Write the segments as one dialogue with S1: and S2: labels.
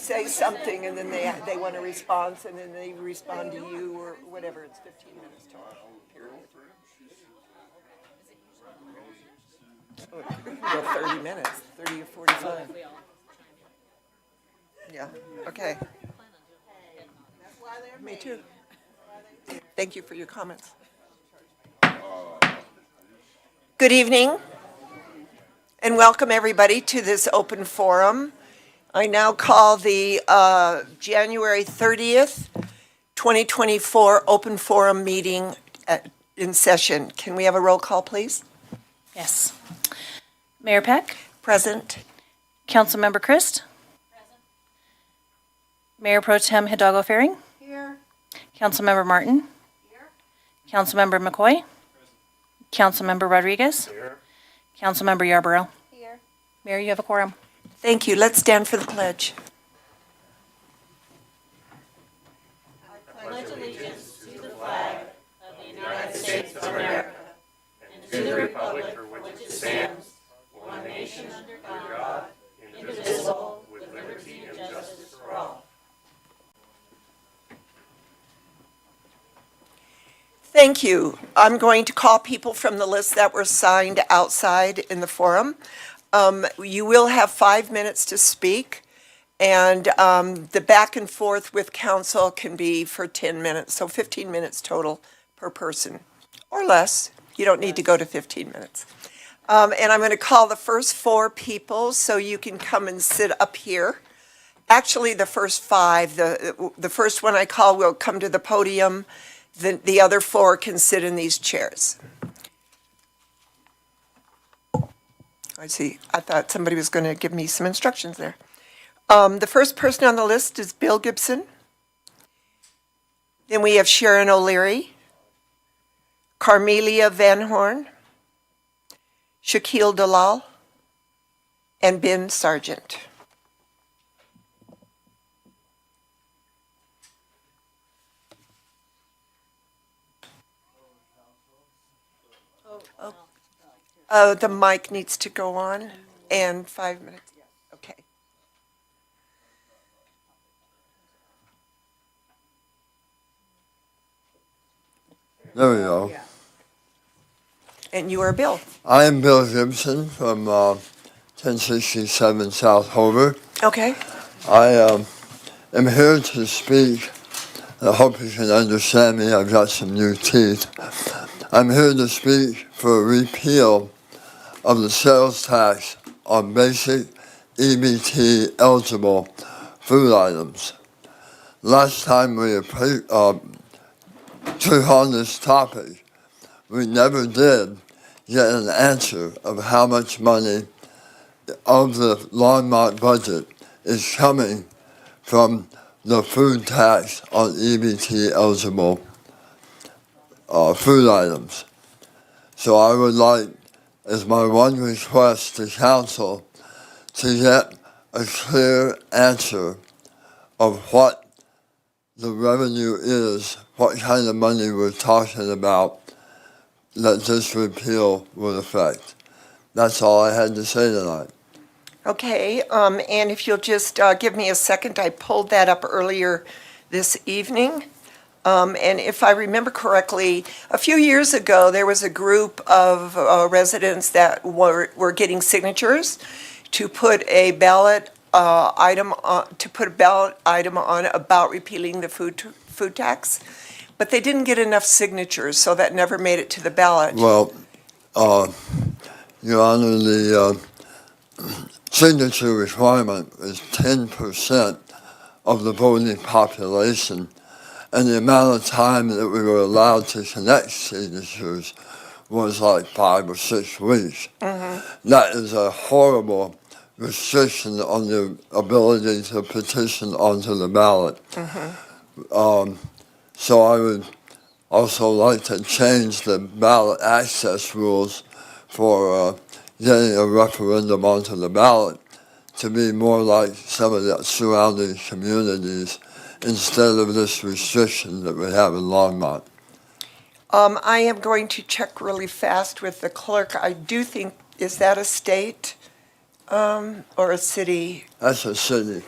S1: say something and then they want a response and then they respond to you or whatever. It's 15 minutes total. Well, 30 minutes, 30 or 45. Yeah, okay. Me too. Thank you for your comments. Good evening, and welcome everybody to this open forum. I now call the January 30th, 2024 open forum meeting in session. Can we have a roll call, please?
S2: Yes. Mayor Peck?
S1: Present.
S2: Councilmember Christ? Present. Mayor Pro Tem Hidalgo Faring?
S1: Here.
S2: Councilmember Martin? Here. Councilmember McCoy? Present. Councilmember Rodriguez? Here. Councilmember Yarborough? Here. Mayor, you have a quorum.
S1: Thank you. Let's stand for the pledge.
S2: I pledge allegiance to the flag of the United States of America and to the republic for which it stands, one nation under God, indivisible, with liberty and justice for all.
S1: Thank you. I'm going to call people from the list that were signed outside in the forum. You will have 5 minutes to speak, and the back and forth with council can be for 10 minutes, so 15 minutes total per person, or less. You don't need to go to 15 minutes. And I'm going to call the first 4 people so you can come and sit up here. Actually, the first 5, the first one I call will come to the podium. The other 4 can sit in these chairs. I see. I thought somebody was going to give me some instructions there. The first person on the list is Bill Gibson. Then we have Sharon OLeary, Carelia Van Horn, Shaquille Dalal, and Ben Sargent. The mic needs to go on, and 5 minutes. Okay.
S3: There we go.
S1: And you are Bill.
S3: I am Bill Gibson from 1067 South Hobart.
S1: Okay.
S3: I am here to speak. I hope you can understand me. I've got some new teeth. I'm here to speak for a repeal of the sales tax on basic EBT eligible food items. Last time we took on this topic, we never did get an answer of how much money of the Longmont budget is coming from the food tax on EBT eligible food items. So I would like, as my one request to council, to get a clear answer of what the revenue is, what kind of money we're talking about that this repeal would affect. That's all I had to say tonight.
S1: Okay, and if you'll just give me a second, I pulled that up earlier this evening. And if I remember correctly, a few years ago, there was a group of residents that were getting signatures to put a ballot item on about repealing the food tax, but they didn't get enough signatures, so that never made it to the ballot.
S3: Well, Your Honor, the signature requirement is 10% of the voting population, and the amount of time that we were allowed to connect signatures was like 5 or 6 weeks. Mm-hmm. That is a horrible restriction on the ability to petition onto the ballot. Mm-hmm. So I would also like to change the ballot access rules for getting a referendum onto the ballot to be more like some of the surrounding communities instead of this restriction that we have in Longmont.
S1: I am going to check really fast with the clerk. I do think, is that a state or a city?
S3: That's a city.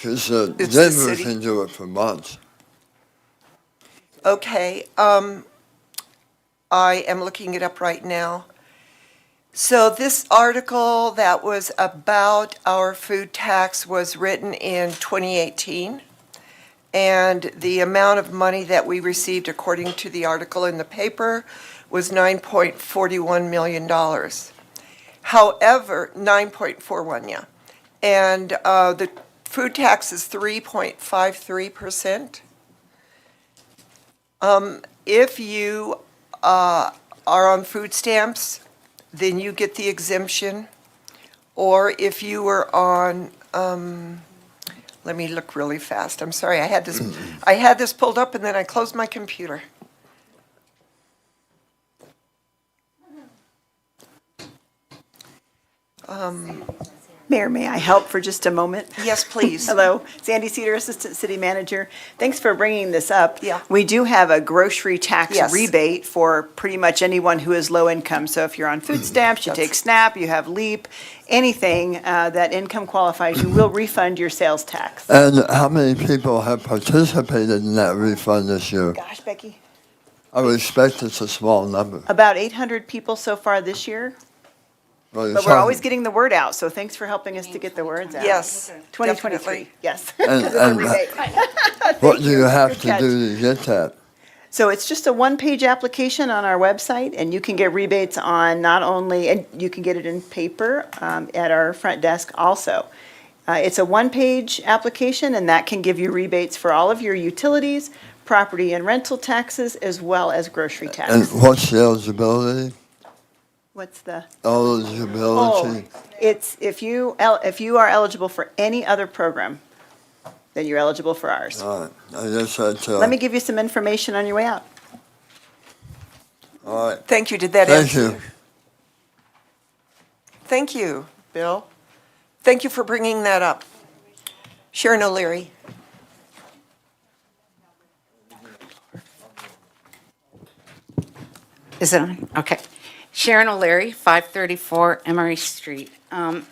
S3: Because
S1: It's the
S3: Denver
S1: city.
S3: can do it for months.
S1: Okay, I am looking it up right now. So this article that was about our food tax was written in 2018. And the amount of money that we received, according to the article in the paper, was $9.41 million. However, 9.41, yeah. And the food tax is 3.53%. If you are on food stamps, then you get the exemption. Or if you were on, let me look really fast. I'm sorry, I had this pulled up and then I closed my computer.
S4: Mayor, may I help for just a moment?
S1: Yes, please.
S4: Hello, Sandy Cedar, Assistant City Manager. Thanks for bringing this up.
S1: Yeah.
S4: We do have a grocery tax
S1: Yes.
S4: rebate for pretty much anyone who is low income. So if you're on food stamps, you take SNAP, you have LEAP, anything that income qualifies, you will refund your sales tax.
S3: And how many people have participated in that refund this year?
S4: Gosh, Becky,
S3: I would expect it's a small number.
S4: about 800 people so far this year,
S3: Well,
S4: but we're always getting the word out, so thanks for helping us to get the words out.
S1: Yes,
S4: 2023,
S1: definitely.
S4: yes.
S3: And
S4: Rebate.
S3: what do you have
S4: Good
S3: to
S4: catch.
S3: do to get that?
S4: So it's just a one-page application on our website, and you can get rebates on not only, and you can get it in paper at our front desk also. It's a one-page application, and that can give you rebates for all of your utilities, property and rental taxes, as well as grocery
S3: And
S4: tax.
S3: what's the eligibility?
S4: What's the?
S3: Eligibility?
S4: It's if you are eligible for any other program, then you're eligible for ours.
S3: All right, I guess that's,
S4: Let me give you some information on your way out.
S3: all right.
S1: Thank you. Did that
S3: Thank
S1: answer?
S3: you.
S1: Thank you, Bill. Thank you for bringing that up. Sharon OLeary.
S2: Is it on? Okay. Sharon OLeary, 534 Emery Street. I'm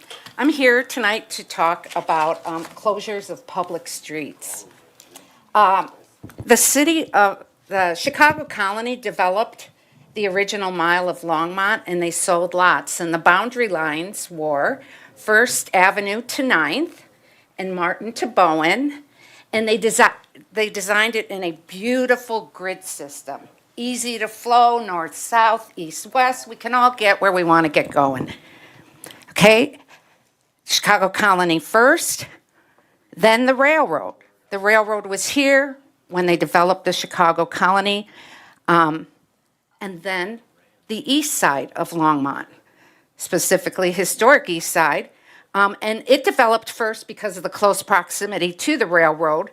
S2: here tonight to talk about closures of public streets. The city of, the Chicago Colony developed the original mile of Longmont, and they sold lots. And the boundary lines were First Avenue to 9th and Martin to Bowen. And they designed it in a beautiful grid system. Easy to flow, north, south, east, west. We can all get where we want to get going. Okay? Chicago Colony first, then the railroad. The railroad was here when they developed the Chicago Colony, and then the east side of Longmont, specifically historic east side. And it developed first because of the close proximity to the railroad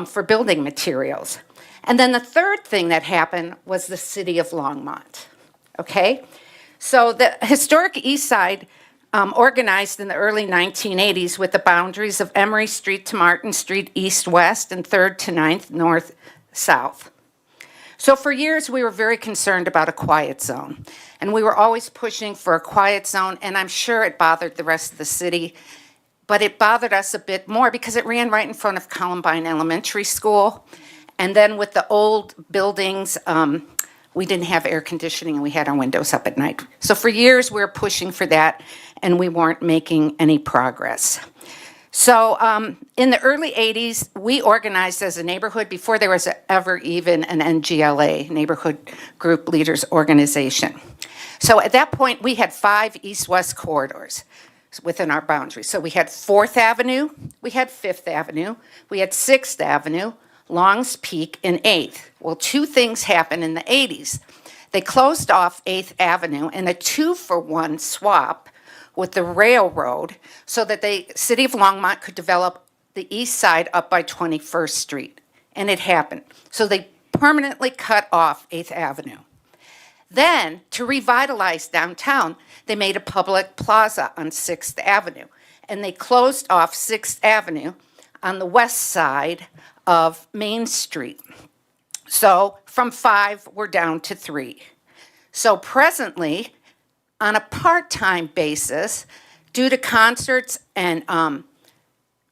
S2: for building materials. And then the third thing that happened was the city of Longmont, okay? So the historic east side organized in the early 1980s with the boundaries of Emery Street to Martin Street east-west and 3rd to 9th north-south. So for years, we were very concerned about a quiet zone. And we were always pushing for a quiet zone, and I'm sure it bothered the rest of the city. But it bothered us a bit more because it ran right in front of Columbine Elementary School. And then with the old buildings, we didn't have air conditioning and we had our windows up at night. So for years, we were pushing for that and we weren't making any progress. So in the early 80s, we organized as a neighborhood before there was ever even an NGLA, Neighborhood Group Leaders Organization. So at that point, we had 5 east-west corridors within our boundaries. So we had 4th Avenue, we had 5th Avenue, we had 6th Avenue, Long's Peak, and 8th. Well, 2 things happened in the 80s. They closed off 8th Avenue in a 2-for-1 swap with the railroad so that the city of Longmont could develop the east side up by 21st Street. And it happened. So they permanently cut off 8th Avenue. Then, to revitalize downtown, they made a public plaza on 6th Avenue. And they closed off 6th Avenue on the west side of Main Street. So from 5, we're down to 3. So presently, on a part-time basis, due to concerts and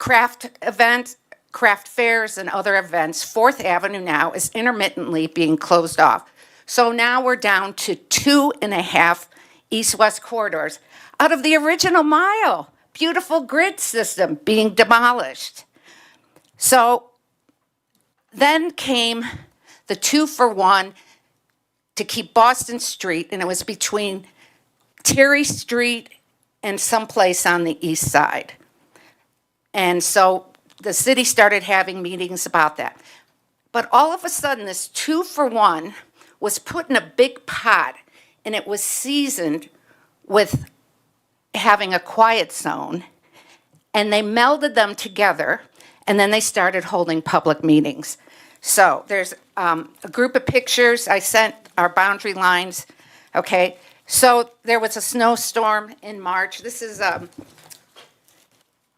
S2: craft events, craft fairs and other events, 4th Avenue now is intermittently being closed off. So now we're down to 2.5 east-west corridors out of the original mile. Beautiful grid system being demolished. So then came the 2-for-1 to keep Boston Street, and it was between Terry Street and someplace on the east side. And so the city started having meetings about that. But all of a sudden, this 2-for-1 was put in a big pot, and it was seasoned with having a quiet zone, and they melded them together, and then they started holding public meetings. So there's a group of pictures. I sent our boundary lines, okay? So there was a snowstorm in March. This is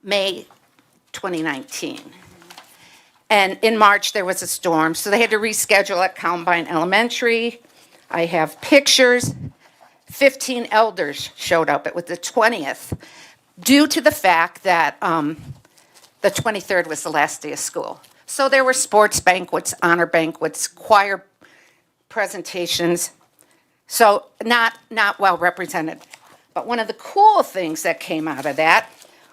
S2: May 2019. And in March, there was a storm, so they had to reschedule at Columbine Elementary. I have pictures. 15 elders showed up. It was the 20th, due to the fact that the 23rd was the last day of school. So there were sports banquets, honor banquets, choir presentations. So not well represented. But one of the cool things that came out of that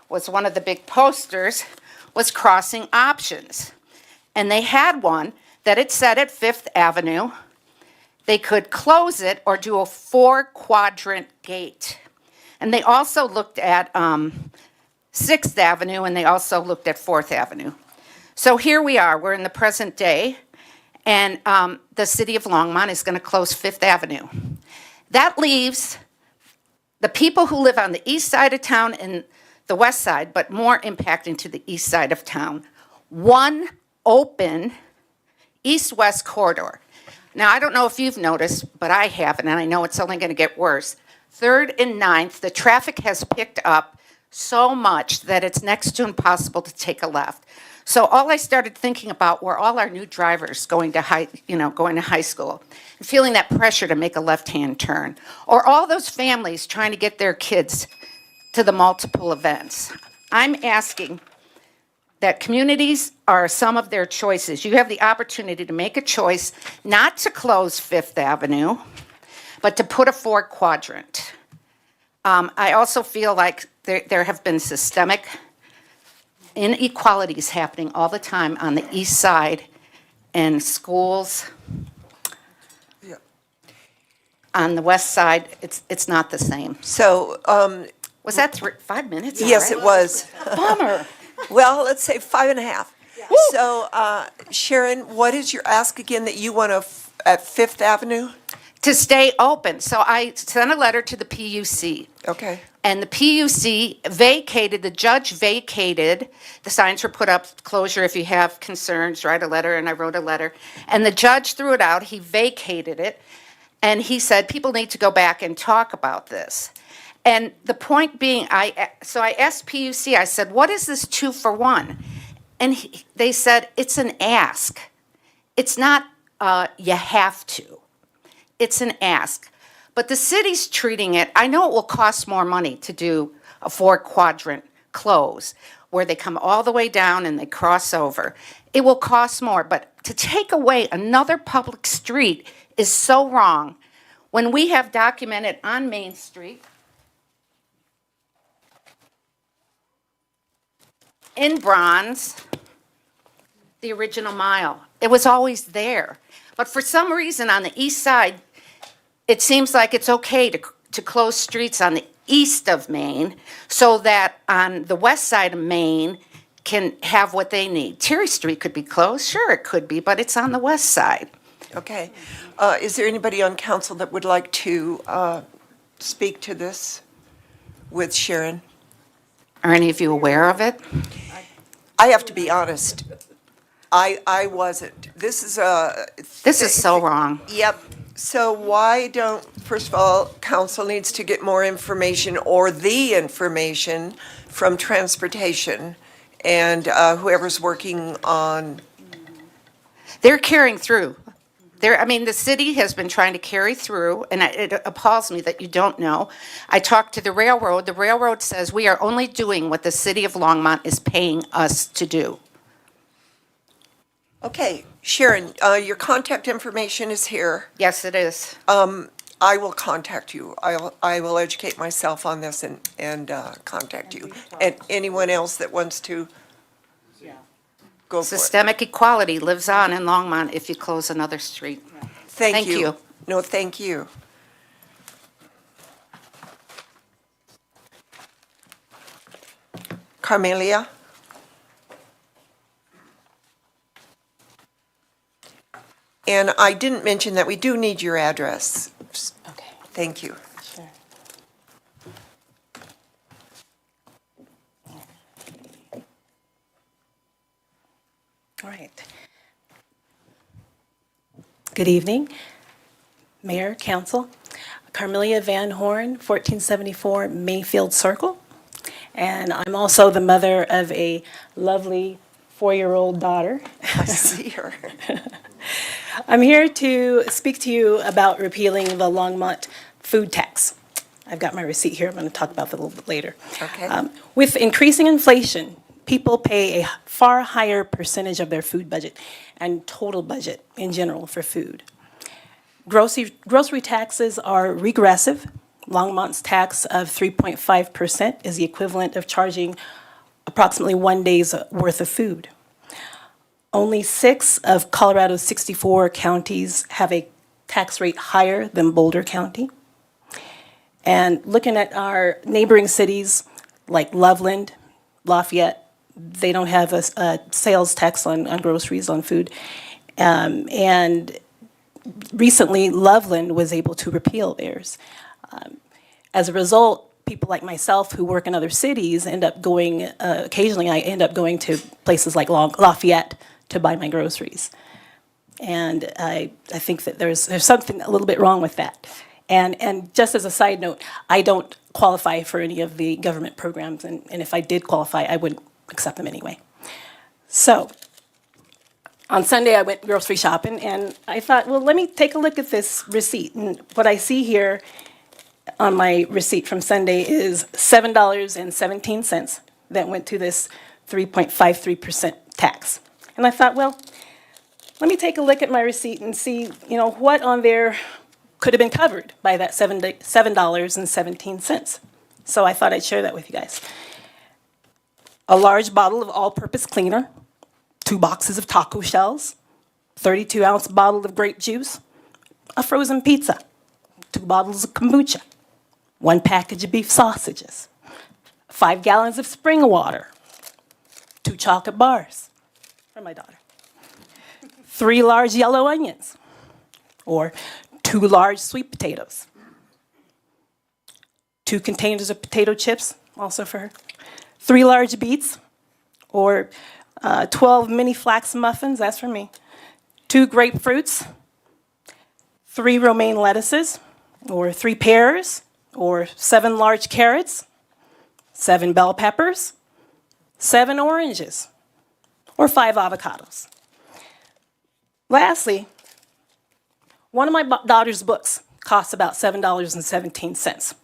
S2: was one of the big posters was crossing options. And they had one that it said at 5th Avenue, they could close it or do a 4-quadrant gate. And they also looked at 6th Avenue, and they also looked at 4th Avenue. So here we are, we're in the present day, and the city of Longmont is going to close 5th Avenue. That leaves the people who live on the east side of town and the west side, but more impacting to the east side of town, one open east-west corridor. Now, I don't know if you've noticed, but I haven't, and I know it's only going to get worse. 3rd and 9th, the traffic has picked up so much that it's next to impossible to take a left. So all I started thinking about were all our new drivers going to high school and feeling that pressure to make a left-hand turn, or all those families trying to get their kids to the multiple events. I'm asking that communities are some of their choices. You have the opportunity to make a choice not to close 5th Avenue, but to put a 4-quadrant. I also feel like there have been systemic inequalities happening all the time on the east side, and schools.
S1: Yeah.
S2: On the west side, it's not the same.
S1: So,
S2: Was that 5 minutes?
S1: yes, it
S2: already?
S1: was.
S2: Bummer.
S1: Well, let's say 5.5. So, Sharon, what is your ask again that you want at 5th Avenue?
S2: To stay open. So I sent a letter to the PUC.
S1: Okay.
S2: And the PUC the judge vacated, the signs were put up, closure if you have concerns, write a letter, and I wrote a letter. And the judge threw it out, he vacated it, and he said, people need to go back and talk about this. And the point being, so I asked PUC, I said, what is this 2-for-1? And they said, it's an ask. It's not you have to. It's an ask. But the city's treating it, I know it will cost more money to do a 4-quadrant close, where they come all the way down and they cross over. It will cost more, but to take away another public street is so wrong. When we have documented on Main Street, in bronze, the original mile. It was always there. But for some reason on the east side, it seems like it's okay to close streets on the east of Main so that on the west side of Main can have what they need. Terry Street could be closed, sure it could be, but it's on the west side.
S1: Okay. Is there anybody on council that would like to speak to this with Sharon?
S2: Are any of you aware of it?
S1: I have to be honest. I wasn't. This is
S2: so wrong.
S1: Yep. So why don't, first of all, council needs to get more information or the information from transportation and whoever's working on.
S2: They're carrying through. I mean, the city has been trying to carry through, and it appalls me that you don't know. I talked to the railroad. The railroad says we are only doing what the city of Longmont is paying us to do.
S1: Okay, Sharon, your contact information is here.
S2: Yes, it is.
S1: I will contact you. I will educate myself on this and contact you. And anyone else that wants to go for it.
S2: Systemic equality lives on in Longmont if you close another street.
S1: Thank
S2: Thank
S1: you.
S2: you.
S1: No, thank you. Carelia? And I didn't mention that we do need your address.
S5: Okay,
S1: Thank you.
S5: sure. All right. Good evening, Mayor, Council. Carelia Van Horn, 1474 Mayfield Circle. And I'm also the mother of a lovely 4-year-old daughter.
S1: I see her.
S5: I'm here to speak to you about repealing the Longmont food tax. I've got my receipt here. I'm going to talk about that a little bit later.
S1: Okay.
S5: With increasing inflation, people pay a far higher percentage of their food budget and total budget in general for food. Grocery taxes are regressive. Longmont's tax of 3.5% is the equivalent of charging approximately 1 day's worth of food. Only 6 of Colorado's 64 counties have a tax rate higher than Boulder County. And looking at our neighboring cities like Loveland, Lafayette, they don't have a sales tax on groceries, on food. And recently, Loveland was able to repeal theirs. As a result, people like myself who work in other cities end up going, occasionally I end up going to places like Lafayette to buy my groceries. And I think that there's something a little bit wrong with that. And just as a side note, I don't qualify for any of the government programs, and if I did qualify, I wouldn't accept them anyway. So, on Sunday, I went grocery shopping, and I thought, well, let me take a look at this receipt. And what I see here on my receipt from Sunday is $7.17 that went to this 3.53% tax. And I thought, well, let me take a look at my receipt and see, what on there could have been covered by that $7.17. So I thought I'd share that with you guys. A large bottle of all-purpose cleaner, 2 boxes of taco shells, 32-ounce bottle of grape juice, a frozen pizza, 2 bottles of kombucha, 1 package of beef sausages, 5 gallons of spring water, 2 chocolate bars for my daughter, 3 large yellow onions, or 2 large sweet potatoes, 2 containers of potato chips, also for her, 3 large beets, or 12 mini flax muffins, that's for me, 2 grapefruits, 3 romaine lettuces, or 3 pears, or 7 large carrots, 7 bell peppers, 7 oranges, or 5 avocados. Lastly, one of my daughter's books costs about $7.17.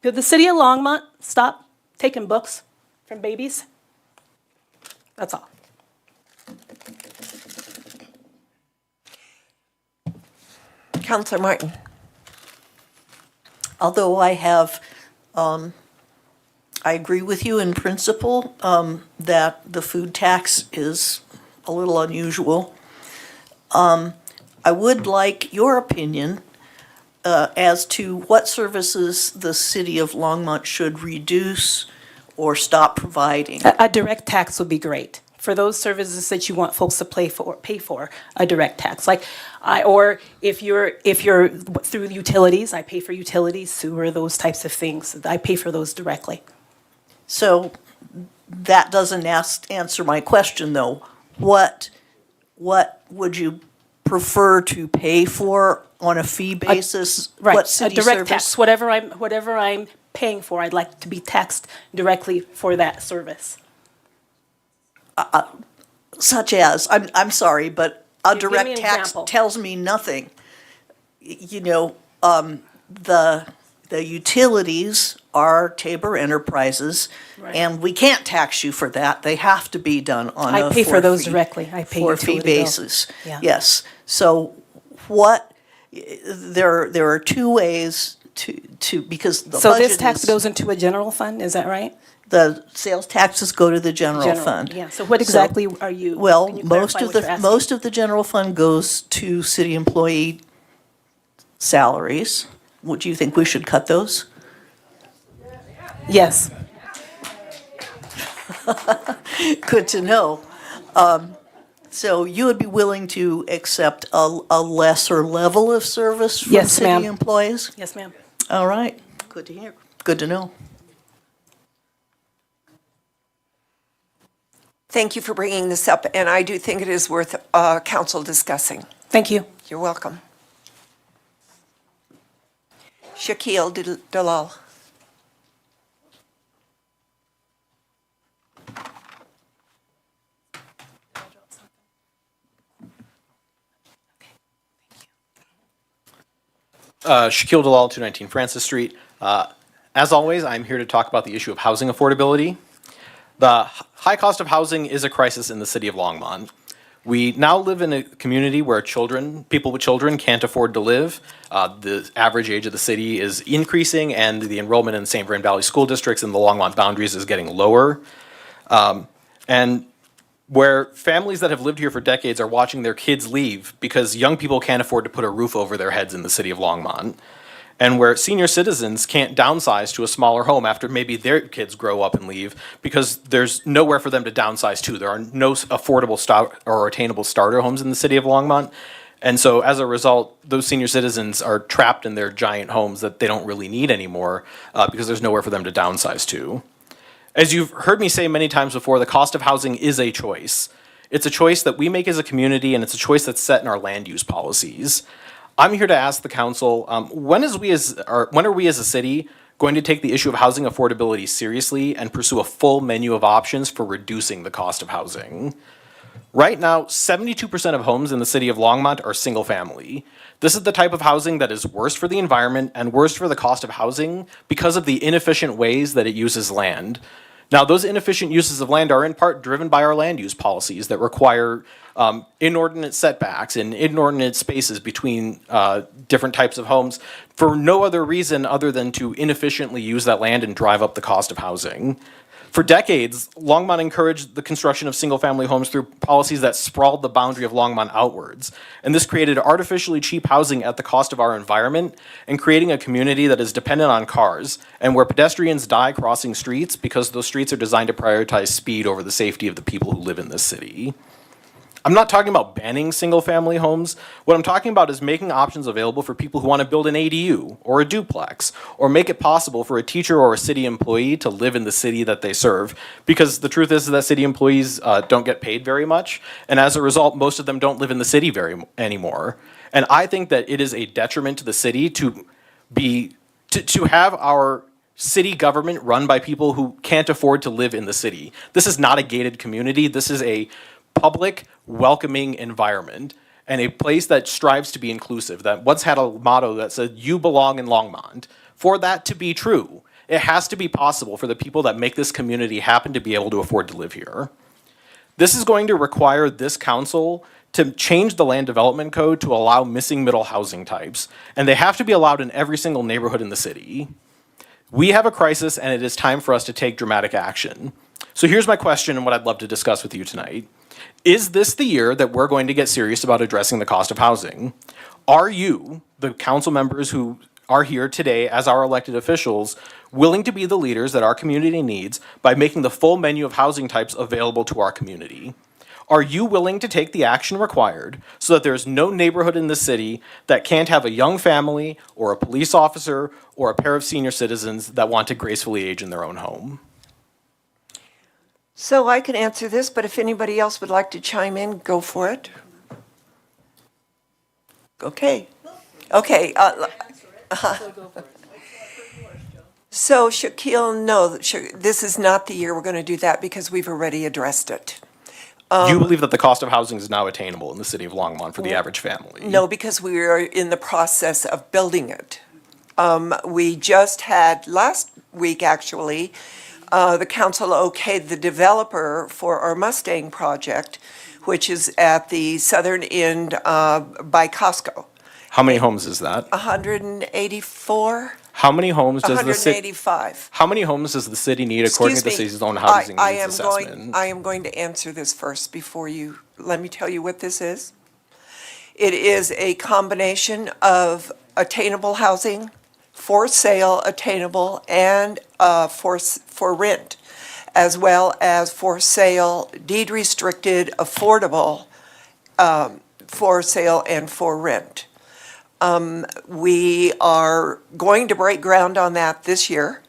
S5: Could the city of Longmont stop taking books from babies? That's all.
S1: Councilor Martin.
S6: Although I agree with you in principle that the food tax is a little unusual. I would like your opinion as to what services the city of Longmont should reduce or stop providing.
S5: A direct tax would be great. For those services that you want folks to pay for a direct tax. Or if you're through utilities, I pay for utilities, sewer, those types of things. I pay for those directly.
S6: So that doesn't answer my question, though. What would you prefer to pay for on a fee basis?
S5: Right,
S6: What
S5: a
S6: city
S5: direct
S6: service?
S5: tax, whatever I'm paying for, I'd like to be taxed directly for that service.
S6: Such as, I'm sorry, but a
S5: Give me
S6: direct
S5: an
S6: tax
S5: example.
S6: tells me nothing. You know, the utilities are Tabor Enterprises,
S5: Right.
S6: and we can't tax you for that. They have to be done on
S5: I
S6: a
S5: pay for those
S6: for-fee-
S5: directly. I pay
S6: for-fee
S5: utility bill.
S6: basis.
S5: Yeah.
S6: Yes. So what, there are two ways to because the
S5: So
S6: budget
S5: this tax
S6: is-
S5: goes into a general fund, is that right?
S6: the sales taxes go to the general fund.
S5: Yeah, so what exactly are you?
S6: Well,
S5: can you
S6: most
S5: clarify
S6: of
S5: what you're
S6: the,
S5: asking?
S6: most of the general fund goes to city employee salaries. Would you think we should cut those?
S5: Yes,
S6: Good to know. So you would be willing to accept a lesser level of service from
S5: Yes,
S6: city
S5: ma'am.
S6: employees?
S5: yes, ma'am.
S6: All right, good to hear, good to know.
S1: Thank you for bringing this up, and I do think it is worth council discussing.
S5: Thank you.
S1: You're welcome. Shaquille Dalal.
S7: Shaquille Dalal, 219 Francis Street. As always, I'm here to talk about the issue of housing affordability. The high cost of housing is a crisis in the city of Longmont. We now live in a community where people with children can't afford to live. The average age of the city is increasing, and the enrollment in the St. Vrain Valley school districts and the Longmont boundaries is getting lower. And where families that have lived here for decades are watching their kids leave because young people can't afford to put a roof over their heads in the city of Longmont, and where senior citizens can't downsize to a smaller home after maybe their kids grow up and leave because there's nowhere for them to downsize to. There are no affordable or attainable starter homes in the city of Longmont. And so as a result, those senior citizens are trapped in their giant homes that they don't really need anymore because there's nowhere for them to downsize to. As you've heard me say many times before, the cost of housing is a choice. It's a choice that we make as a community, and it's a choice that's set in our land use policies. I'm here to ask the council, when are we as a city going to take the issue of housing affordability seriously and pursue a full menu of options for reducing the cost of housing? Right now, 72% of homes in the city of Longmont are single family. This is the type of housing that is worse for the environment and worse for the cost of housing because of the inefficient ways that it uses land. Now, those inefficient uses of land are in part driven by our land use policies that require inordinate setbacks and inordinate spaces between different types of homes for no other reason other than to inefficiently use that land and drive up the cost of housing. For decades, Longmont encouraged the construction of single-family homes through policies that sprawled the boundary of Longmont outwards. And this created artificially cheap housing at the cost of our environment and creating a community that is dependent on cars and where pedestrians die crossing streets because those streets are designed to prioritize speed over the safety of the people who live in this city. I'm not talking about banning single-family homes. What I'm talking about is making options available for people who want to build an ADU or a duplex, or make it possible for a teacher or a city employee to live in the city that they serve. Because the truth is that city employees don't get paid very much, and as a result, most of them don't live in the city anymore. And I think that it is a detriment to the city to have our city government run by people who can't afford to live in the city. This is not a gated community. This is a public, welcoming environment and a place that strives to be inclusive, that once had a motto that said, "You belong in Longmont." For that to be true, it has to be possible for the people that make this community happen to be able to afford to live here. This is going to require this council to change the land development code to allow missing middle housing types, and they have to be allowed in every single neighborhood in the city. We have a crisis, and it is time for us to take dramatic action. So here's my question and what I'd love to discuss with you tonight. Is this the year that we're going to get serious about addressing the cost of housing? Are you, the council members who are here today as our elected officials, willing to be the leaders that our community needs by making the full menu of housing types available to our community? Are you willing to take the action required so that there's no neighborhood in the city that can't have a young family or a police officer or a pair of senior citizens that want to gracefully age in their own home?
S1: So I can answer this, but if anybody else would like to chime in, go for it. Okay. Okay. So Shaquille, no, this is not the year we're going to do that because we've already addressed it.
S7: Do you believe that the cost of housing is now attainable in the city of Longmont for the average family?
S1: No, because we are in the process of building it. We just had, last week actually, the council okayed the developer for our Mustang project, which is at the southern end by Costco.
S7: How many homes is that?
S1: 184,
S7: How many homes does the city?
S1: 185.
S7: How many homes does the city need according to the
S1: Excuse me,
S7: city's own housing
S1: I
S7: needs
S1: am
S7: assessment?
S1: I am going to answer this first before you, let me tell you what this is. It is a combination of attainable housing, for sale, attainable, and for rent, as well as for sale, deed restricted, affordable, for sale and for rent. We are going to break ground on that this year,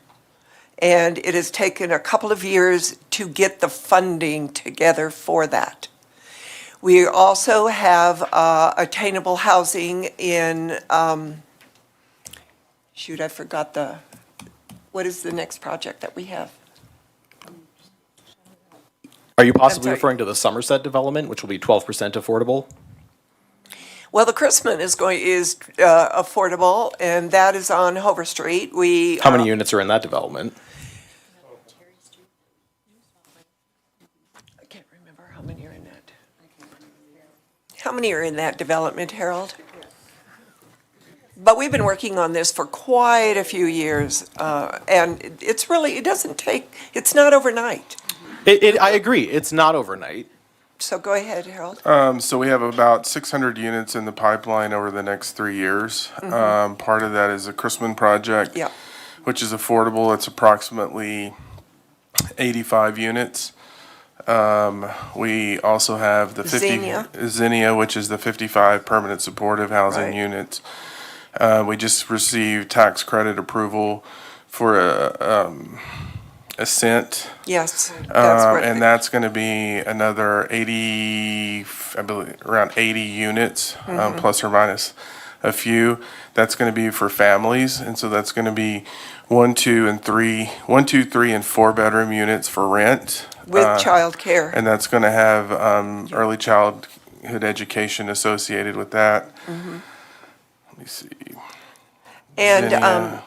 S1: and it has taken a couple of years to get the funding together for that. We also have attainable housing in, shoot, I forgot what is the next project that we have?
S7: Are you possibly
S1: sorry.
S7: referring to the Somerset development, which will be 12% affordable?
S1: Well, the Chrisman is affordable, and that is on Hover Street.
S7: How many units are in that development?
S1: I can't remember how many are in that. How many are in that development, Harold? But we've been working on this for quite a few years, and it's really, it's not overnight.
S7: I agree, it's not overnight.
S1: So go ahead, Harold.
S8: So we have about 600 units in the pipeline over the next 3 years. Part of that is a Chrisman project,
S1: Yeah.
S8: which is affordable. It's approximately 85 units. We also have the 50 Zinnia, which is the 55 permanent supportive housing
S1: Right.
S8: units. We just received tax credit approval for a cent.
S1: Yes, that's what.
S8: And that's going to be another 80, I believe, around 80 units, plus or minus a few. That's going to be for families, and so that's going to be 1, 2, 3, and 4 bedroom units for rent.
S1: With childcare.
S8: And that's going to have early childhood education associated with that. Let me see.
S1: And,
S8: Zinnia.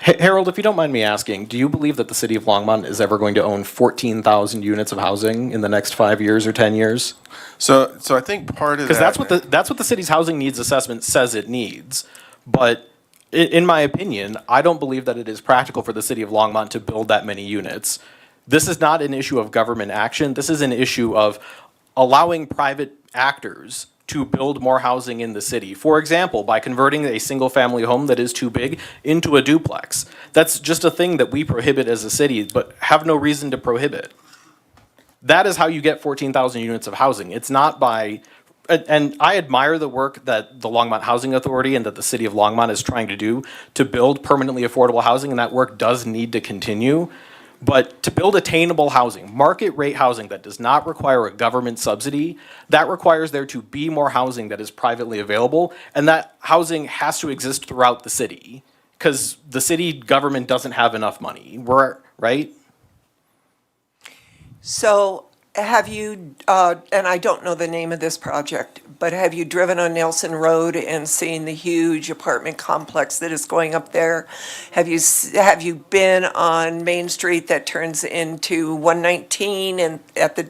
S7: Harold, if you don't mind me asking, do you believe that the city of Longmont is ever going to own 14,000 units of housing in the next 5 years or 10 years?
S8: So I think part of that.
S7: Because that's what the city's housing needs assessment says it needs. But in my opinion, I don't believe that it is practical for the city of Longmont to build that many units. This is not an issue of government action. This is an issue of allowing private actors to build more housing in the city. For example, by converting a single-family home that is too big into a duplex. That's just a thing that we prohibit as a city, but have no reason to prohibit. That is how you get 14,000 units of housing. It's not by, and I admire the work that the Longmont Housing Authority and that the city of Longmont is trying to do to build permanently affordable housing, and that work does need to continue. But to build attainable housing, market rate housing that does not require a government subsidy, that requires there to be more housing that is privately available, and that housing has to exist throughout the city, because the city government doesn't have enough money, right?
S1: So have you, and I don't know the name of this project, but have you driven on Nelson Road and seen the huge apartment complex that is going up there? Have you been on Main Street that turns into 119 and at the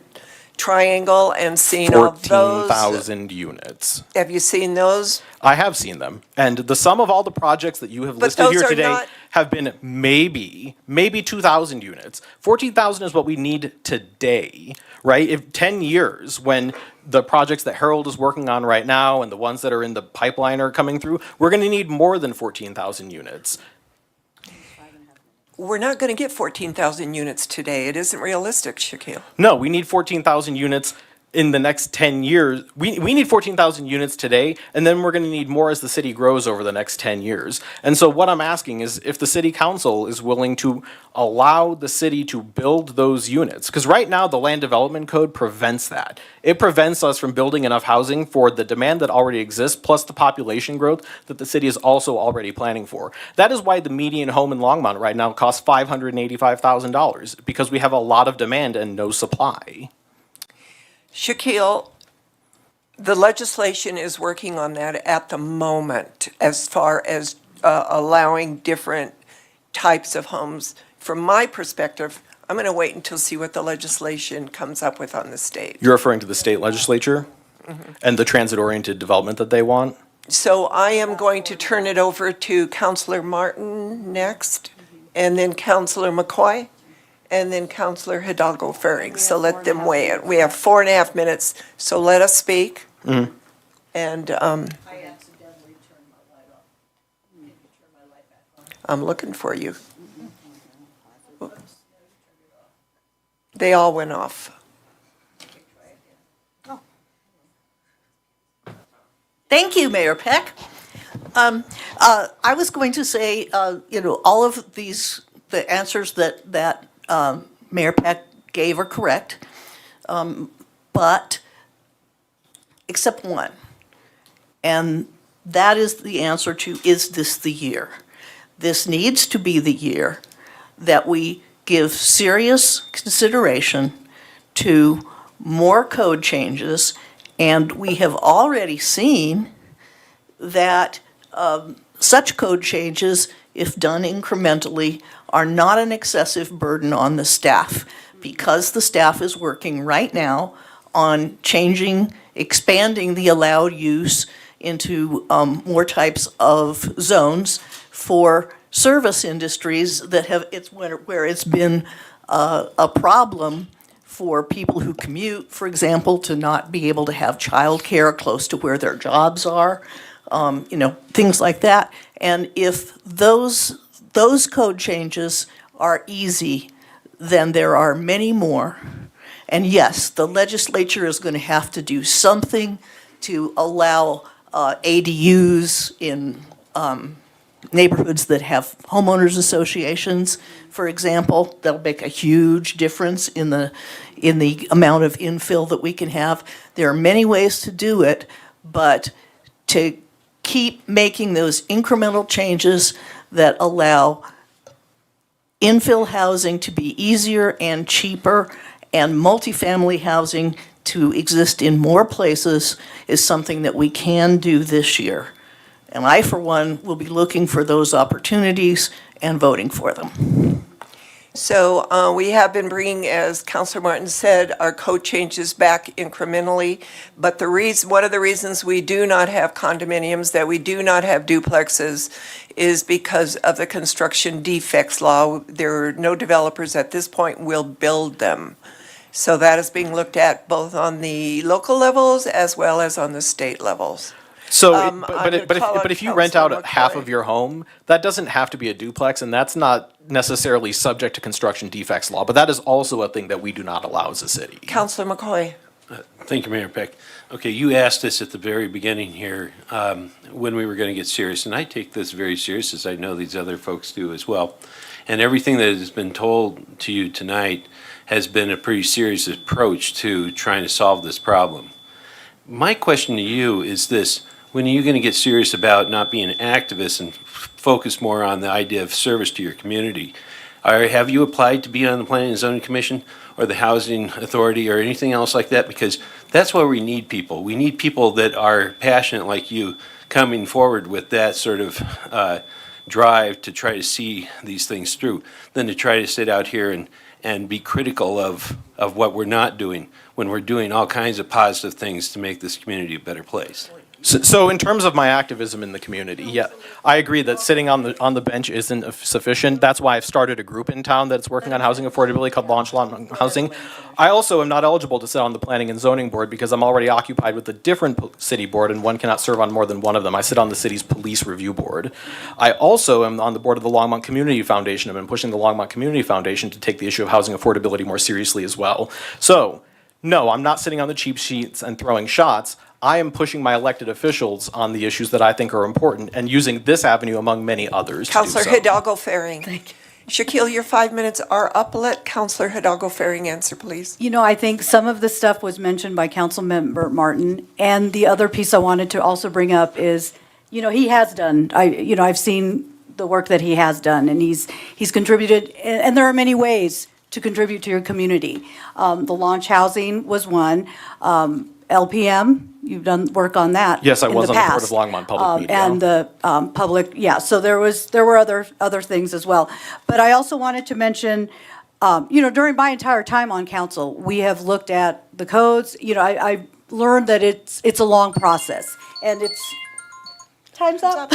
S1: Triangle and seen all those?
S7: 14,000 units.
S1: Have you seen those?
S7: I have seen them. And the sum of all the projects that you have listed
S1: those
S7: here
S1: are
S7: today
S1: not-
S7: have been maybe 2,000 units. 14,000 is what we need today, right? If 10 years, when the projects that Harold is working on right now and the ones that are in the pipeline are coming through, we're going to need more than 14,000 units.
S1: We're not going to get 14,000 units today. It isn't realistic, Shaquille.
S7: No, we need 14,000 units in the next 10 years. We need 14,000 units today, and then we're going to need more as the city grows over the next 10 years. And so what I'm asking is if the city council is willing to allow the city to build those units. Because right now, the land development code prevents that. It prevents us from building enough housing for the demand that already exists, plus the population growth that the city is also already planning for. That is why the median home in Longmont right now costs $585,000, because we have a lot of demand and no supply.
S1: Shaquille, the legislation is working on that at the moment as far as allowing different types of homes. From my perspective, I'm going to wait until see what the legislation comes up with on the state.
S7: You're referring to the state legislature and the transit-oriented development that they want?
S1: So I am going to turn it over to Councilor Martin next, and then Councilor McCoy, and then Councilor Hidalgo Faring. So let them weigh in. We have 4.5 minutes, so let us speak. And I'm looking for you. They all went off.
S6: Thank you, Mayor Peck. I was going to say, all of these, the answers that Mayor Peck gave are correct, but except one. And that is the answer to, is this the year? This needs to be the year that we give serious consideration to more code changes. And we have already seen that such code changes, if done incrementally, are not an excessive burden on the staff, because the staff is working right now on changing, expanding the allowed use into more types of zones for service industries that have, where it's been a problem for people who commute, for example, to not be able to have childcare close to where their jobs are, things like that. And if those code changes are easy, then there are many more. And yes, the legislature is going to have to do something to allow ADUs in neighborhoods that have homeowners associations, for example. That'll make a huge difference in the amount of infill that we can have. There are many ways to do it, but to keep making those incremental changes that allow infill housing to be easier and cheaper, and multifamily housing to exist in more places is something that we can do this year. And I, for one, will be looking for those opportunities and voting for them.
S1: So we have been bringing, as Councilor Martin said, our code changes back incrementally. But one of the reasons we do not have condominiums, that we do not have duplexes, is because of the construction defects law. There are no developers at this point will build them. So that is being looked at both on the local levels as well as on the state levels.
S7: So,
S1: I'm gonna call on
S7: but if you rent out
S1: Councilor
S7: half
S1: McCoy.
S7: of your home, that doesn't have to be a duplex, and that's not necessarily subject to construction defects law, but that is also a thing that we do not allow as a city.
S1: Councilor McCoy.
S9: Thank you, Mayor Peck. Okay, you asked us at the very beginning here when we were going to get serious, and I take this very serious, as I know these other folks do as well. And everything that has been told to you tonight has been a pretty serious approach to trying to solve this problem. My question to you is this: when are you going to get serious about not being an activist and focus more on the idea of service to your community? Have you applied to be on the Planning and Zoning Commission or the Housing Authority or anything else like that? Because that's where we need people. We need people that are passionate like you, coming forward with that sort of drive to try to see these things through, than to try to sit out here and be critical of what we're not doing when we're doing all kinds of positive things to make this community a better place.
S7: So in terms of my activism in the community, yeah, I agree that sitting on the bench isn't sufficient. That's why I've started a group in town that's working on housing affordability called Longmont Housing. I also am not eligible to sit on the Planning and Zoning Board because I'm already occupied with a different city board, and one cannot serve on more than one of them. I sit on the city's police review board. I also am on the board of the Longmont Community Foundation. I've been pushing the Longmont Community Foundation to take the issue of housing affordability more seriously as well. So, no, I'm not sitting on the cheap sheets and throwing shots. I am pushing my elected officials on the issues that I think are important and using this avenue among many others
S1: Councilor
S7: to do so.
S1: Hidalgo Faring. Thank you. Shaquille, your 5 minutes are up. Let Councilor Hidalgo Faring answer, please.
S2: You know, I think some of the stuff was mentioned by Councilmember Martin, and the other piece I wanted to also bring up is, he has done, I've seen the work that he has done, and he's contributed, and there are many ways
S10: to contribute to your community. The launch housing was one. LPM, you've done work on that.
S7: Yes, I
S10: in
S7: was
S10: the
S7: on the Port
S10: past.
S7: of Longmont Public Media.
S10: And the public, yeah, so there were other things as well. But I also wanted to mention, during my entire time on council, we have looked at the codes. I learned that it's a long process, and time's up.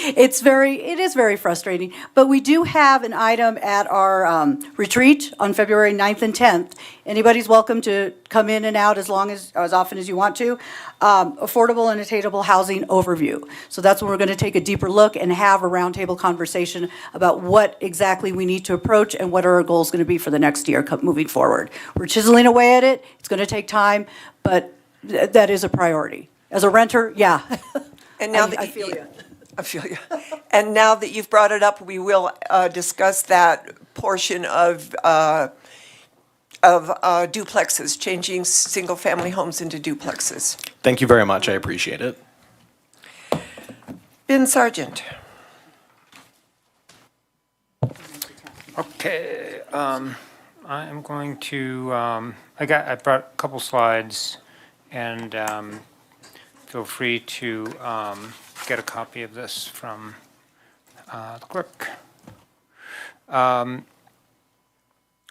S10: It is very frustrating. But we do have an item at our retreat on February 9th and 10th. Anybody's welcome to come in and out as often as you want to. Affordable and attainable housing overview. So that's when we're going to take a deeper look and have a roundtable conversation about what exactly we need to approach and what are our goals going to be for the next year moving forward. We're chiseling away at it. It's going to take time, but that is a priority. As a renter, yeah.
S1: And now
S10: I feel you.
S1: I feel you. And now that you've brought it up, we will discuss that portion of duplexes, changing single-family homes into duplexes.
S7: Thank you very much. I appreciate it.
S1: Ben Sargent.
S11: Okay, I am going to, I brought a couple slides, and feel free to get a copy of this from the clerk.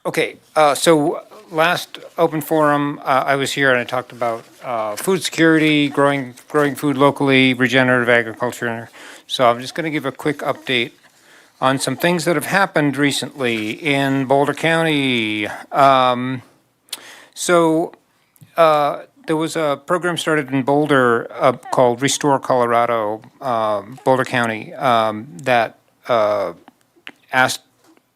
S11: Okay, so last open forum, I was here and I talked about food security, growing food locally, regenerative agriculture. So I'm just going to give a quick update on some things that have happened recently in Boulder County. There was a program started in Boulder called Restore Colorado, Boulder County, that asked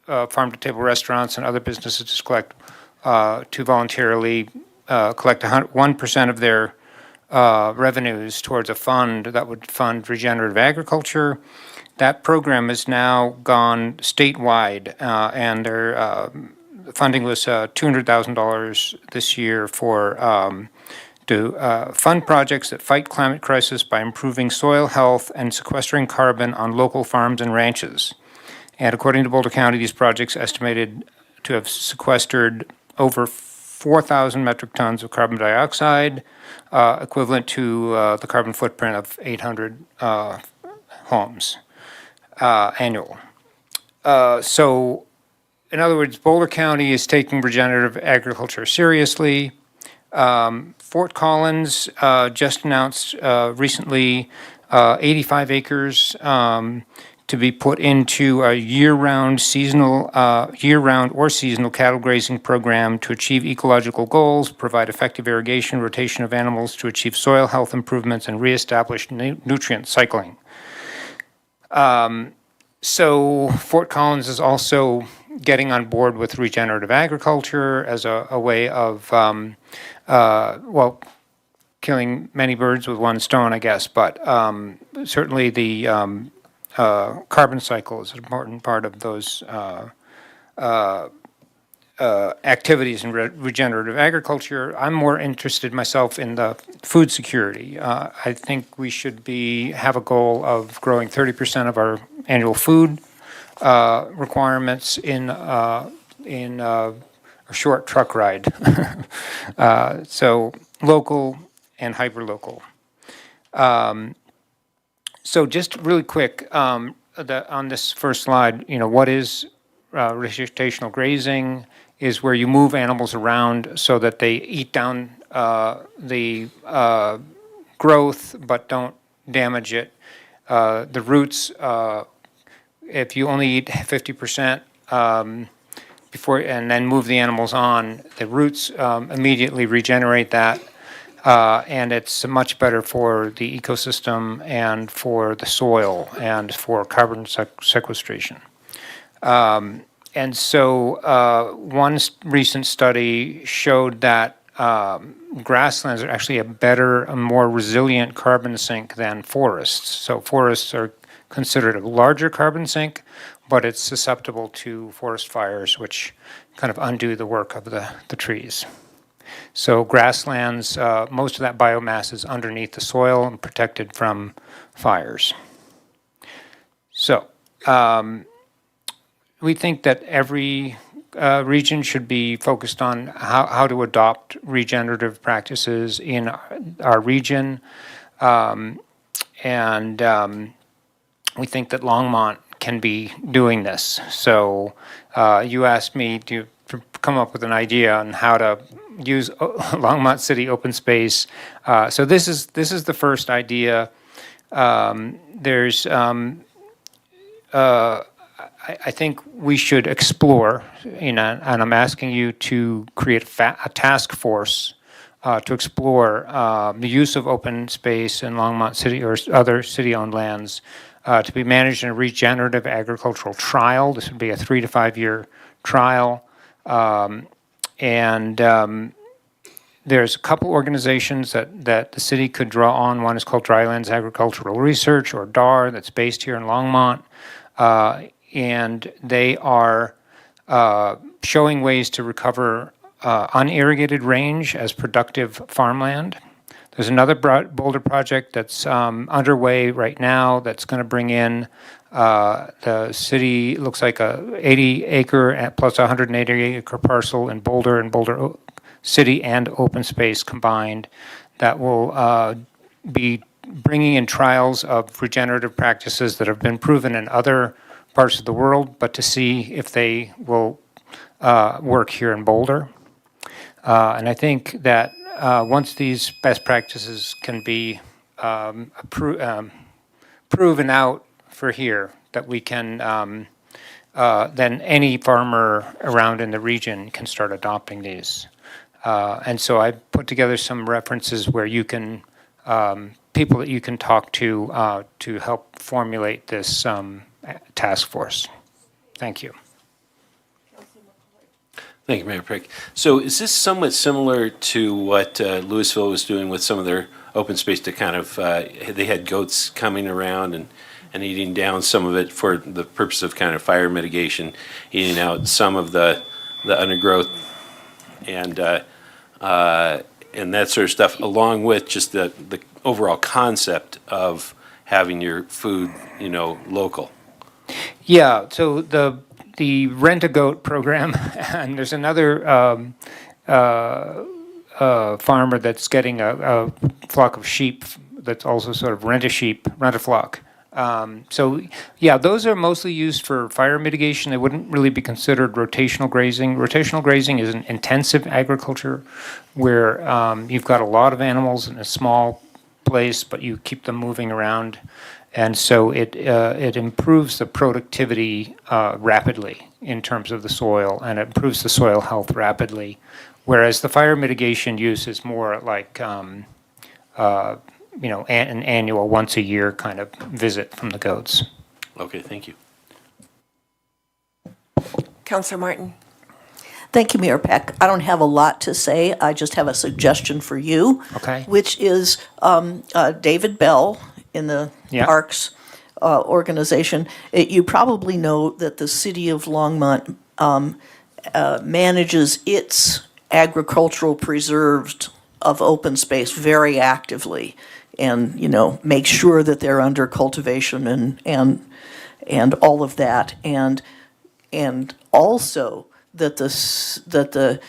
S11: farm-to-table restaurants and other businesses to voluntarily collect 1% of their revenues towards a fund that would fund regenerative agriculture. That program has now gone statewide, and their funding was $200,000 this year to fund projects that fight climate crisis by improving soil health and sequestering carbon on local farms and ranches. And according to Boulder County, these projects estimated to have sequestered over 4,000 metric tons of carbon dioxide, equivalent to the carbon footprint of 800 homes annual. So, in other words, Boulder County is taking regenerative agriculture seriously. Fort Collins just announced recently 85 acres to be put into a year-round or seasonal cattle grazing program to achieve ecological goals, provide effective irrigation, rotation of animals to achieve soil health improvements, and reestablish nutrient cycling. So Fort Collins is also getting on board with regenerative agriculture as a way of, killing many birds with one stone, I guess. But certainly the carbon cycle is an important part of those activities in regenerative agriculture. I'm more interested myself in the food security. I think we should have a goal of growing 30% of our annual food requirements in a short truck ride. So local and hyper-local. So just really quick, on this first slide, what is rotational grazing? Is where you move animals around so that they eat down the growth but don't damage it. The roots, if you only eat 50% before and then move the animals on, the roots immediately regenerate that, and it's much better for the ecosystem and for the soil and for carbon sequestration. And so one recent study showed that grasslands are actually a better, a more resilient carbon sink than forests. So forests are considered a larger carbon sink, but it's susceptible to forest fires, which kind of undo the work of the trees. So grasslands, most of that biomass is underneath the soil and protected from fires. So we think that every region should be focused on how to adopt regenerative practices in our region. And we think that Longmont can be doing this. So you asked me to come up with an idea on how to use Longmont City open space. So this is the first idea. There's I think we should explore, and I'm asking you to create a task force to explore the use of open space in Longmont City or other city-owned lands to be managed in a regenerative agricultural trial. This would be a 3 to 5 year trial. There's a couple organizations that the city could draw on. One is called Drylands Agricultural Research, or DAR, that's based here in Longmont. And they are showing ways to recover unirrigated range as productive farmland. There's another boulder project that's underway right now that's going to bring in the city, looks like a 80 acre plus 180 acre parcel in Boulder City and open space combined that will be bringing in trials of regenerative practices that have been proven in other parts of the world, but to see if they will work here in Boulder. And I think that once these best practices can be proven out for here, that we can, then any farmer around in the region can start adopting these. And so I put together some references where you can, people that you can talk to help formulate this task force. Thank you.
S9: Thank you, Mayor Prick. So is this somewhat similar to what Louisville was doing with some of their open space to kind of, they had goats coming around and eating down some of it for the purpose of kind of fire mitigation, eating out some of the undergrowth and that sort of stuff, along with just the overall concept of having your food, local?
S11: Yeah, so the Rent-A-Goat program, and there's another farmer that's getting a flock of sheep that's also sort of rent a flock. So yeah, those are mostly used for fire mitigation. They wouldn't really be considered rotational grazing. Rotational grazing is an intensive agriculture where you've got a lot of animals in a small place, but you keep them moving around. And so it improves the productivity rapidly in terms of the soil, and it improves the soil health rapidly. Whereas the fire mitigation use is more like, an annual, once a year kind of visit from the goats.
S9: Okay, thank you.
S1: Councilor Martin.
S6: Thank you, Mayor Peck. I don't have a lot to say. I just have a suggestion for you.
S11: Okay.
S6: Which is David Bell in the Parks organization. You probably know that the city of Longmont manages its agricultural preserves of open space very actively, and make sure that they're under cultivation and all of that, and also that the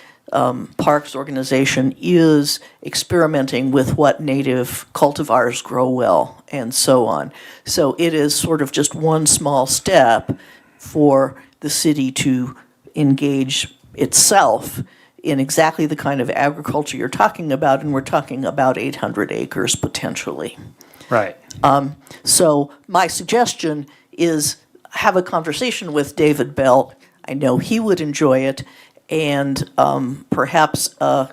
S6: Parks organization is experimenting with what native cultivars grow well and so on. So it is sort of just one small step for the city to engage itself in exactly the kind of agriculture you're talking about, and we're talking about 800 acres potentially.
S11: Right.
S6: So my suggestion is have a conversation with David Bell. I know he would enjoy it, and perhaps a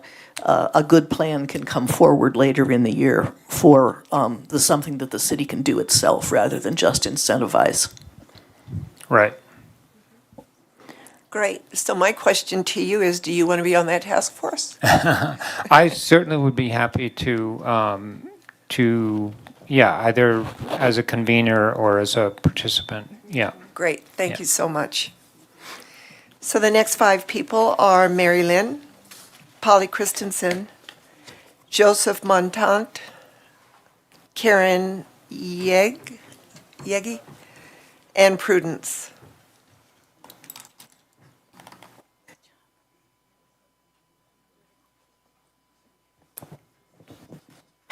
S6: good plan can come forward later in the year for something that the city can do itself rather than just incentivize.
S11: Right.
S1: Great. So my question to you is, do you want to be on that task force?
S11: I certainly would be happy to either as a convener or as a participant. Yeah.
S1: Great. Thank you so much. So the next 5 people are Mary Lynn, Polly Christensen, Joseph Montant, Karen Yegi, and Prudence.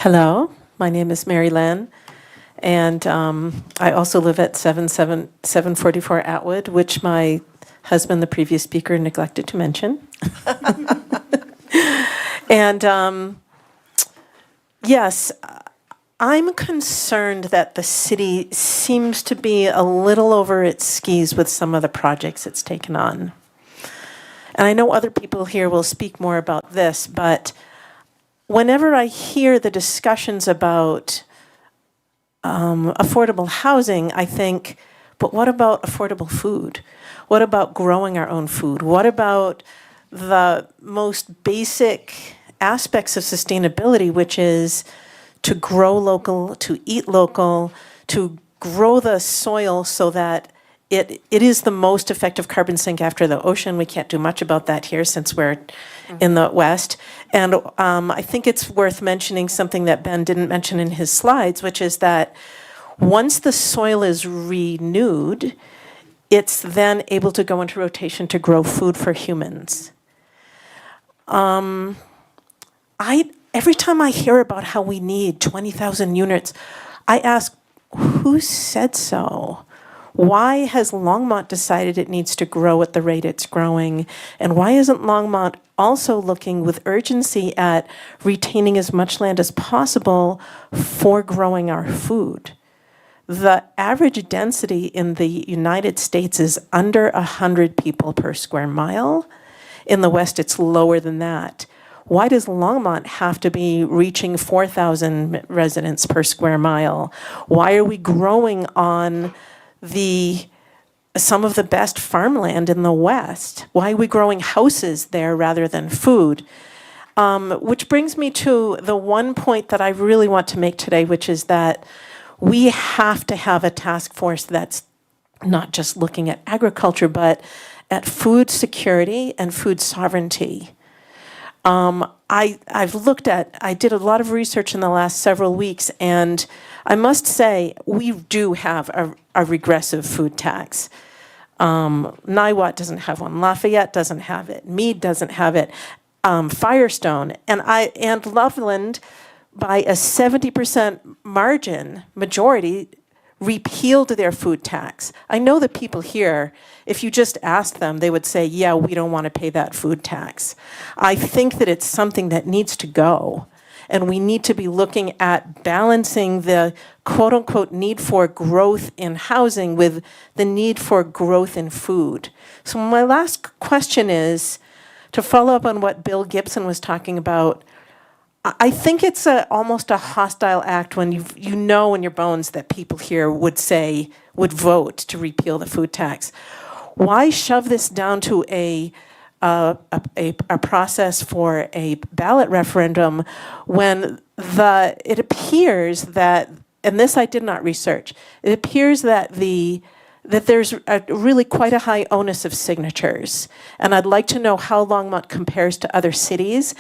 S12: Hello, my name is Mary Lynn, and I also live at 744 Atwood, which my husband, the previous speaker, neglected to mention. And yes, I'm concerned that the city seems to be a little over its skis with some of the projects it's taken on. And I know other people here will speak more about this, but whenever I hear the discussions about affordable housing, I think, but what about affordable food? What about growing our own food? What about the most basic aspects of sustainability, which is to grow local, to eat local, to grow the soil so that it is the most effective carbon sink after the ocean. We can't do much about that here since we're in the West. And I think it's worth mentioning something that Ben didn't mention in his slides, which is that once the soil is renewed, it's then able to go into rotation to grow food for humans. Every time I hear about how we need 20,000 units, I ask, who said so? Why has Longmont decided it needs to grow at the rate it's growing? And why isn't Longmont also looking with urgency at retaining as much land as possible for growing our food? The average density in the United States is under 100 people per square mile. In the West, it's lower than that. Why does Longmont have to be reaching 4,000 residents per square mile? Why are we growing on some of the best farmland in the West? Why are we growing houses there rather than food? Which brings me to the one point that I really want to make today, which is that we have to have a task force that's not just looking at agriculture, but at food security and food sovereignty. I did a lot of research in the last several weeks, and I must say, we do have a regressive food tax. Niwot doesn't have one, Lafayette doesn't have it, Meade doesn't have it, Firestone, and Loveland, by a 70% majority, repealed their food tax. I know the people here, if you just asked them, they would say, yeah, we don't want to pay that food tax. I think that it's something that needs to go. And we need to be looking at balancing the quote unquote need for growth in housing with the need for growth in food. So my last question is, to follow up on what Bill Gibson was talking about, I think it's almost a hostile act when you know in your bones that people here would vote to repeal the food tax. Why shove this down to a process for a ballot referendum when it appears that, and this I did not research, it appears that there's really quite a high onus of signatures. And I'd like to know how Longmont compares to other cities,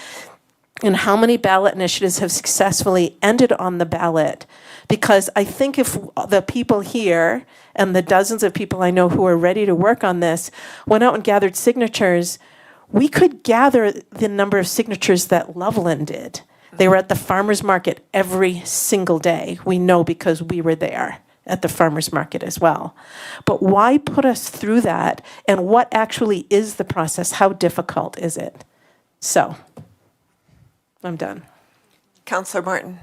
S12: and how many ballot initiatives have successfully ended on the ballot. Because I think if the people here and the dozens of people I know who are ready to work on this went out and gathered signatures, we could gather the number of signatures that Loveland did. They were at the farmer's market every single day. We know because we were there at the farmer's market as well. But why put us through that? And what actually is the process? How difficult is it? So, I'm done.
S1: Councillor Martin.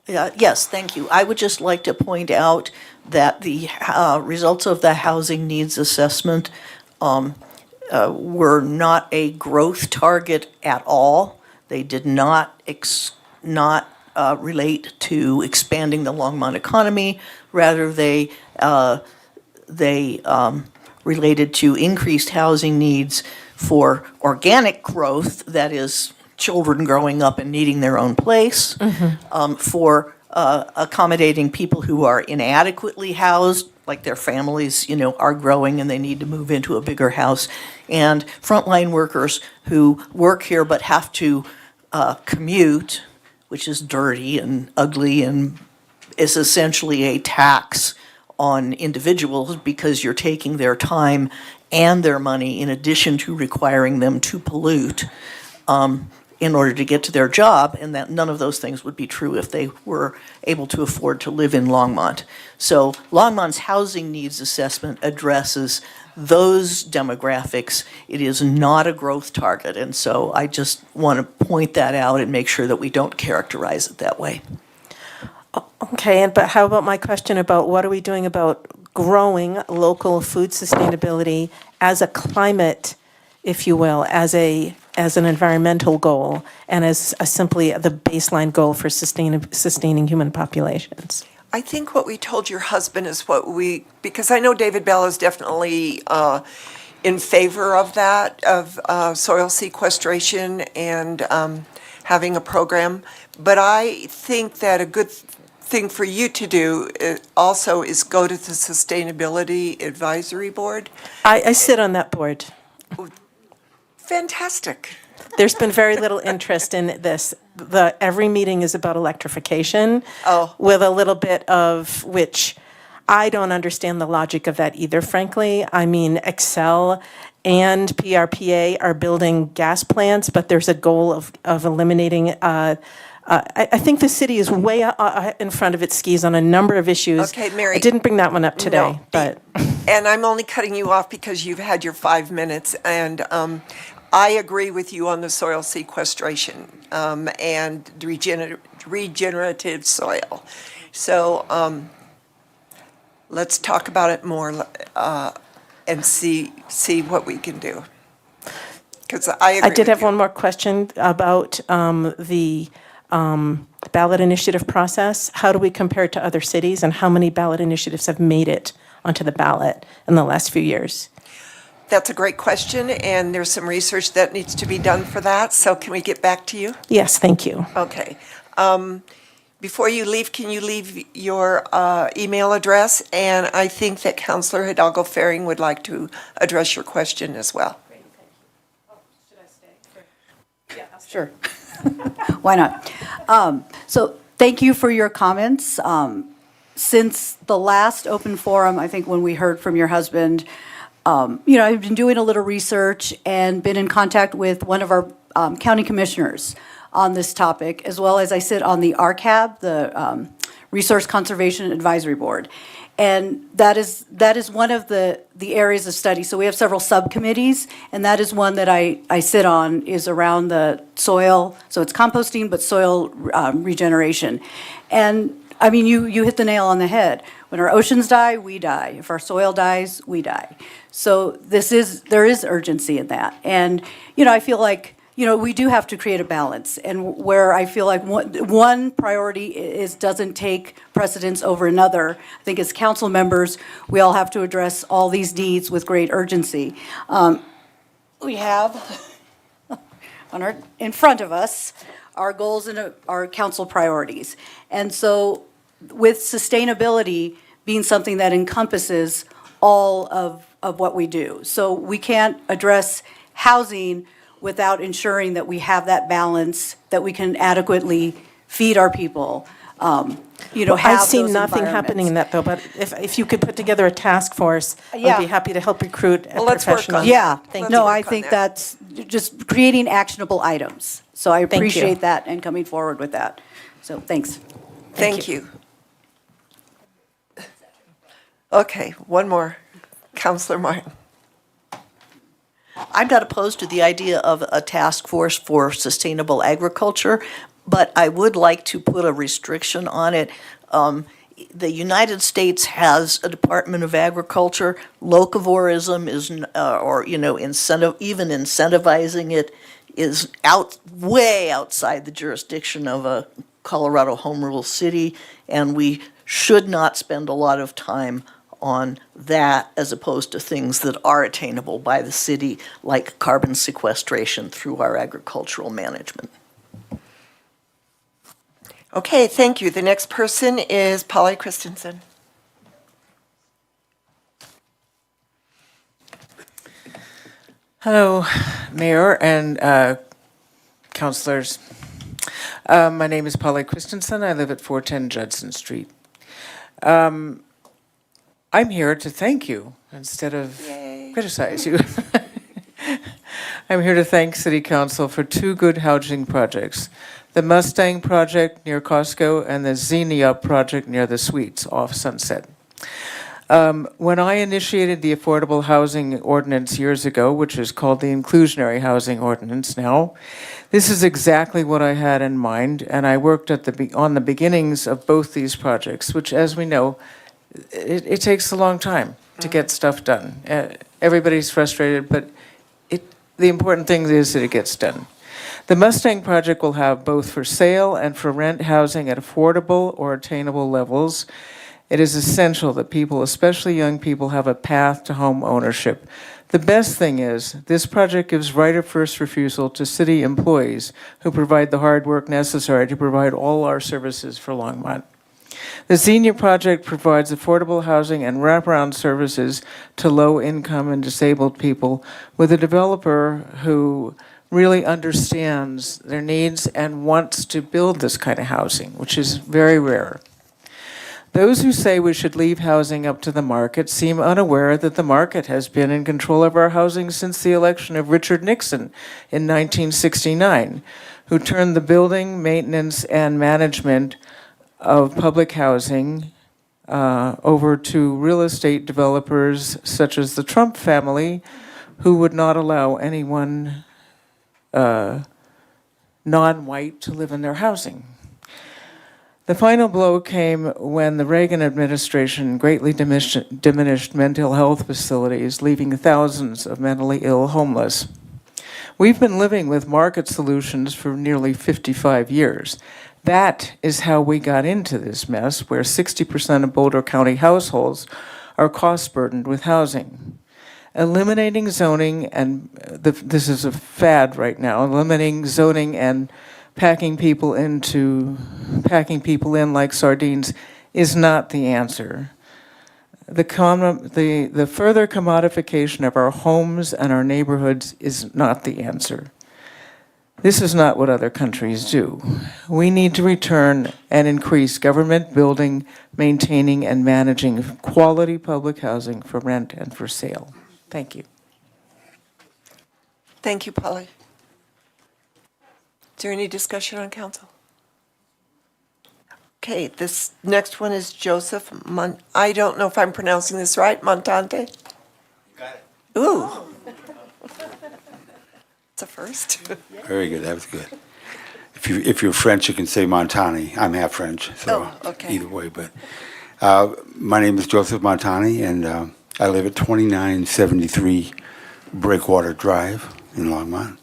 S6: Yes, thank you. I would just like to point out that the results of the housing needs assessment were not a growth target at all. They did not relate to expanding the Longmont economy. Rather, they related to increased housing needs for organic growth, that is, children growing up and needing their own place, for accommodating people who are inadequately housed, like their families, are growing and they need to move into a bigger house, and frontline workers who work here but have to commute, which is dirty and ugly and is essentially a tax on individuals because you're taking their time and their money in addition to requiring them to pollute. in order to get to their job, and that none of those things would be true if they were able to afford to live in Longmont. So Longmont's housing needs assessment addresses those demographics. It is not a growth target, and so I just want to point that out and make sure that we don't characterize it that way.
S12: Okay, but how about my question about what are we doing about growing local food sustainability as a climate, if you will, as an environmental goal, and as simply the baseline goal for sustaining human populations?
S1: I think what we told your husband is because I know David Bell is definitely in favor of that, of soil sequestration and having a program. But I think that a good thing for you to do also is go to the Sustainability Advisory Board.
S12: I sit on that board.
S1: Fantastic.
S12: There's been very little interest in this. Every meeting is about electrification.
S1: Oh.
S12: With a little bit of which I don't understand the logic of that either, frankly. I mean, Excel and PRPA are building gas plants, but there's a goal of eliminating. I think the city is way in front of its skis on a number of issues.
S1: Okay, Mary.
S12: I didn't bring that one up today,
S1: No.
S12: but.
S1: And I'm only cutting you off because you've had your 5 minutes, and I agree with you on the soil sequestration and regenerative soil. So let's talk about it more and see what we can do. Because I agree.
S12: I did have one more question about the ballot initiative process. How do we compare it to other cities, and how many ballot initiatives have made it onto the ballot in the last few years?
S1: That's a great question, and there's some research that needs to be done for that. So can we get back to you?
S12: Yes, thank you.
S1: Okay. Before you leave, can you leave your email address? And I think that Councilor Hidalgo Faring would like to address your question as well.
S10: Sure. Why not? So thank you for your comments. Since the last open forum, I think when we heard from your husband, I've been doing a little research and been in contact with one of our county commissioners on this topic, as well as I sit on the RCAB, the Resource Conservation Advisory Board. And that is one of the areas of study. So we have several subcommittees, and that is one that I sit on, is around the soil. So it's composting, but soil regeneration. And I mean, you hit the nail on the head. When our oceans die, we die. If our soil dies, we die. So there is urgency in that. And, I feel like, we do have to create a balance. And where I feel like one priority doesn't take precedence over another. I think as council members, we all have to address all these needs with great urgency. We have in front of us our goals and our council priorities. And so with sustainability being something that encompasses all of what we do. So we can't address housing without ensuring that we have that balance, that we can adequately feed our people, have
S12: I've seen
S10: those
S12: nothing happening in that, though, but if you could put together a task force,
S10: Yeah.
S12: I'd be happy to help recruit a
S1: Well, let's work on
S12: professional.
S1: that.
S10: Yeah,
S12: Thank
S10: no,
S12: you.
S10: I think that's just creating actionable items. So I
S12: you.
S10: appreciate that and coming forward with that. So thanks.
S1: Thank you. Okay, one more. Councilor Martin.
S6: I'm not opposed to the idea of a task force for sustainable agriculture, but I would like to put a restriction on it. The United States has a Department of Agriculture. Locavorism is, incentivizing it is way outside the jurisdiction of a Colorado home rule city, and we should not spend a lot of time on that as opposed to things that are attainable by the city, like carbon sequestration through our agricultural management.
S1: Okay, thank you. The next person is Polly Christensen.
S13: Hello, Mayor and councilors. My name is Polly Christensen. I live at 410 Judson Street. I'm here to thank you instead of criticize you. I'm here to thank City Council for two good housing projects. The Mustang project near Costco and the Xenia project near the Suites off Sunset. When I initiated the affordable housing ordinance years ago, which is called the inclusionary housing ordinance now, this is exactly what I had in mind, and I worked on the beginnings of both these projects, which, as we know, it takes a long time to get stuff done. Everybody's frustrated, but the important thing is that it gets done. The Mustang project will have both for sale and for rent housing at affordable or attainable levels. It is essential that people, especially young people, have a path to home ownership. The best thing is, this project gives right of first refusal to city employees who provide the hard work necessary to provide all our services for Longmont. The Xenia project provides affordable housing and wraparound services to low-income and disabled people with a developer who really understands their needs and wants to build this kind of housing, which is very rare. Those who say we should leave housing up to the market seem unaware that the market has been in control of our housing since the election of Richard Nixon in 1969, who turned the building, maintenance, and management of public housing over to real estate developers such as the Trump family, who would not allow anyone non-white to live in their housing. The final blow came when the Reagan administration greatly diminished mental health facilities, leaving thousands of mentally ill homeless. We've been living with market solutions for nearly 55 years. That is how we got into this mess, where 60% of Boulder County households are cost-burdened with housing. Eliminating zoning, and this is a fad right now, eliminating zoning and packing people in like sardines is not the answer. The further commodification of our homes and our neighborhoods is not the answer. This is not what other countries do. We need to return and increase government building, maintaining, and managing quality public housing for rent and for sale. Thank you.
S1: Thank you, Polly. Is there any discussion on council? Okay, this next one is Joseph I don't know if I'm pronouncing this right, Montante?
S14: You got it.
S1: Ooh. It's a first.
S14: Very good, that was good. If you're French, you can say Montani. I'm half French, so
S1: okay.
S14: Either way. But my name is Joseph Montani, and I live at 2973 Breakwater Drive in Longmont.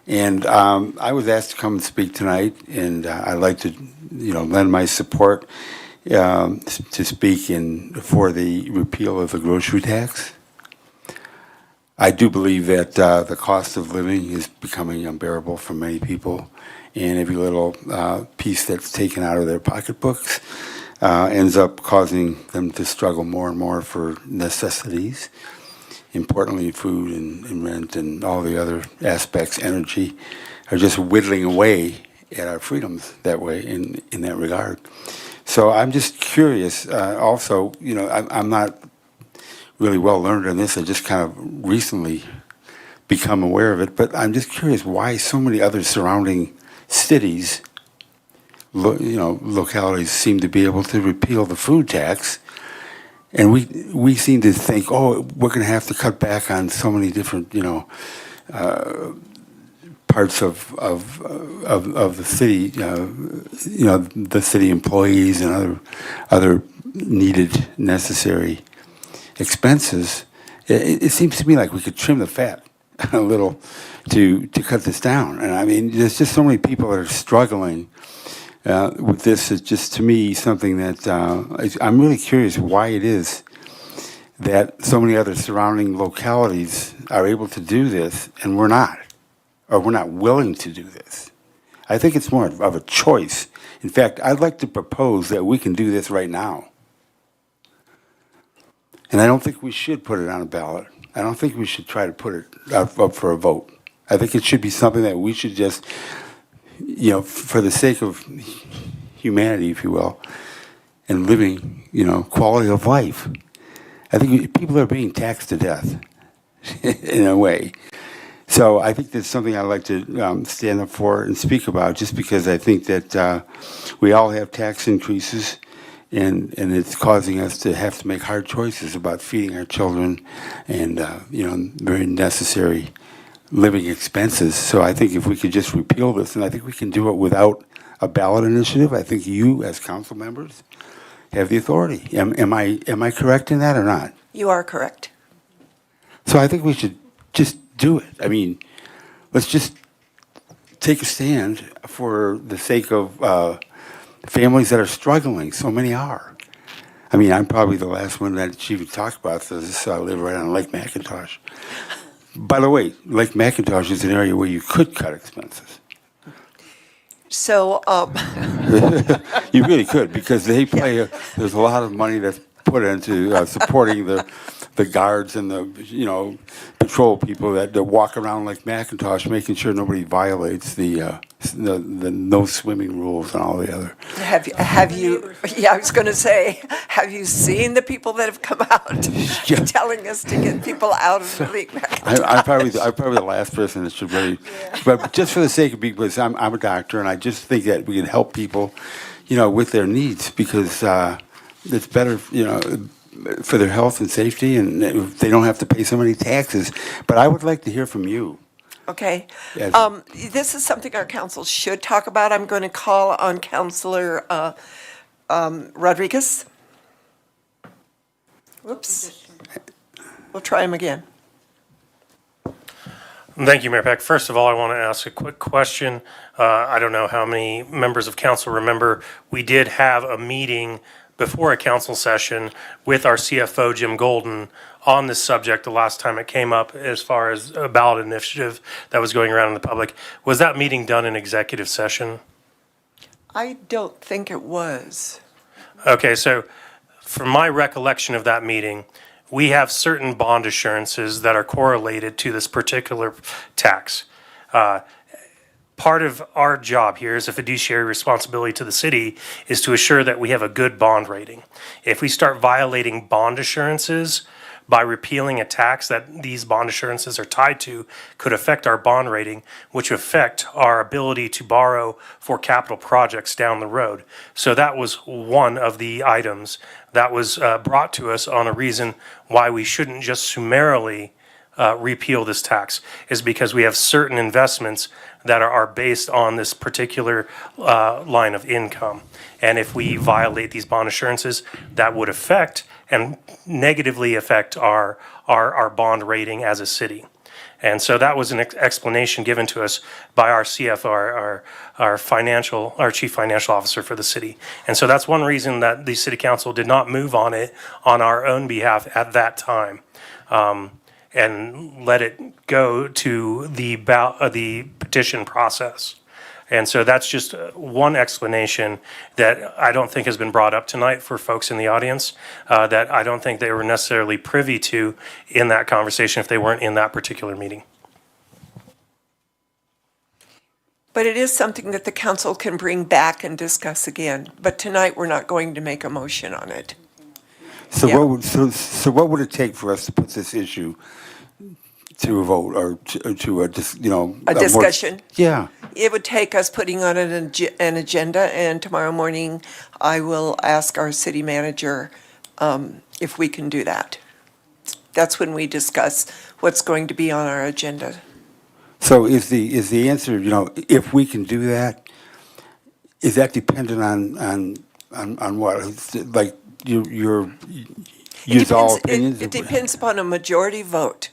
S14: And I was asked to come and speak tonight, and I'd like to, lend my support to speak for the repeal of the grocery tax. I do believe that the cost of living is becoming unbearable for many people, and every little piece that's taken out of their pocketbooks ends up causing them to struggle more and more for necessities. Importantly, food and rent and all the other aspects, energy, are just whittling away at our freedoms that way in that regard. So I'm just curious, also, I'm not really well learned in this. I just kind of recently become aware of it, but I'm just curious why so many other surrounding cities, localities seem to be able to repeal the food tax. And we seem to think, we're going to have to cut back on so many different, parts of the city, the city employees and other needed, necessary expenses. It seems to me like we could trim the fat a little to cut this down. And I mean, there's just so many people that are struggling with this. Is just, to me, something that I'm really curious why it is that so many other surrounding localities are able to do this and we're not, or we're not willing to do this. I think it's more of a choice. In fact, I'd like to propose that we can do this right now. And I don't think we should put it on a ballot. I don't think we should try to put it up for a vote. I think it should be something that we should just, for the sake of humanity, if you will, and living, quality of life. I think people are being taxed to death in a way. So I think that's something I'd like to stand up for and speak about, just because I think that we all have tax increases, and it's causing us to have to make hard choices about feeding our children and, very necessary living expenses. So I think if we could just repeal this, and I think we can do it without a ballot initiative, I think you, as council members, have the authority. Am I correct in that or not?
S1: You are correct.
S14: So I think we should just do it. I mean, let's just take a stand for the sake of families that are struggling. So many are. I mean, I'm probably the last one that she would talk about this. I live right on Lake McIntosh. By the way, Lake McIntosh is an area where you could cut expenses.
S1: So,
S14: You really could, because they play. There's a lot of money that's put into supporting the guards and the patrol people that walk around like Macintosh, making sure nobody violates the no swimming rules and all the other.
S1: have you, yeah, I was going to say, have you seen the people that have come out telling us to get people out of the Lake McIntosh?
S14: I'm probably the last person that should really, but just for the sake of because I'm a doctor, and I just think that we can help people, with their needs, because it's better, for their health and safety, and they don't have to pay so many taxes. But I would like to hear from you.
S1: Okay.
S14: Yes.
S1: This is something our council should talk about. I'm going to call on Councilor Rodriguez. Whoops. We'll try him again.
S15: Thank you, Mayor Peck. First of all, I want to ask a quick question. I don't know how many members of council remember, we did have a meeting before a council session with our CFO, Jim Golden, on this subject the last time it came up as far as a ballot initiative that was going around in the public. Was that meeting done in executive session?
S1: I don't think it was.
S15: Okay, so from my recollection of that meeting, we have certain bond assurances that are correlated to this particular tax. Part of our job here as a fiduciary responsibility to the city is to assure that we have a good bond rating. If we start violating bond assurances by repealing a tax that these bond assurances are tied to, could affect our bond rating, which affect our ability to borrow for capital projects down the road. So that was one of the items that was brought to us on a reason why we shouldn't just summarily repeal this tax, is because we have certain investments that are based on this particular line of income. And if we violate these bond assurances, that would affect and negatively affect our bond rating as a city. And so that was an explanation given to us by our CFO, our chief financial officer for the city. And so that's one reason that the city council did not move on it on our own behalf at that time. And let it go to the petition process. And so that's just one explanation that I don't think has been brought up tonight for folks in the audience, that I don't think they were necessarily privy to in that conversation if they weren't in that particular meeting.
S1: But it is something that the council can bring back and discuss again. But tonight, we're not going to make a motion on it.
S14: So
S1: Yeah.
S14: what would it take for us to put this issue to a vote, or to a
S1: Discussion?
S14: Yeah.
S1: It would take us putting on an agenda, and tomorrow morning, I will ask our city manager if we can do that. That's when we discuss what's going to be on our agenda.
S14: So is the answer, if we can do that, is that dependent on what? Like your use all opinions?
S1: It depends upon a majority vote.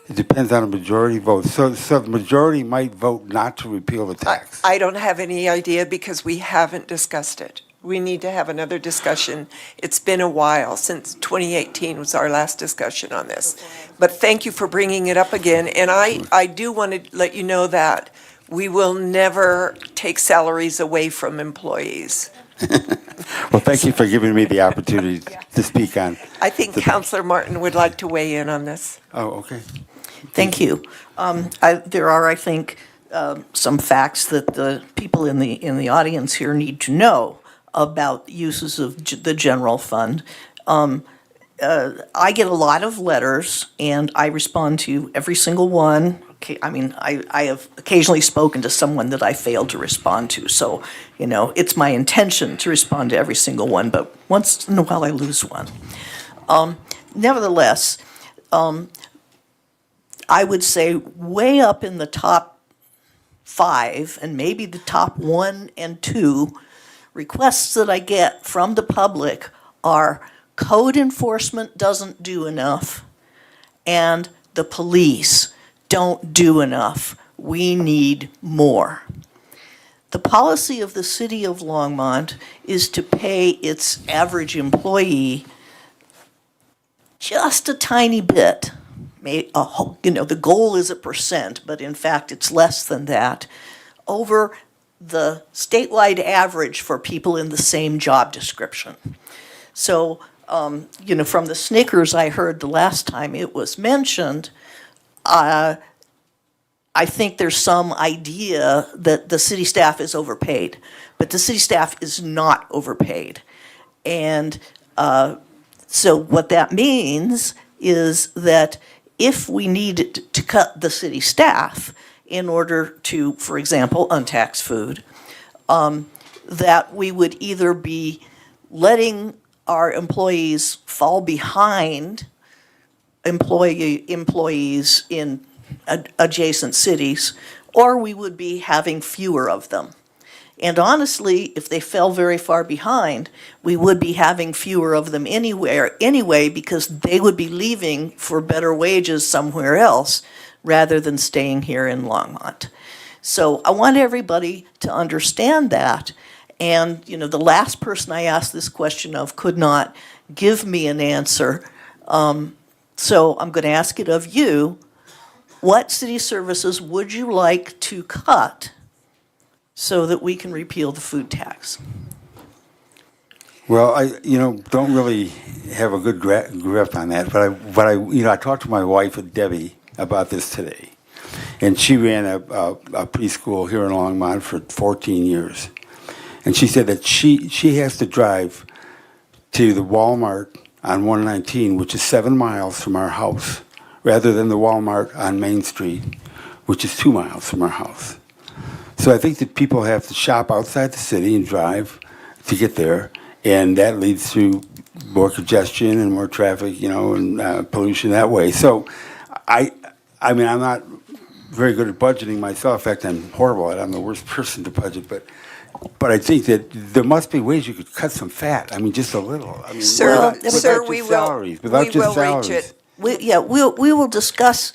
S14: It depends on a majority vote. So the majority might vote not to repeal the tax.
S1: I don't have any idea because we haven't discussed it. We need to have another discussion. It's been a while, since 2018 was our last discussion on this. But thank you for bringing it up again. And I do want to let you know that we will never take salaries away from employees.
S14: Well, thank you for giving me the opportunity to speak on.
S1: I think Councilor Martin would like to weigh in on this.
S14: Oh, okay.
S6: Thank you. There are, I think, some facts that the people in the audience here need to know about uses of the general fund. I get a lot of letters, and I respond to every single one I have occasionally spoken to someone that I failed to respond to. So, it's my intention to respond to every single one, but once in a while I lose one. Nevertheless, I would say way up in the top 5 and maybe the top 1 and 2 requests that I get from the public are code enforcement doesn't do enough and the police don't do enough. We need more. The policy of the city of Longmont is to pay its average employee just a tiny bit. The goal is 1%, but in fact it's less than that, over the statewide average for people in the same job description. So, from the snickers I heard the last time it was mentioned, I think there's some idea that the city staff is overpaid, but the city staff is not overpaid. And so what that means is that if we need to cut the city staff in order to, for example, untax food, that we would either be letting our employees fall behind employees in adjacent cities, or we would be having fewer of them. And honestly, if they fell very far behind, we would be having fewer of them anyway, because they would be leaving for better wages somewhere else rather than staying here in Longmont. So I want everybody to understand that. And, the last person I asked this question of could not give me an answer. So I'm going to ask it of you. What city services would you like to cut so that we can repeal the food tax?
S14: Well, I don't really have a good grip on that, but I talked to my wife, Debbie, about this today, and she ran a preschool here in Longmont for 14 years, and she said that she has to drive to the Walmart on 119, which is 7 miles from our house, rather than the Walmart on Main Street, which is 2 miles from our house. So I think that people have to shop outside the city and drive to get there, and that leads to more congestion and more traffic, and pollution that way. So I'm not very good at budgeting myself. In fact, I'm horrible at it. I'm the worst person to budget, but I think that there must be ways you could cut some fat. Just a little.
S1: Sir, we will reach it.
S6: We will discuss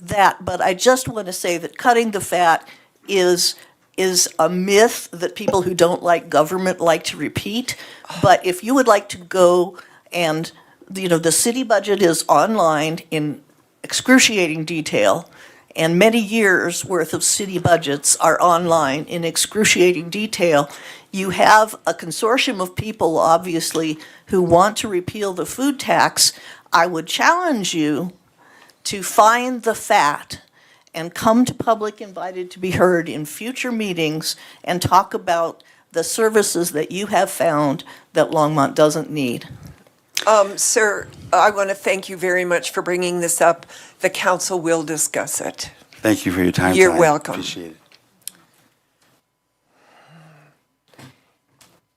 S6: that, but I just want to say that cutting the fat is a myth that people who don't like government like to repeat. But if you would like to go and, the city budget is online in excruciating detail, and many years' worth of city budgets are online in excruciating detail. You have a consortium of people, obviously, who want to repeal the food tax. I would challenge you to find the fat and come to Public Invited to be Heard in future meetings and talk about the services that you have found that Longmont doesn't need.
S1: Sir, I want to thank you very much for bringing this up. The council will discuss it.
S14: Thank you for your time.
S1: You're
S14: tonight.
S1: welcome.
S14: Appreciate it.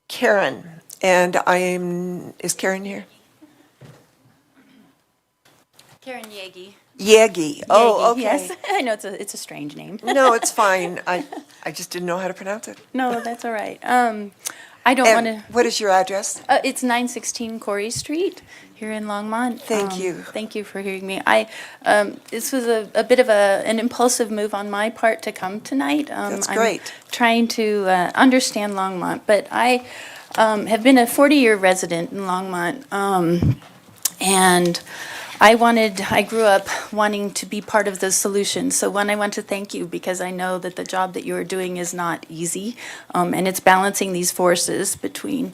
S1: Karen, is Karen here?
S2: Karen Yagi.
S1: Yagi. Oh, okay.
S2: Yes, I know it's a strange name.
S1: No, it's fine. I just didn't know how to pronounce it.
S2: No, that's all right. I don't want to.
S1: What is your address?
S2: It's 916 Corey Street here in Longmont.
S1: Thank you.
S2: Thank you for hearing me. This was a bit of an impulsive move on my part to come tonight.
S1: That's great.
S2: I'm trying to understand Longmont, but I have been a 40-year resident in Longmont, and I grew up wanting to be part of the solution. So one, I want to thank you because I know that the job that you are doing is not easy, and it's balancing these forces between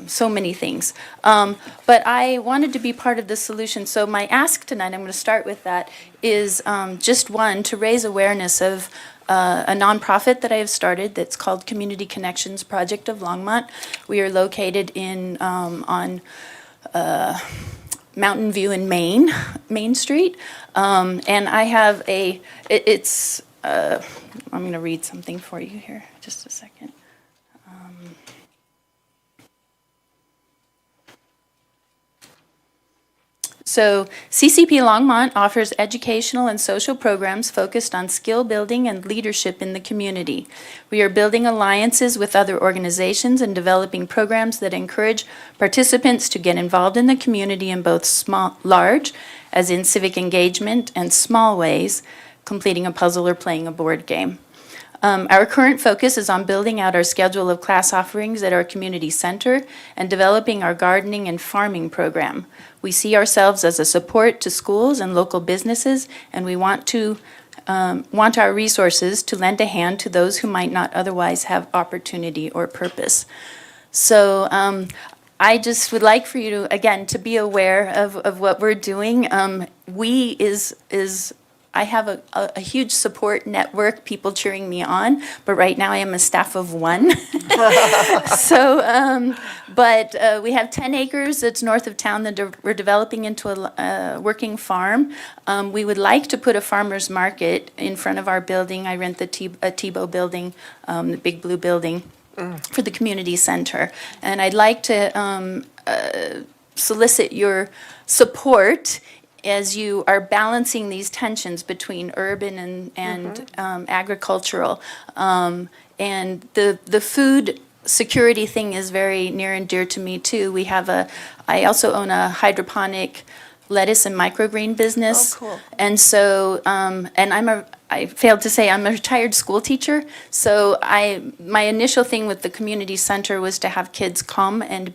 S2: so many things. But I wanted to be part of the solution. So my ask tonight, I'm going to start with that, is just one, to raise awareness of a nonprofit that I have started that's called Community Connections Project of Longmont. We are located on Mountain View in Main Street. And I have I'm going to read something for you here, just a second. So CCP Longmont offers educational and social programs focused on skill building and leadership in the community. We are building alliances with other organizations and developing programs that encourage participants to get involved in the community in both large, as in civic engagement, and small ways, completing a puzzle or playing a board game. Our current focus is on building out our schedule of class offerings at our community center and developing our gardening and farming program. We see ourselves as a support to schools and local businesses, and we want our resources to lend a hand to those who might not otherwise have opportunity or purpose. So I just would like for you to, again, to be aware of what we're doing. I have a huge support network, people cheering me on, but right now I am a staff of one. So, but we have 10 acres that's north of town that we're developing into a working farm. We would like to put a farmer's market in front of our building. I rent a Tebow building, the big blue building, for the community center. And I'd like to solicit your support as you are balancing these tensions between urban and agricultural. And the food security thing is very near and dear to me too. I also own a hydroponic lettuce and microgreen business.
S1: Oh, cool.
S2: And so, I failed to say, I'm a retired school teacher. So my initial thing with the community center was to have kids come and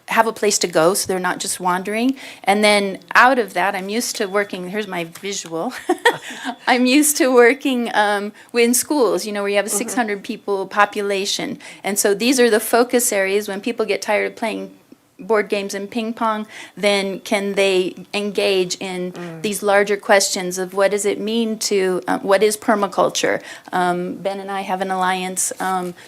S2: have a place to go so they're not just wandering. And then out of that, I'm used to working, here's my visual. I'm used to working in schools, where you have a 600 people population. And so these are the focus areas. When people get tired of playing board games and ping pong, then can they engage in these larger questions of what does it mean to, what is permaculture? Ben and I have an alliance,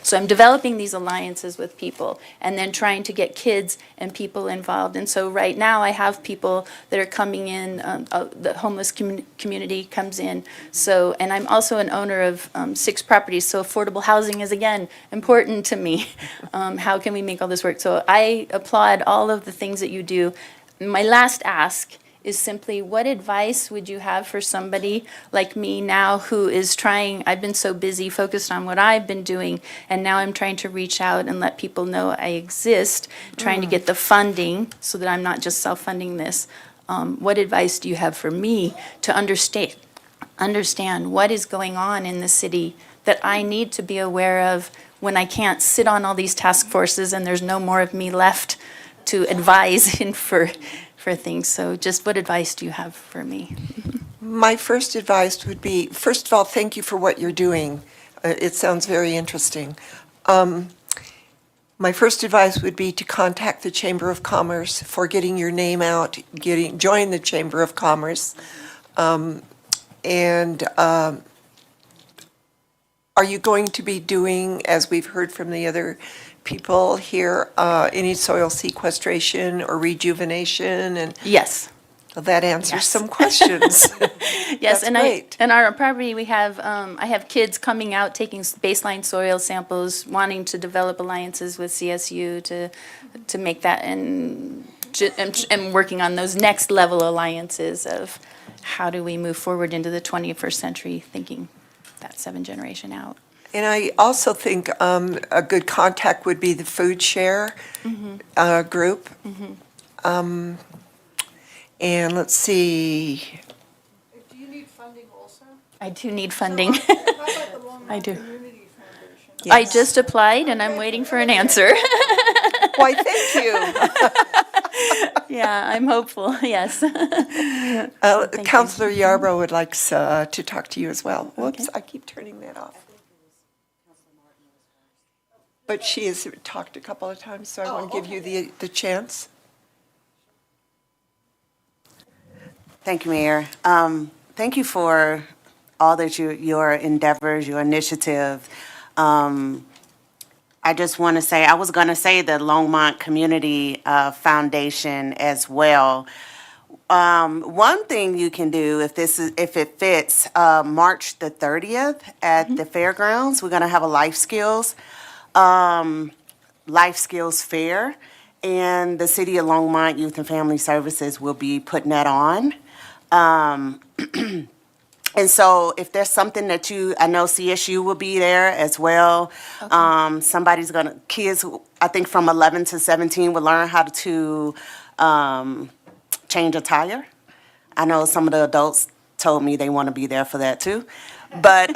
S2: so I'm developing these alliances with people and then trying to get kids and people involved. And so right now I have people that are coming in, the homeless community comes in. So, and I'm also an owner of 6 properties, so affordable housing is again important to me. How can we make all this work? So I applaud all of the things that you do. My last ask is simply, what advice would you have for somebody like me now who is trying, I've been so busy focused on what I've been doing, and now I'm trying to reach out and let people know I exist, trying to get the funding so that I'm not just self-funding this. What advice do you have for me to understand what is going on in the city that I need to be aware of when I can't sit on all these task forces and there's no more of me left to advise in for things. So just what advice do you have for me?
S1: My first advice would be, first of all, thank you for what you're doing. It sounds very interesting. My first advice would be to contact the Chamber of Commerce for getting your name out, join the Chamber of Commerce. Are you going to be doing, as we've heard from the other people here, any soil sequestration or rejuvenation? And
S2: Yes.
S1: well, that answers
S2: Yes.
S1: some questions.
S2: Yes,
S1: That's
S2: and
S1: great.
S2: and our property, we have, I have kids coming out, taking baseline soil samples, wanting to develop alliances with CSU to make that, and working on those next level alliances of how do we move forward into the 21st century, thinking that 7th generation out.
S1: And I also think a good contact would be the food share group. And let's see.
S10: Do you need funding also?
S2: I do need funding.
S10: How about the Longmont
S2: I do.
S10: Community Foundation?
S2: I just applied and I'm waiting for an answer.
S1: Why, thank you.
S2: Yeah, I'm hopeful, yes. Thank you.
S1: Councilor Yarbrough would like to talk to you as well. Whoops, I keep turning that off. But she has talked a couple of times, so I want to give you the chance.
S16: Thank you, Mayor. Thank you for all that your endeavors, your initiative. I I just want to say, I was going to say the Longmont Community Foundation as well. One thing you can do, if it fits, March the 30th at the fairgrounds, we're going to have a life skills fair, and the City of Longmont Youth and Family Services will be putting that on. And so if there's something that I know CSU will be there as well. Kids, I think from 11 to 17 will learn how to change a tire. I know some of the adults told me they want to be there for that too. But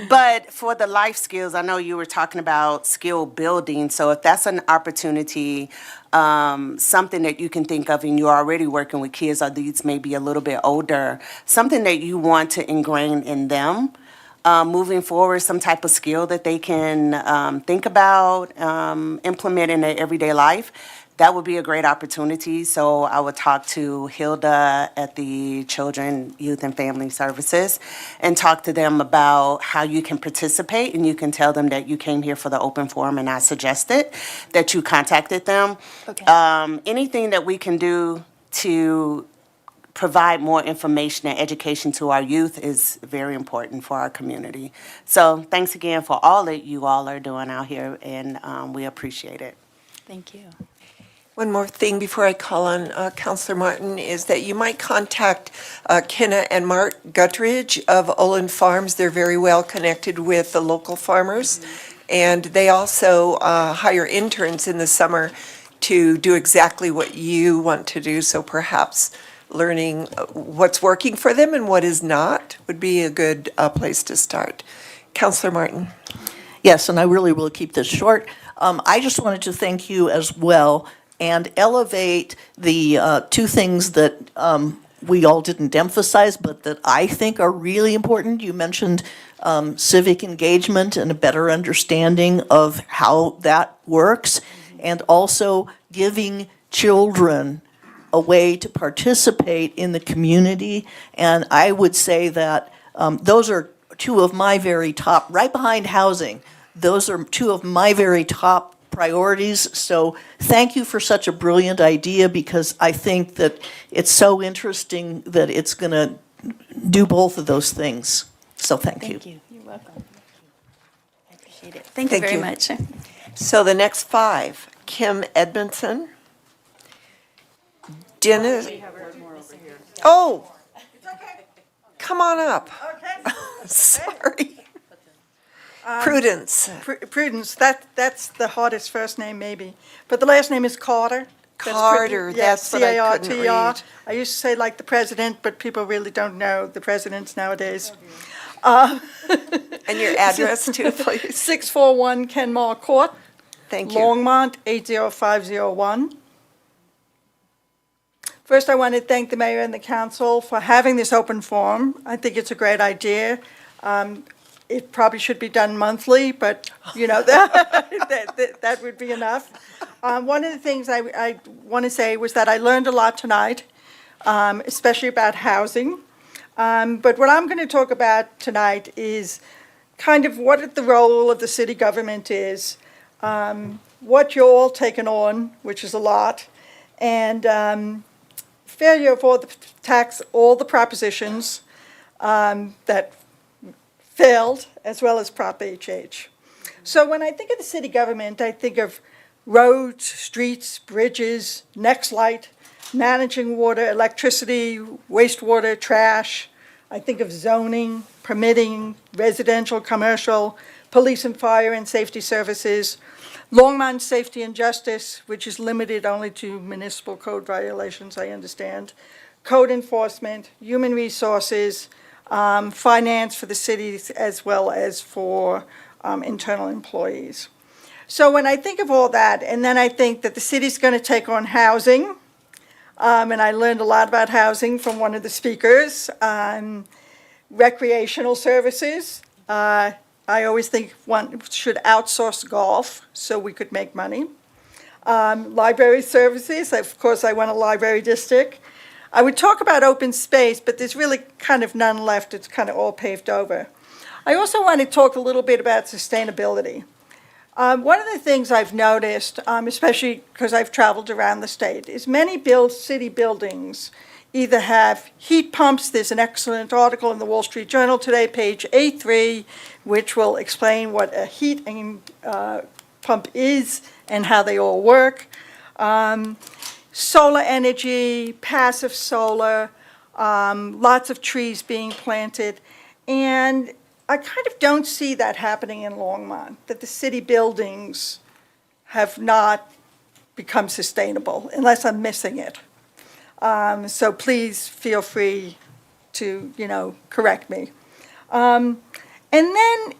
S16: but for the life skills, I know you were talking about skill building. So if that's an opportunity, something that you can think of, and you're already working with kids, or these may be a little bit older, something that you want to ingrain in them, moving forward, some type of skill that they can think about, implement in their everyday life. That would be a great opportunity. So I would talk to Hilda at the Children, Youth, and Family Services and talk to them about how you can participate, and you can tell them that you came here for the open forum and I suggested that you contacted them.
S5: Okay.
S16: Anything that we can do to provide more information and education to our youth is very important for our community. So thanks again for all that you all are doing out here, and we appreciate it.
S5: Thank you.
S1: One more thing before I call on Councillor Martin is that you might contact Kenna and Mark Guttridge of Olin Farms. They're very well connected with the local farmers, and they also hire interns in the summer to do exactly what you want to do. So perhaps learning what's working for them and what is not would be a good place to start. Councillor Martin.
S6: Yes, and I really will keep this short. I just wanted to thank you as well and elevate the two things that we all didn't emphasize, but that I think are really important. You mentioned civic engagement and a better understanding of how that works, and also giving children a way to participate in the community. And I would say that those are two of my very top, right behind housing, those are two of my very top priorities. So thank you for such a brilliant idea, because I think that it's so interesting that it's going to do both of those things. So thank you.
S5: Thank you. You're welcome. I appreciate it.
S2: Thank you
S1: Thank
S2: very
S1: you.
S2: much.
S1: So the next five, Kim Edmondson. Dennis. Oh, come on up. Sorry. Prudence.
S17: Prudence, that's the hardest first name maybe, but the last name is Carter.
S1: Carter, that's what I couldn't
S17: C-A-R-T-R.
S1: read.
S17: I used to say like the president, but people really don't know the presidents nowadays.
S1: And your address too, please.
S17: 641 Kenmore Court,
S1: Thank you.
S17: Longmont, 80501. First, I want to thank the mayor and the council for having this open forum. I think it's a great idea. It probably should be done monthly, but, you know, that would be enough. One of the things I want to say was that I learned a lot tonight, especially about housing. But what I'm going to talk about tonight is kind of what the role of the city government is, what you're all taking on, which is a lot, and failure of all the propositions that failed, as well as Prop HH. So when I think of the city government, I think of roads, streets, bridges, next light, managing water, electricity, wastewater, trash. I think of zoning, permitting, residential, commercial, police and fire and safety services, Longmont Safety and Justice, which is limited only to municipal code violations, I understand, code enforcement, human resources, finance for the cities, as well as for internal employees. So when I think of all that, and then I think that the city's going to take on housing, and I learned a lot about housing from one of the speakers, recreational services. I always think one should outsource golf so we could make money. Library services, of course, I want a library district. I would talk about open space, but there's really kind of none left. It's kind of all paved over. I also want to talk a little bit about sustainability. One of the things I've noticed, especially because I've traveled around the state, is many city buildings either have heat pumps. There's an excellent article in the Wall Street Journal today, page A3, which will explain what a heating pump is and how they all work. Solar energy, passive solar, lots of trees being planted. And I kind of don't see that happening in Longmont, that the city buildings have not become sustainable, unless I'm missing it. So please feel free to, correct me. And then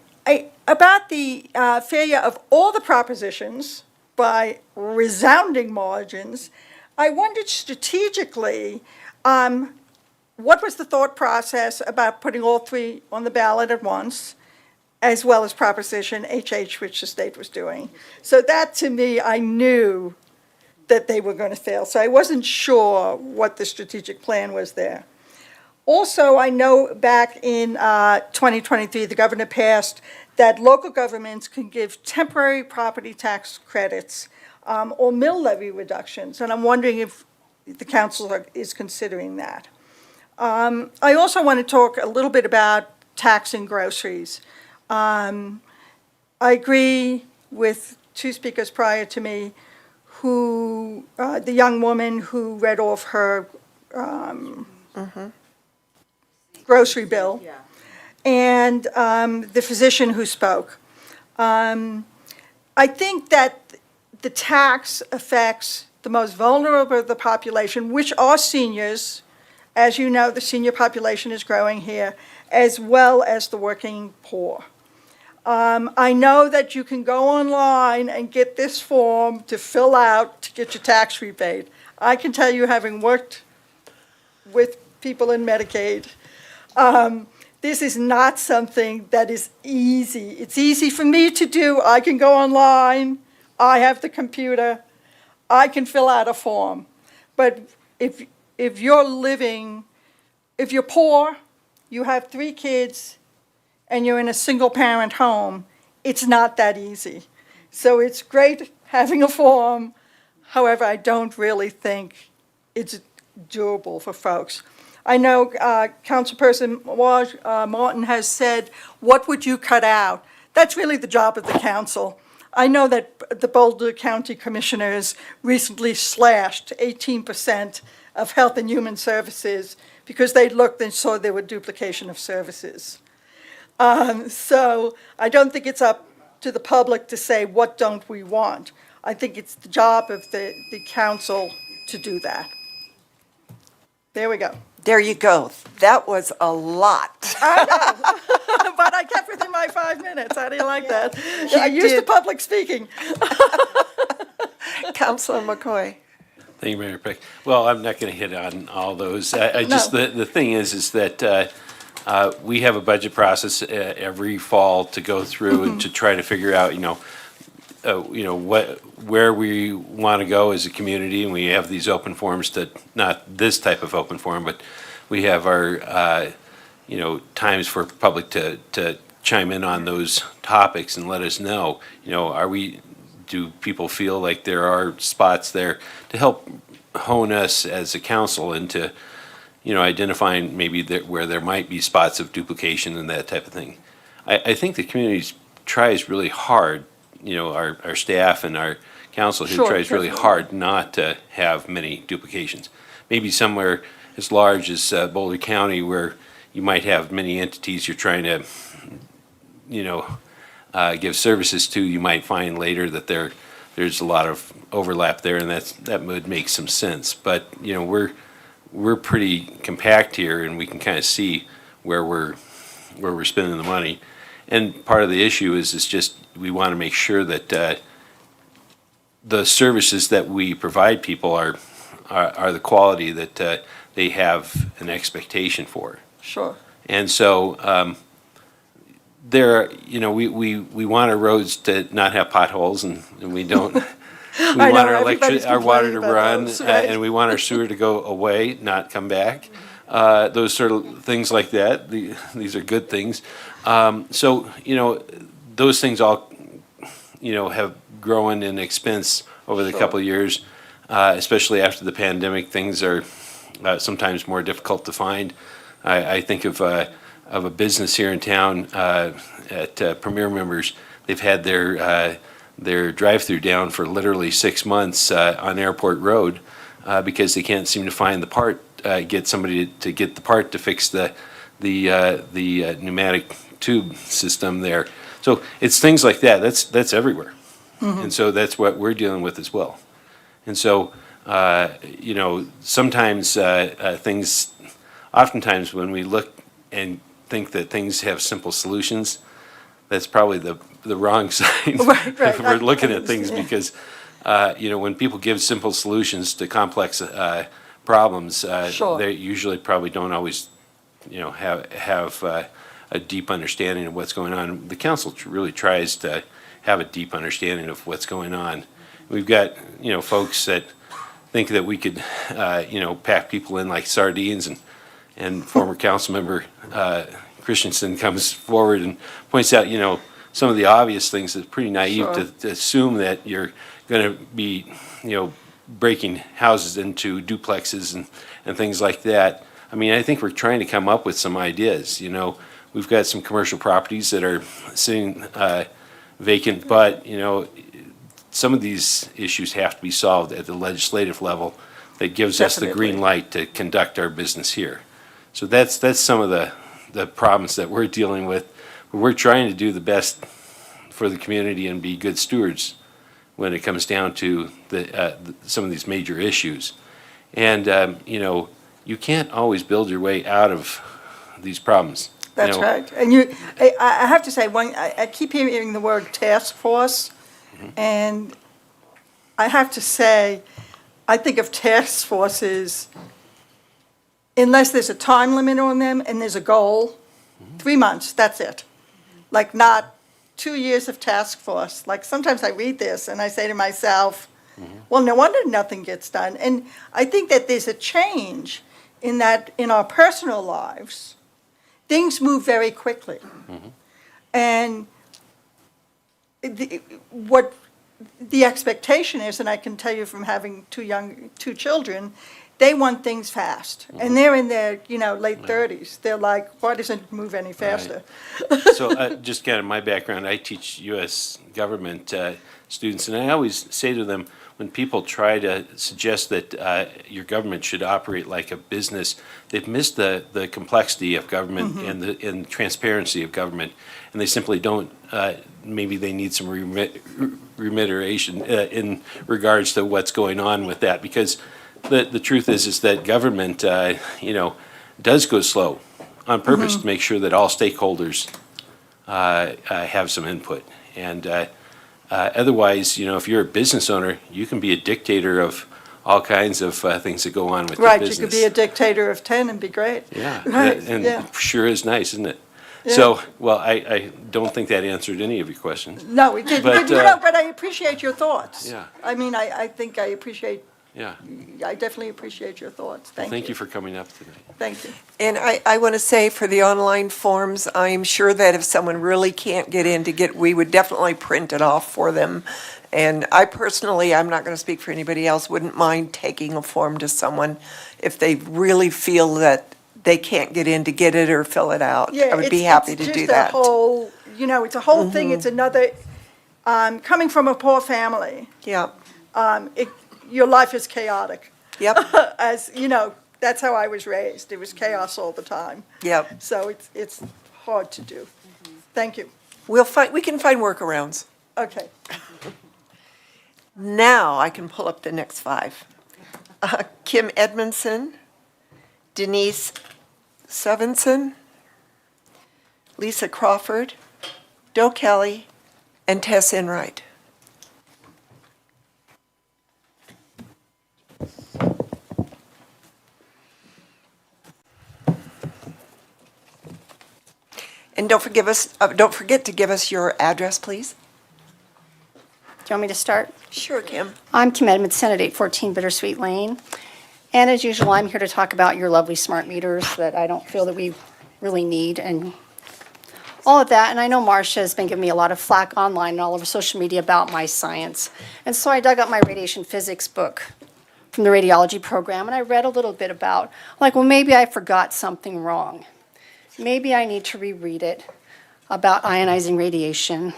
S17: about the failure of all the propositions by resounding margins, I wondered strategically, what was the thought process about putting all three on the ballot at once, as well as Proposition HH, which the state was doing? So that, to me, I knew that they were going to fail. So I wasn't sure what the strategic plan was there. Also, I know back in 2023, the governor passed that local governments can give temporary property tax credits or mill levy reductions, and I'm wondering if the council is considering that. I also want to talk a little bit about taxing groceries. I agree with two speakers prior to me who, the young woman who read off her grocery bill, and the physician who spoke. I think that the tax affects the most vulnerable of the population, which are seniors. As you know, the senior population is growing here, as well as the working poor. I know that you can go online and get this form to fill out to get your tax rebate. I can tell you, having worked with people in Medicaid, this is not something that is easy. It's easy for me to do. I can go online. I have the computer. I can fill out a form. But if you're poor, you have 3 kids, and you're in a single-parent home, it's not that easy. So it's great having a form. However, I don't really think it's doable for folks. I know Councilperson Martin has said, what would you cut out? That's really the job of the council. I know that the Boulder County Commissioners recently slashed 18% of Health and Human Services because they looked and saw there were duplication of services. So I don't think it's up to the public to say, what don't we want? I think it's the job of the council to do that. There we go.
S1: There you go. That was a lot.
S17: I know, but I kept within my 5 minutes. How do you like that? I used the public speaking.
S1: Councilor McCoy.
S9: Thank you, Mayor Peck. Well, I'm not going to hit on all those. The thing is that we have a budget process every fall to go through and to try to figure out, where we want to go as a community, and we have these open forums not this type of open forum, but we have our, times for public to chime in on those topics and let us know, do people feel like there are spots there to help hone us as a council into, identifying maybe where there might be spots of duplication and that type of thing. I think the community tries really hard, our staff and our council here tries really hard not to have many duplications. Maybe somewhere as large as Boulder County where you might have many entities you're trying to, give services to, you might find later that there's a lot of overlap there, and that would make some sense. But we're pretty compact here, and we can kind of see where we're spending the money. And part of the issue is just we want to make sure that the services that we provide people are the quality that they have an expectation for.
S17: Sure.
S9: And so we want our roads to not have potholes, and we don't. We want our water to run, and we want our sewer to go away, not come back. Those sort of things like that. These are good things. So those things all have grown in expense over the couple of years, especially after the pandemic. Things are sometimes more difficult to find. I think of a business here in town at Premier Members. They've had their drive-through down for literally 6 months on Airport Road because they can't seem to find the part, get somebody to get the part to fix the pneumatic tube system there. So it's things like that. That's everywhere. And so that's what we're dealing with as well. And so, sometimes oftentimes when we look and think that things have simple solutions, that's probably the wrong side.
S17: Right.
S9: We're looking at things because, when people give simple solutions to complex problems, they usually probably don't always, have a deep understanding of what's going on. The council really tries to have a deep understanding of what's going on. We've got, folks that think that we could, pack people in like sardines, and former council member Christensen comes forward and points out, some of the obvious things. It's pretty naive to assume that you're going to be, breaking houses into duplexes and things like that. I mean, I think we're trying to come up with some ideas. We've got some commercial properties that are sitting vacant, but, some of these issues have to be solved at the legislative level that gives us the green light to conduct our business here. So that's some of the problems that we're dealing with. We're trying to do the best for the community and be good stewards when it comes down to some of these major issues. And, you can't always build your way out of these problems.
S17: That's right. And I have to say, I keep hearing the word task force, and I have to say, I think of task forces, unless there's a time limit on them and there's a goal, 3 months, that's it. Like not 2 years of task force. Like sometimes I read this and I say to myself, well, no wonder nothing gets done. And I think that there's a change in that in our personal lives, things move very quickly. And what the expectation is, and I can tell you from having two children, they want things fast. And they're in their, late 30s. They're like, why doesn't it move any faster?
S9: So just kind of my background, I teach U.S. government students, and I always say to them, when people try to suggest that your government should operate like a business, they've missed the complexity of government and the transparency of government, and they simply don't. Maybe they need some reiteration in regards to what's going on with that, because the truth is that government, does go slow on purpose to make sure that all stakeholders have some input. And otherwise, if you're a business owner, you can be a dictator of all kinds of things that go on with your business.
S17: Right, you could be a dictator of 10 and be great.
S9: Yeah,
S17: Right,
S9: and
S17: yeah.
S9: sure is nice, isn't it?
S17: Yeah.
S9: So, well, I don't think that answered any of your questions.
S17: No, it didn't.
S9: But,
S17: But I appreciate your thoughts.
S9: Yeah.
S17: I mean, I think I appreciate,
S9: Yeah.
S17: I definitely appreciate your thoughts. Thank you.
S9: Thank you for coming up tonight.
S17: Thank you.
S1: And I want to say for the online forms, I'm sure that if someone really can't get in we would definitely print it off for them. And I personally, I'm not going to speak for anybody else, wouldn't mind taking a form to someone if they really feel that they can't get in to get it or fill it out.
S17: Yeah,
S1: I would be happy to do that.
S17: It's just a whole, it's a whole thing. It's another, coming from a poor family,
S1: Yeah,
S17: your life is chaotic.
S1: yep,
S17: As, that's how I was raised. It was chaos all the time.
S1: yep.
S17: So it's hard to do. Thank you.
S1: We can find workarounds.
S17: Okay.
S1: Now I can pull up the next 5. Kim Edmondson, Denise Sevenson, Lisa Crawford, Doe Kelly, and Tess Enright. And don't forget to give us your address, please.
S2: Do you want me to start?
S1: Sure, Kim.
S2: I'm Kim Edmondson at 814 Bittersweet Lane. And as usual, I'm here to talk about your lovely smart meters that I don't feel that we really need. And all of that. And I know Marcia has been giving me a lot of flack online and all over social media about my science. And so I dug up my radiation physics book from the radiology program, and I read a little bit about, like, well, maybe I forgot something wrong. Maybe I need to reread it about ionizing radiation.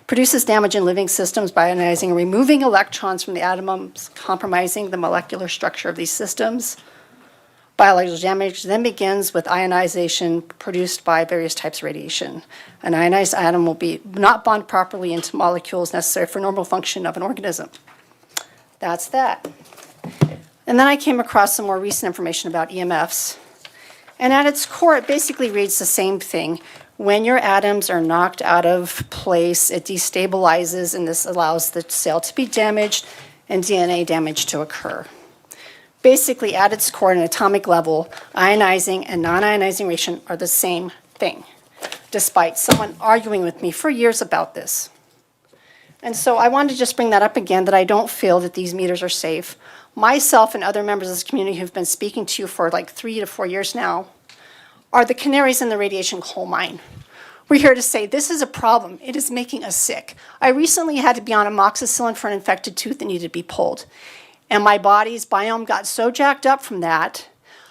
S2: Produces damage in living systems by ionizing and removing electrons from the atoms, compromising the molecular structure of these systems. Biological damage then begins with ionization produced by various types of radiation. An ionized atom will not bond properly into molecules necessary for normal function of an organism. That's that. And then I came across some more recent information about EMFs. And at its core, it basically reads the same thing. When your atoms are knocked out of place, it destabilizes, and this allows the cell to be damaged and DNA damage to occur. Basically, at its core, at an atomic level, ionizing and non-ionizing radiation are the same thing, despite someone arguing with me for years about this. And so I wanted to just bring that up again, that I don't feel that these meters are safe. Myself and other members of this community who've been speaking to you for like 3 to 4 years now are the canaries in the radiation coal mine. We're here to say this is a problem. It is making us sick. I recently had to be on amoxicillin for an infected tooth that needed to be pulled. And my body's biome got so jacked up from that,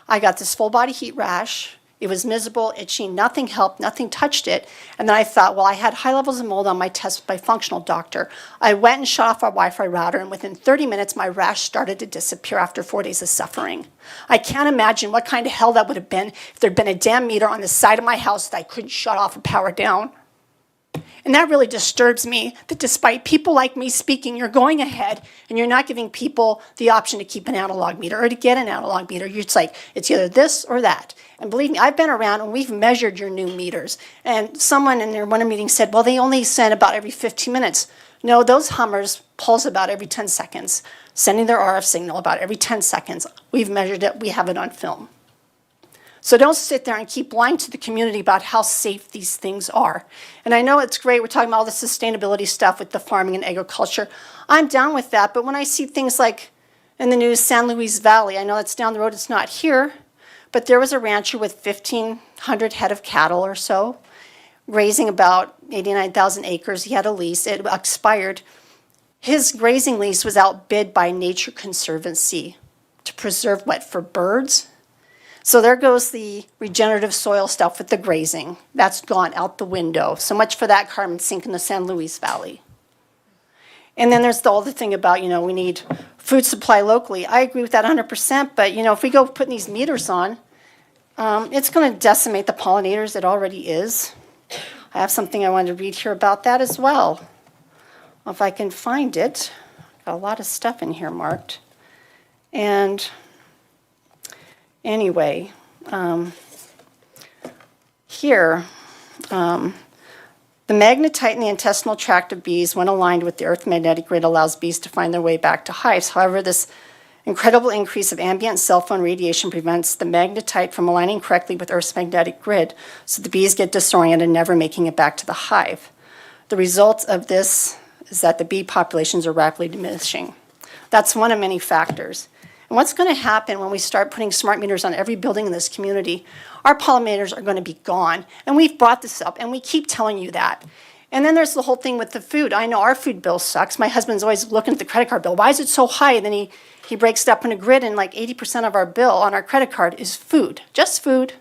S2: I got this full body heat rash. It was miserable, itchy, nothing helped, nothing touched it. And then I thought, well, I had high levels of mold on my test with my functional doctor. I went and shut off our Wi-Fi router, and within 30 minutes, my rash started to disappear after 4 days of suffering. I can't imagine what kind of hell that would have been if there'd been a damn meter on the side of my house that I couldn't shut off or power down. And that really disturbs me, that despite people like me speaking, you're going ahead and you're not giving people the option to keep an analog meter or to get an analog meter. You're just like, it's either this or that. And believe me, I've been around and we've measured your new meters. And someone in their one meeting said, well, they only send about every 15 minutes. No, those Hummers pulse about every 10 seconds, sending their RF signal about every 10 seconds. We've measured it, we have it on film. So don't sit there and keep lying to the community about how safe these things are. And I know it's great, we're talking about all the sustainability stuff with the farming and agriculture. I'm down with that, but when I see things like in the news, San Luis Valley, I know it's down the road, it's not here, but there was a rancher with 1,500 head of cattle or so, grazing about 89,000 acres. He had a lease, it expired. His grazing lease was outbid by Nature Conservancy to preserve what, for birds? So there goes the regenerative soil stuff with the grazing. That's gone out the window. So much for that carbon sink in the San Luis Valley. And then there's the other thing about, we need food supply locally. I agree with that 100%, but, if we go putting these meters on, it's going to decimate the pollinators. It already is. I have something I wanted to read here about that as well. If I can find it. Got a lot of stuff in here marked. And anyway, here, the magnetite in the intestinal tract of bees, when aligned with the Earth magnetic grid, allows bees to find their way back to hives. However, this incredible increase of ambient cell phone radiation prevents the magnetite from aligning correctly with Earth's magnetic grid, so the bees get disoriented, never making it back to the hive. The result of this is that the bee populations are rapidly diminishing. That's one of many factors. And what's going to happen when we start putting smart meters on every building in this community? Our pollinators are going to be gone. And we've brought this up, and we keep telling you that. And then there's the whole thing with the food. I know our food bill sucks. My husband's always looking at the credit card bill. Why is it so high? And then he breaks it up in a grid, and like 80% of our bill on our credit card is food, just food.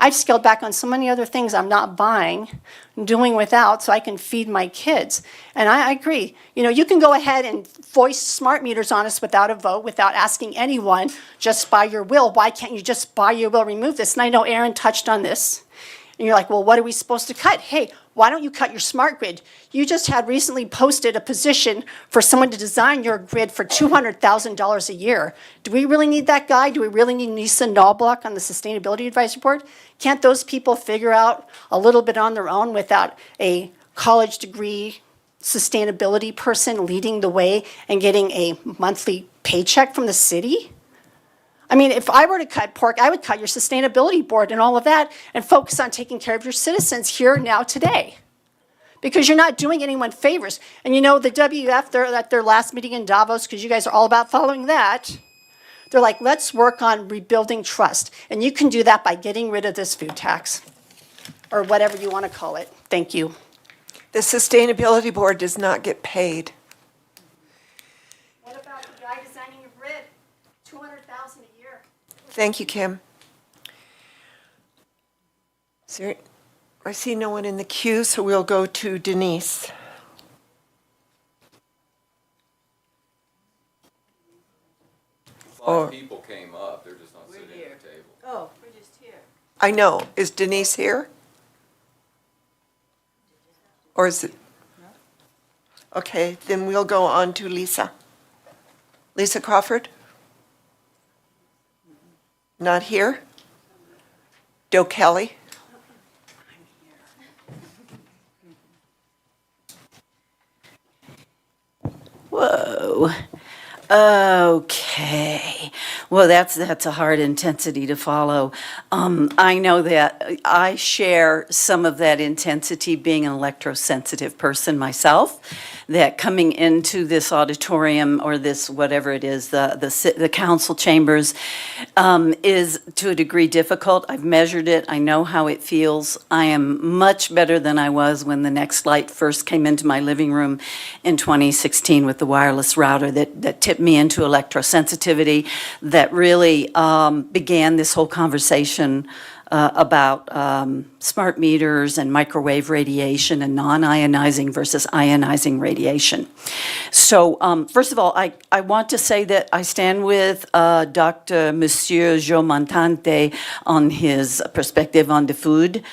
S2: I've scaled back on so many other things I'm not buying, doing without, so I can feed my kids. And I agree. You can go ahead and voice smart meters on us without a vote, without asking anyone, just by your will. Why can't you just by your will remove this? And I know Aaron touched on this. And you're like, well, what are we supposed to cut? Hey, why don't you cut your smart grid? You just had recently posted a position for someone to design your grid for $200,000 a year. Do we really need that guy? Do we really need Lisa Knobloch on the Sustainability Advisory Board? Can't those people figure out a little bit on their own without a college degree sustainability person leading the way and getting a monthly paycheck from the city? I mean, if I were to cut pork, I would cut your sustainability board and all of that and focus on taking care of your citizens here, now, today. Because you're not doing anyone favors. And the WF, they're at their last meeting in Davos, because you guys are all about following that, they're like, let's work on rebuilding trust. And you can do that by getting rid of this food tax. or whatever you want to call it. Thank you.
S1: The Sustainability Board does not get paid.
S2: What about the guy designing your grid? $200,000 a year.
S1: Thank you, Kim. Is there, I see no one in the queue, so we'll go to Denise. Or-
S18: People came up, they're just not sitting at the table.
S10: Oh, we're just here.
S1: I know. Is Denise here? Or is it? Okay, then we'll go on to Lisa. Lisa Crawford? Not here? Doe Kelly?
S19: Whoa. Okay. Well, that's a hard intensity to follow. I know that I share some of that intensity being an electrosensitive person myself, that coming into this auditorium or this, whatever it is, the council chambers, is to a degree difficult. I've measured it. I know how it feels. I am much better than I was when the Next Light first came into my living room in 2016 with the wireless router that tipped me into electrosensitivity, that really began this whole conversation about smart meters and microwave radiation and non-ionizing versus ionizing radiation. So first of all, I want to say that I stand with Dr. Monsieur Joe Montante on his perspective on the food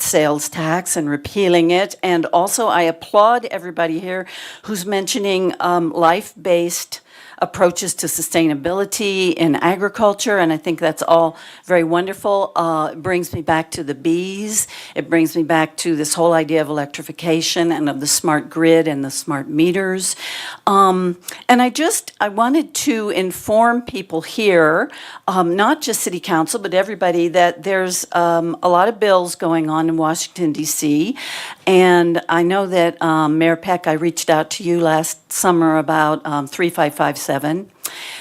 S19: sales tax and repealing it. And also I applaud everybody here who's mentioning life-based approaches to sustainability in agriculture, and I think that's all very wonderful. It brings me back to the bees. It brings me back to this whole idea of electrification and of the smart grid and the smart meters. And I wanted to inform people here, not just City Council, but everybody, that there's a lot of bills going on in Washington, D.C., and I know that Mayor Peck, I reached out to you last summer about 3557.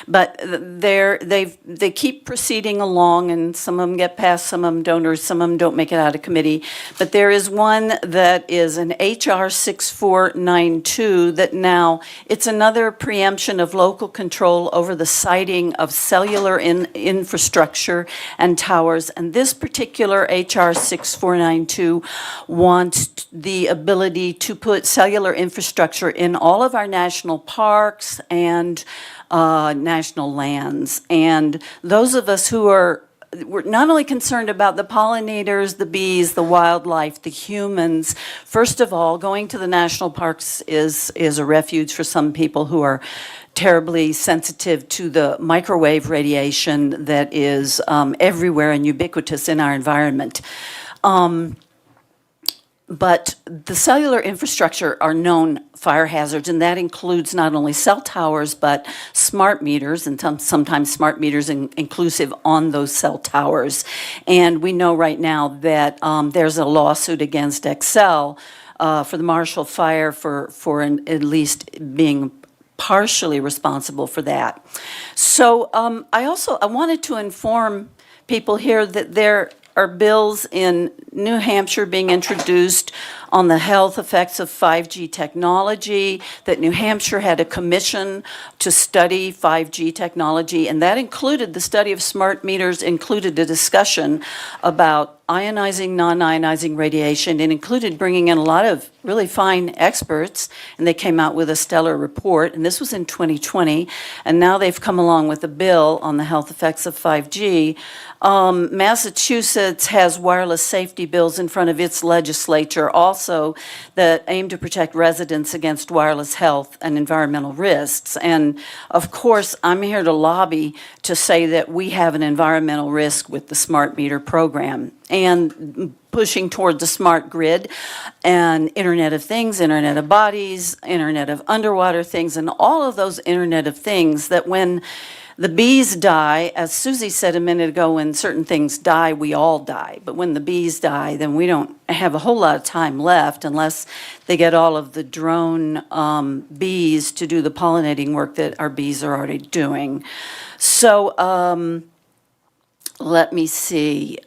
S19: But they keep proceeding along, and some of them get passed, some of them don't, or some of them don't make it out of committee. But there is one that is an HR 6492 that now, it's another preemption of local control over the siting of cellular infrastructure and towers. And this particular HR 6492 wants the ability to put cellular infrastructure in all of our national parks and national lands. And those of us who we're not only concerned about the pollinators, the bees, the wildlife, the humans. First of all, going to the national parks is a refuge for some people who are terribly sensitive to the microwave radiation that is everywhere and ubiquitous in our environment. But the cellular infrastructure are known fire hazards, and that includes not only cell towers, but smart meters, and sometimes smart meters inclusive on those cell towers. And we know right now that there's a lawsuit against Excel for the Marshall Fire for at least being partially responsible for that. So I wanted to inform people here that there are bills in New Hampshire being introduced on the health effects of 5G technology, that New Hampshire had a commission to study 5G technology, and that included the study of smart meters, included a discussion about ionizing, non-ionizing radiation. It included bringing in a lot of really fine experts, and they came out with a stellar report, and this was in 2020, and now they've come along with a bill on the health effects of 5G. Massachusetts has wireless safety bills in front of its legislature also that aim to protect residents against wireless health and environmental risks. And of course, I'm here to lobby to say that we have an environmental risk with the smart meter program and pushing toward the smart grid and Internet of Things, Internet of Bodies, Internet of Underwater Things, and all of those Internet of Things that when the bees die, as Susie said a minute ago, when certain things die, we all die. But when the bees die, then we don't have a whole lot of time left unless they get all of the drone bees to do the pollinating work that our bees are already doing. So let me see.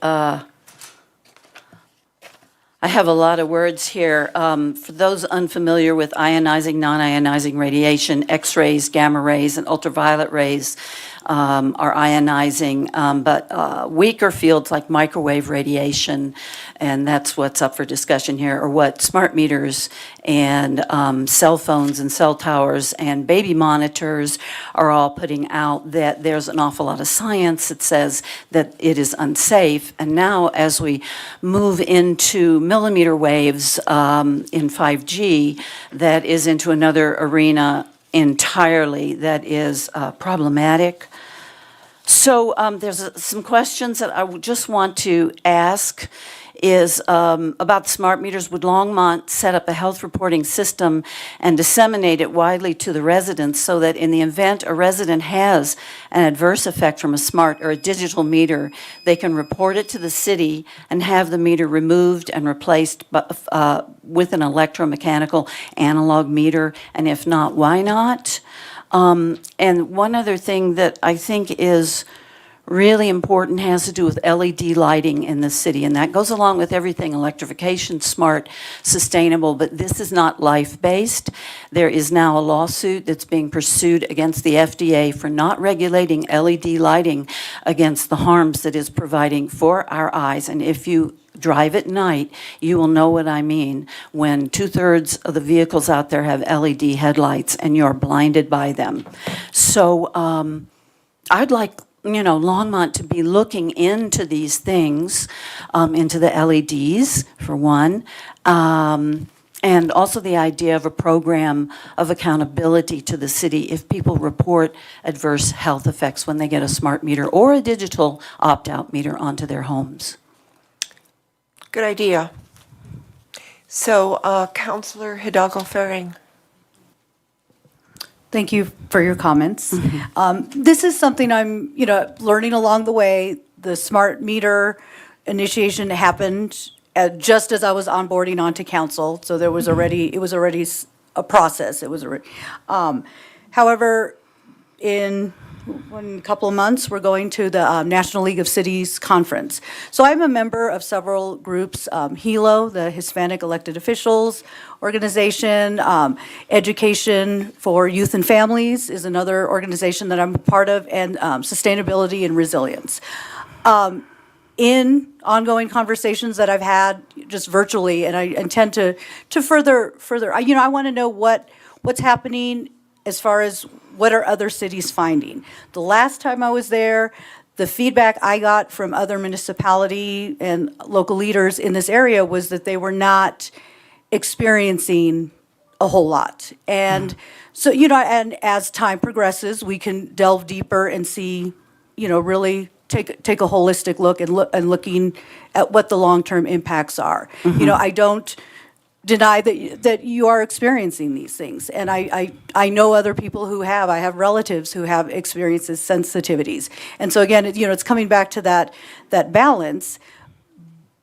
S19: I have a lot of words here. For those unfamiliar with ionizing, non-ionizing radiation, X-rays, gamma rays, and ultraviolet rays are ionizing, but weaker fields like microwave radiation, and that's what's up for discussion here, or what smart meters and cell phones and cell towers and baby monitors are all putting out, that there's an awful lot of science that says that it is unsafe. And now as we move into millimeter waves in 5G, that is into another arena entirely that is problematic. So there's some questions that I would just want to ask is about the smart meters. Would Longmont set up a health reporting system and disseminate it widely to the residents so that in the event a resident has an adverse effect from a smart or a digital meter, they can report it to the city and have the meter removed and replaced with an electromechanical analog meter? And if not, why not? And one other thing that I think is really important has to do with LED lighting in the city, and that goes along with everything: electrification, smart, sustainable, but this is not life-based. There is now a lawsuit that's being pursued against the FDA for not regulating LED lighting against the harms that is providing for our eyes. And if you drive at night, you will know what I mean when 2/3 of the vehicles out there have LED headlights and you're blinded by them. So I'd like, Longmont to be looking into these things, into the LEDs, for one, and also the idea of a program of accountability to the city if people report adverse health effects when they get a smart meter or a digital opt-out meter onto their homes.
S1: Good idea. So, Councillor Hidalgo-Ferring.
S10: Thank you for your comments. This is something I'm, learning along the way. The smart meter initiation happened just as I was onboarding onto council, so it was already a process. It was already. However, in a couple of months, we're going to the National League of Cities Conference. So I'm a member of several groups, HELO, the Hispanic Elected Officials Organization, Education for Youth and Families is another organization that I'm a part of, and Sustainability and Resilience. In ongoing conversations that I've had just virtually, and I intend to further, I want to know what's happening as far as what are other cities finding. The last time I was there, the feedback I got from other municipality and local leaders in this area was that they were not experiencing a whole lot. And so, and as time progresses, we can delve deeper and see, really take a holistic look and looking at what the long-term impacts are. I don't deny that you are experiencing these things. And I know other people who have. I have relatives who have experiences sensitivities. And so again, it's coming back to that balance,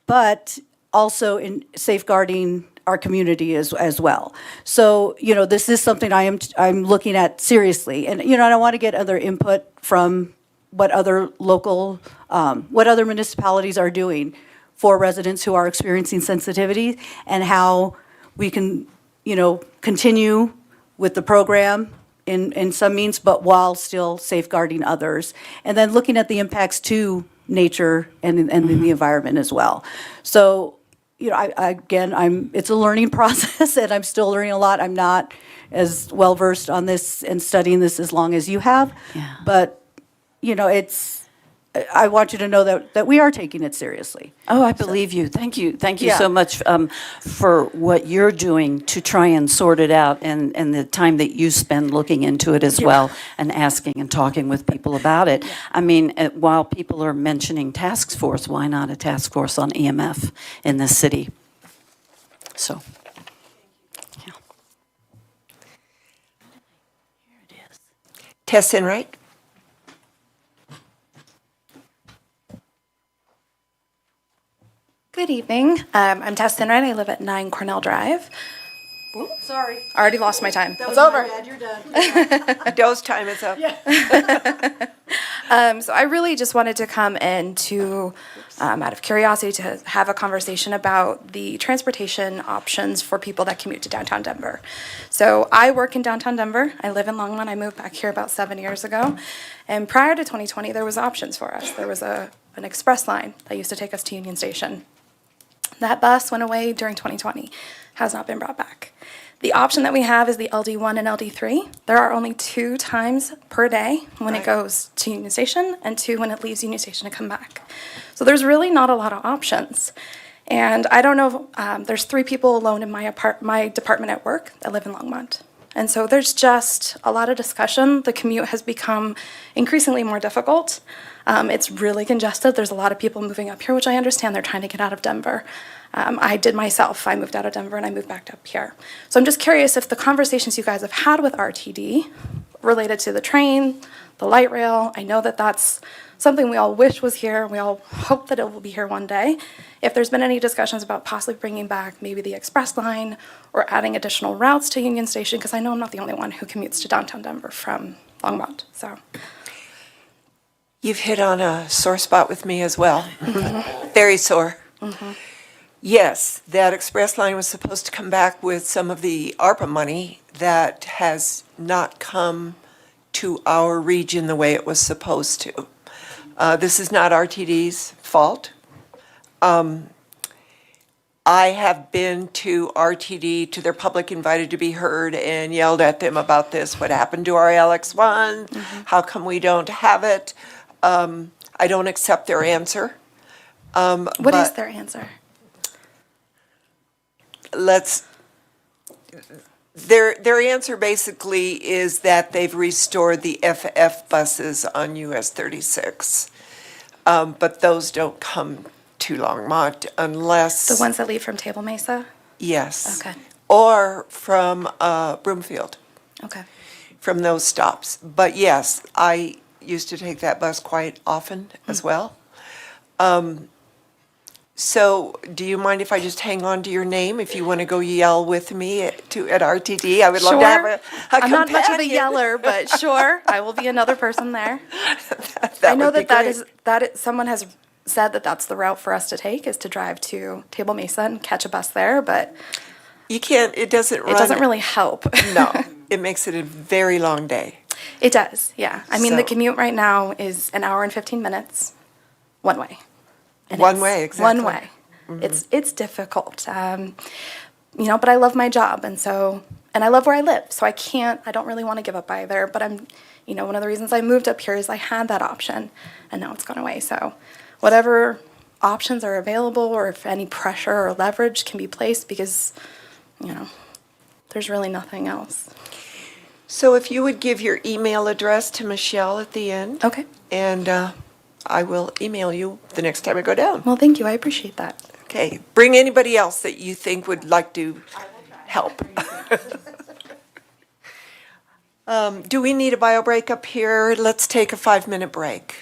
S10: but also in safeguarding our community as well. So, this is something I'm looking at seriously. And, I want to get other input from what other municipalities are doing for residents who are experiencing sensitivity, and how we can, continue with the program in some means, but while still safeguarding others. And then looking at the impacts to nature and the environment as well. So, it's a learning process, and I'm still learning a lot. I'm not as well versed on this and studying this as long as you have, but, I want you to know that we are taking it seriously.
S19: Oh, I believe you. Thank you. Thank you so much for what you're doing to try and sort it out, and the time that you spend looking into it as well, and asking and talking with people about it. I mean, while people are mentioning task force, why not a task force on EMF in this city? So, yeah. Here it is.
S1: Tess Enright.
S20: Good evening. I'm Tess Enright. I live at 9 Cornell Drive.
S17: Sorry.
S20: I already lost my time.
S17: It's over. You're done.
S1: Dose time is up.
S20: So I really just wanted to come in to out of curiosity to have a conversation about the transportation options for people that commute to downtown Denver. So I work in downtown Denver. I live in Longmont. I moved back here about 7 years ago. And prior to 2020, there was options for us. There was an express line that used to take us to Union Station. That bus went away during 2020, has not been brought back. The option that we have is the LD1 and LD3. There are only 2 times per day when it goes to Union Station and 2 when it leaves Union Station to come back. So there's really not a lot of options. And I don't know, there's 3 people alone in my department at work that live in Longmont. And so there's just a lot of discussion. The commute has become increasingly more difficult. It's really congested. There's a lot of people moving up here, which I understand they're trying to get out of Denver. I did myself. I moved out of Denver and I moved back up here. So I'm just curious if the conversations you guys have had with RTD related to the train, the light rail, I know that that's something we all wish was here. We all hope that it will be here one day. If there's been any discussions about possibly bringing back maybe the express line or adding additional routes to Union Station, because I know I'm not the only one who commutes to downtown Denver from Longmont. So
S1: You've hit on a sore spot with me as well. Very sore. Yes, that express line was supposed to come back with some of the ARPA money that has not come to our region the way it was supposed to. This is not RTD's fault. I have been to RTD, to their public invited to be heard, and yelled at them about this. What happened to our LX1? How come we don't have it? I don't accept their answer.
S20: what is their answer?
S1: Their answer basically is that they've restored the FF buses on US 36. But those don't come to Longmont unless.
S20: The ones that leave from Table Mesa?
S1: Yes.
S20: Okay.
S1: Or from Broomfield,
S20: Okay.
S1: from those stops. But yes, I used to take that bus quite often as well. So do you mind if I just hang on to your name if you want to go yell with me at RTD? I would love to have a
S20: I'm not much of a
S1: companion.
S20: yeller, but sure, I will be another person there.
S1: That
S20: I know
S1: would be
S20: that someone has said that that's the route for us to take, is to drive to Table Mesa and catch a bus there, but
S1: You can't, it doesn't run.
S20: it doesn't really help.
S1: No, it makes it a very long day.
S20: It does, yeah. I mean, the
S1: So-
S20: commute right now is an hour and 15 minutes, one way. And
S1: One
S20: it's
S1: way, exactly.
S20: One way. It's difficult, but I love my job, and I love where I live, so I don't really want to give up either, but one of the reasons I moved up here is I had that option, and now it's gone away, so whatever options are available, or if any pressure or leverage can be placed, because, there's really nothing else.
S1: So if you would give your email address to Michelle at the end.
S20: Okay.
S1: And I will email you the next time I go down.
S20: Well, thank you, I appreciate that.
S1: Okay, bring anybody else that you think would like to help. Do we need a bio break up here? Let's take a 5-minute break.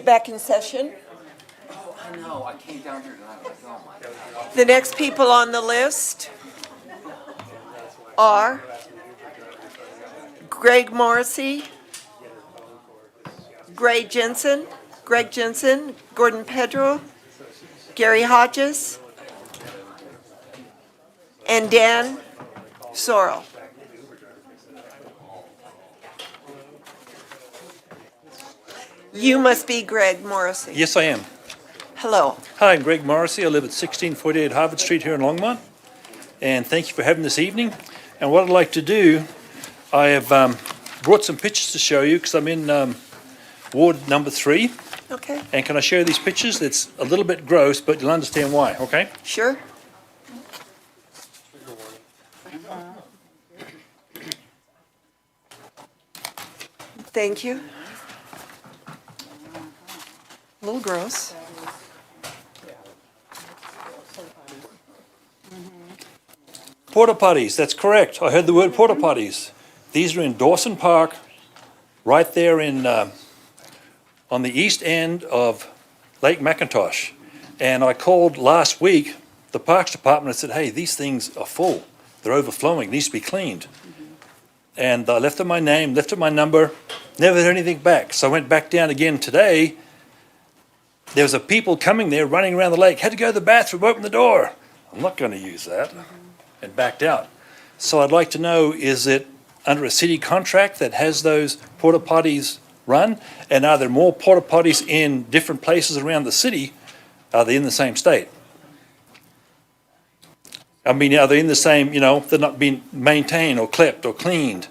S1: back in session.
S18: I know, I came down here tonight, like, oh my God.
S1: The next people on the list are Greg Morrissey, Greg Jensen, Gordon Pedro, Gary Hodges, and Dan Sorrell. You must be Greg Morrissey.
S21: Yes, I am.
S1: Hello.
S21: Hi, I'm Greg Morrissey. I live at 1648 Harvard Street here in Longmont. And thank you for having this evening. And what I'd like to do, I have brought some pictures to show you because I'm in Ward number 3.
S1: Okay.
S21: And can I show you these pictures? It's a little bit gross, but you'll understand why, okay?
S1: Sure. Thank you. A little gross.
S21: Porta potties, that's correct. I heard the word porta potties. These are in Dawson Park, right there in on the east end of Lake McIntosh. And I called last week the Parks Department and said, hey, these things are full. They're overflowing, needs to be cleaned. And I left them my name, left them my number, never heard anything back. So I went back down again today. There was a people coming there, running around the lake, had to go to the bathroom, open the door. I'm not going to use that, and backed out. So I'd like to know, is it under a city contract that has those porta potties run? And are there more porta potties in different places around the city? Are they in the same state? I mean, are they in the same, they're not being maintained or clipped or cleaned?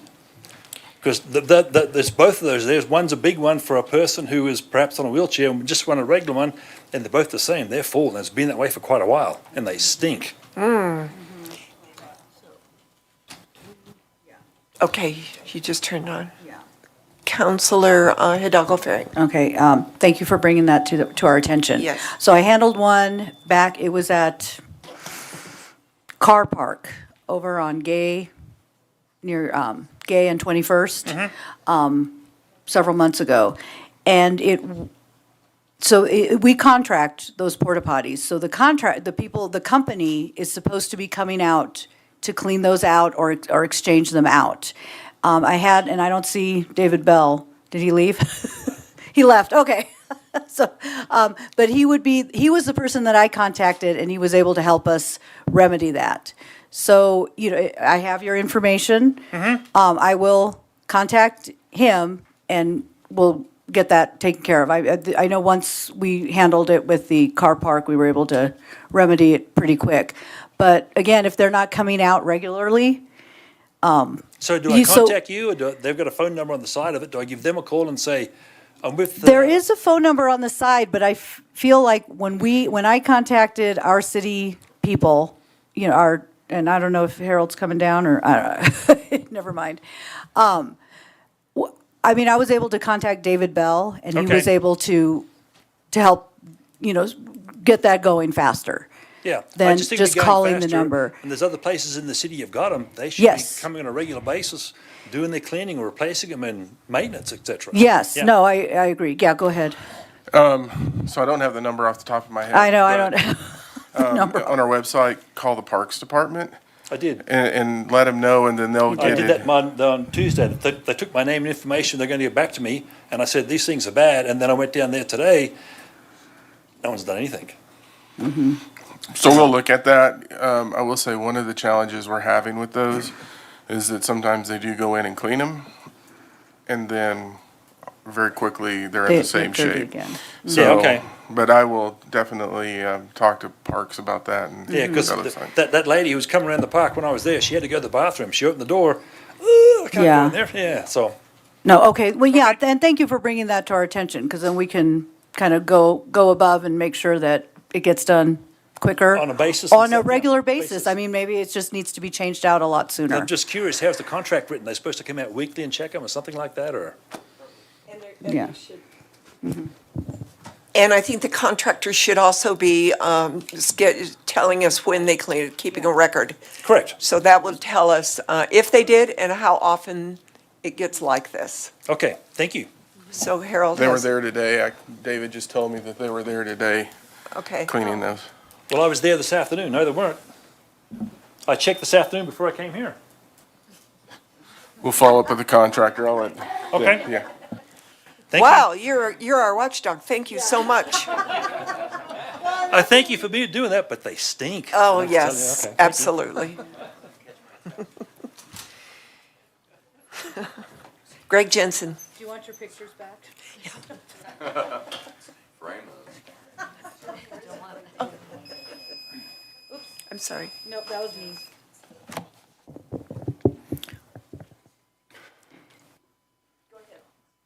S21: Because there's both of those. There's one's a big one for a person who is perhaps on a wheelchair and just want a regular one, and they're both the same. They're full, and it's been that way for quite a while, and they stink.
S1: Okay, you just turned on. Counselor Hidalgo Ferry.
S10: Okay, thank you for bringing that to our attention.
S1: Yes.
S10: So I handled one back, it was at Car Park over on Gay, near Gay and 21st, several months ago. And we contract those porta potties. So the company is supposed to be coming out to clean those out or exchange them out. I had, and I don't see David Bell. Did he leave? He left, okay. So, but he was the person that I contacted, and he was able to help us remedy that. So, I have your information. I will contact him, and we'll get that taken care of. I know once we handled it with the car park, we were able to remedy it pretty quick. But again, if they're not coming out regularly,
S21: So do I contact you, or they've got a phone number on the side of it? Do I give them a call and say, I'm with
S10: there is a phone number on the side, but I feel like when I contacted our city people, and I don't know if Harold's coming down or, never mind. I was able to contact David Bell, and he was able to help, get that going faster.
S21: Yeah,
S10: than
S21: I just think
S10: just
S21: we're going
S10: calling the
S21: faster,
S10: number.
S21: And there's other places in the city you've got them. They should be coming on a regular basis, doing their cleaning or replacing them and maintenance, etc.
S10: Yes,
S21: Yeah.
S10: no, I agree. Yeah, go ahead.
S8: So I don't have the number off the top of my head.
S10: I know, I
S8: but,
S10: don't have the number.
S8: On our website, call the Parks Department.
S21: I did.
S8: And let them know, and then they'll get it.
S21: I did that on Tuesday. They took my name and information. They're going to get back to me, and I said these things are bad. And then I went down there today. No one's done anything.
S8: So we'll look at that. I will say one of the challenges we're having with those is that sometimes they do go in and clean them, and then very quickly they're in the same shape. So,
S21: Yeah, okay.
S8: But I will definitely talk to Parks about that. And
S21: Yeah, because
S8: other things.
S21: that lady who was coming around the park when I was there, she had to go to the bathroom. She opened the door. I can't go in there. Yeah, so.
S10: No, okay, well, yeah, and thank you for bringing that to our attention, because then we can kind of go above and make sure that it gets done quicker.
S21: On a basis?
S10: On a regular basis. I mean, maybe it just needs to be changed out a lot sooner.
S21: I'm just curious, how's the contract written? They're supposed to come out weekly and check them or something like that, or?
S10: Yeah.
S1: And I think the contractor should also be telling us when they cleaned it, keeping a record.
S21: Correct.
S1: So that will tell us if they did and how often it gets like this.
S21: Okay, thank you.
S1: So Harold
S8: They were
S1: has,
S8: there today. David just told me that they were there today
S1: okay.
S8: cleaning those.
S21: Well, I was there this afternoon. No, they weren't. I checked this afternoon before I came here.
S8: We'll follow up with the contractor. I'll let.
S21: Okay.
S8: Yeah.
S21: Thank
S1: Wow, you're our watchdog. Thank you so much.
S21: I thank you for doing that, but they stink.
S1: Oh,
S21: I'll tell you.
S1: yes,
S21: Okay, thank you.
S1: absolutely. Greg Jensen.
S10: Do you want your pictures back?
S1: I'm sorry.
S10: No, that was me.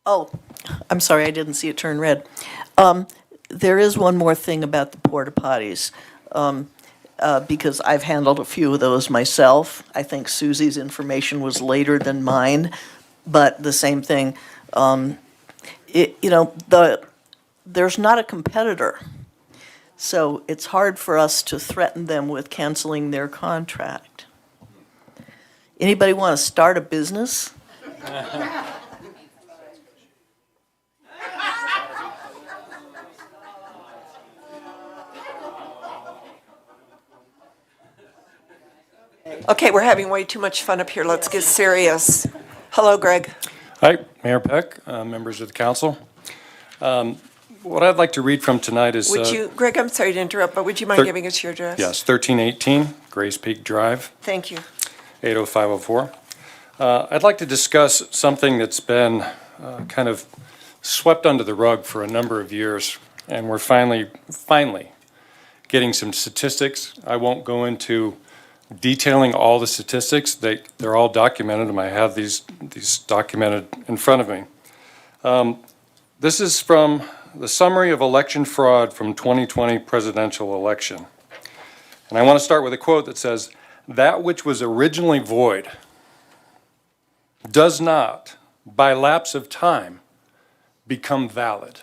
S6: Oh, I'm sorry, I didn't see it turn red. There is one more thing about the porta potties, because I've handled a few of those myself. I think Susie's information was later than mine, but the same thing. There's not a competitor, so it's hard for us to threaten them with canceling their contract. Anybody want to start a business?
S1: Okay, we're having way too much fun up here. Let's get serious. Hello, Greg.
S4: Hi, Mayor Peck, members of the council. What I'd like to read from tonight is...
S1: Would you, Greg, I'm sorry to interrupt, but would you mind giving us your address?
S4: Yes, 1318 Grace Peak Drive,
S1: Thank you.
S4: 80504. I'd like to discuss something that's been kind of swept under the rug for a number of years, and we're finally getting some statistics. I won't go into detailing all the statistics. They're all documented, and I have these documented in front of me. This is from the summary of election fraud from 2020 presidential election. And I want to start with a quote that says, "That which was originally void does not, by lapse of time, become valid."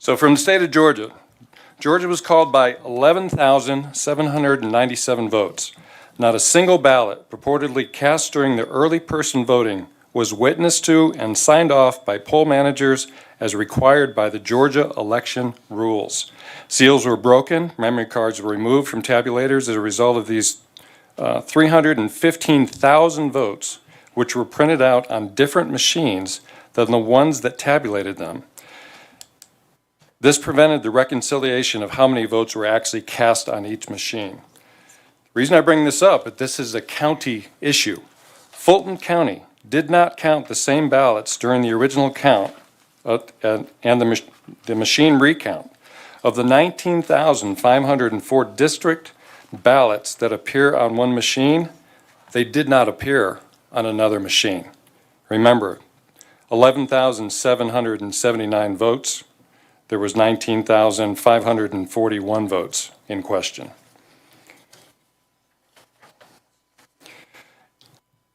S4: So from the state of Georgia, Georgia was called by 11,797 votes. Not a single ballot purportedly cast during the early person voting was witnessed to and signed off by poll managers as required by the Georgia election rules. Seals were broken, memory cards were removed from tabulators as a result of these 315,000 votes, which were printed out on different machines than the ones that tabulated them. This prevented the reconciliation of how many votes were actually cast on each machine. The reason I bring this up, but this is a county issue. Fulton County did not count the same ballots during the original count and the machine recount. Of the 19,504 district ballots that appear on one machine, they did not appear on another machine. Remember, 11,779 votes. There was 19,541 votes in question.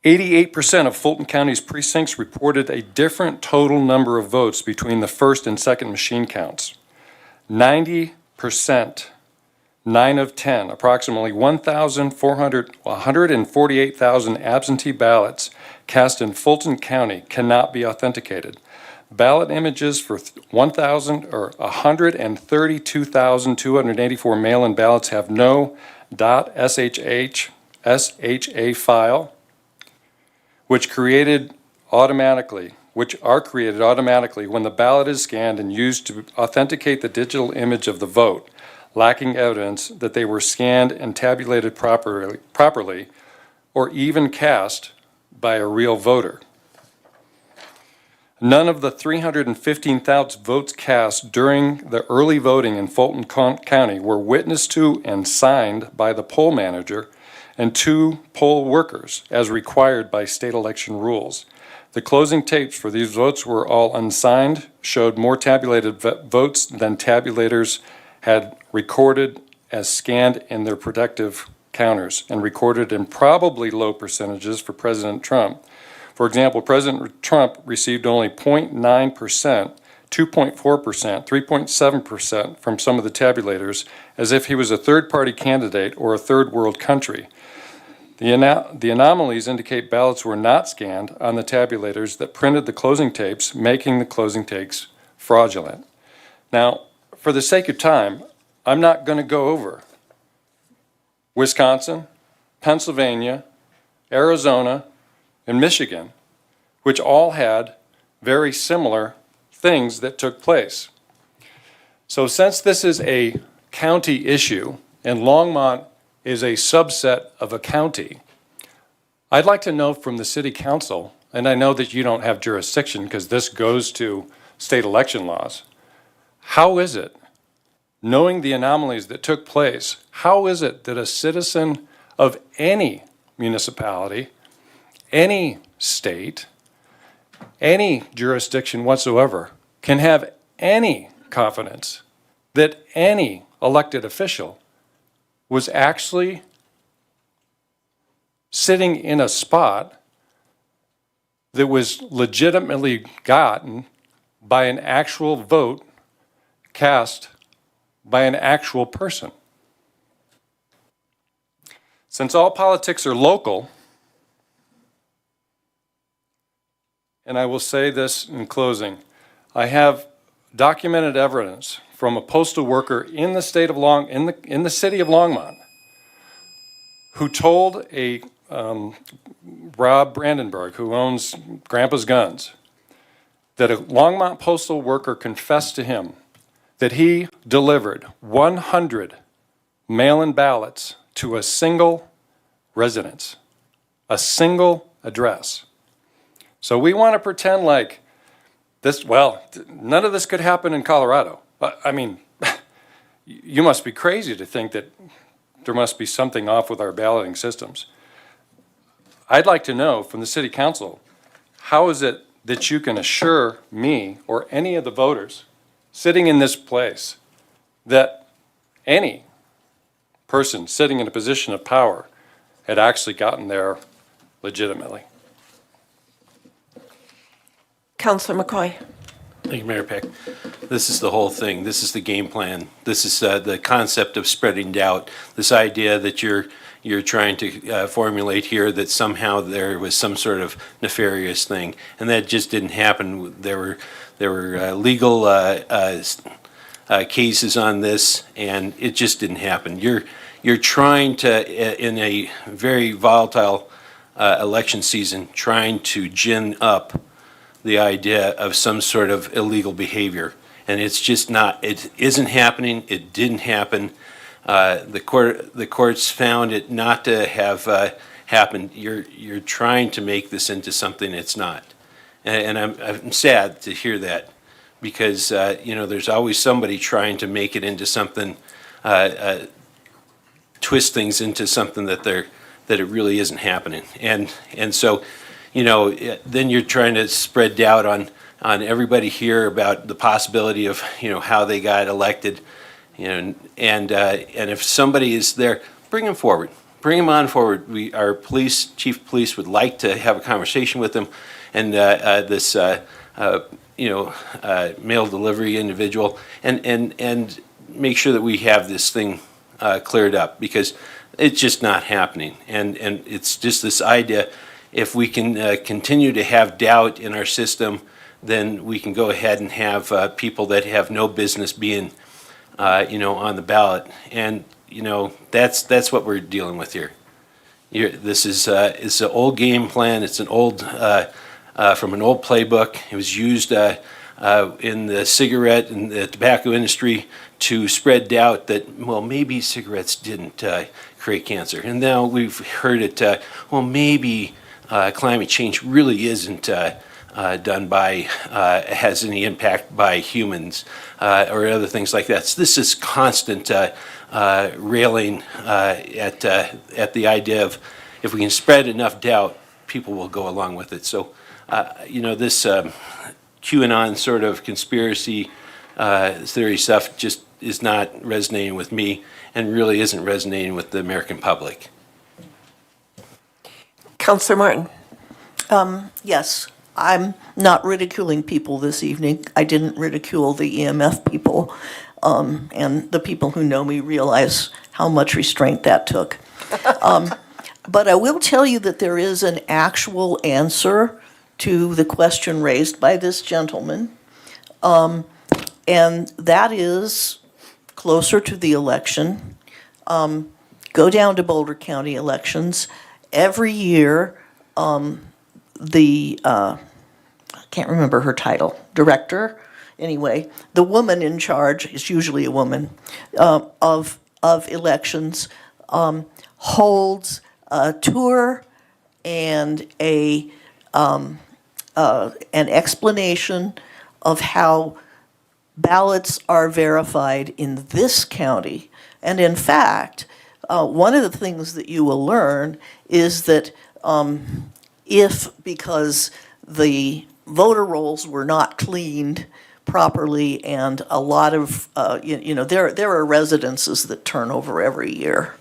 S4: 88% of Fulton County's precincts reported a different total number of votes between the first and second machine counts. 90%, 9 of 10, approximately 148,000 absentee ballots cast in Fulton County cannot be authenticated. Ballot images for 132,284 mail-in ballots have no .SHA file, which are created automatically when the ballot is scanned and used to authenticate the digital image of the vote, lacking evidence that they were scanned and tabulated properly or even cast by a real voter. None of the 315,000 votes cast during the early voting in Fulton County were witnessed to and signed by the poll manager and 2 poll workers, as required by state election rules. The closing tapes for these votes were all unsigned, showed more tabulated votes than tabulators had recorded as scanned in their protective counters, and recorded in probably low percentages for President Trump. For example, President Trump received only 0.9% 2.4%, 3.7% from some of the tabulators, as if he was a third-party candidate or a third-world country. The anomalies indicate ballots were not scanned on the tabulators that printed the closing tapes, making the closing tapes fraudulent. Now, for the sake of time, I'm not going to go over Wisconsin, Pennsylvania, Arizona, and Michigan, which all had very similar things that took place. So since this is a county issue and Longmont is a subset of a county, I'd like to know from the city council, and I know that you don't have jurisdiction because this goes to state election laws, how is it, knowing the anomalies that took place, how is it that a citizen of any municipality, any state, any jurisdiction whatsoever can have any confidence that any elected official was actually sitting in a spot that was legitimately gotten by an actual vote cast by an actual person? Since all politics are local, and I will say this in closing, I have documented evidence from a postal worker in the state of in the city of Longmont who told a Rob Brandenburg, who owns Grandpa's Guns, that a Longmont postal worker confessed to him that he delivered 100 mail-in ballots to a single residence, a single address. So we want to pretend like this, well, none of this could happen in Colorado. I mean, you must be crazy to think that there must be something off with our balloting systems. I'd like to know from the city council, how is it that you can assure me or any of the voters sitting in this place that any person sitting in a position of power had actually gotten there legitimately?
S1: Councilor McCoy.
S9: Thank you, Mayor Peck. This is the whole thing. This is the game plan. This is the concept of spreading doubt. This idea that you're trying to formulate here that somehow there was some sort of nefarious thing, and that just didn't happen. There were legal cases on this, and it just didn't happen. You're trying to, in a very volatile election season, trying to gin up the idea of some sort of illegal behavior. And it's just not, it isn't happening, it didn't happen. The courts found it not to have happened. You're trying to make this into something it's not. And I'm sad to hear that, because there's always somebody trying to make it into something, twist things into something that it really isn't happening. And so, then you're trying to spread doubt on everybody here about the possibility of, how they got elected, and if somebody is there, bring them forward. Bring them on forward. Our chief of police would like to have a conversation with them, and this mail delivery individual, and make sure that we have this thing cleared up, because it's just not happening. And it's just this idea, if we can continue to have doubt in our system, then we can go ahead and have people that have no business being, on the ballot. And, that's what we're dealing with here. This is it's an old game plan. It's an old, from an old playbook. It was used in the cigarette and the tobacco industry to spread doubt that, well, maybe cigarettes didn't create cancer. And now we've heard it, well, maybe climate change really isn't done by, has any impact by humans or other things like that. So this is constant railing at the idea of, if we can spread enough doubt, people will go along with it. So, this QAnon sort of conspiracy theory stuff just is not resonating with me, and really isn't resonating with the American public.
S1: Councilor Martin.
S6: Yes, I'm not ridiculing people this evening. I didn't ridicule the EMF people, and the people who know me realize how much restraint that took. But I will tell you that there is an actual answer to the question raised by this gentleman, and that is closer to the election. Go down to Boulder County elections. Every year, I can't remember her title, director, anyway, the woman in charge, is usually a woman, of elections, holds a tour and an explanation of how ballots are verified in this county. And in fact, one of the things that you will learn is that because the voter rolls were not cleaned properly, and a lot of, there are residences that turn over every year.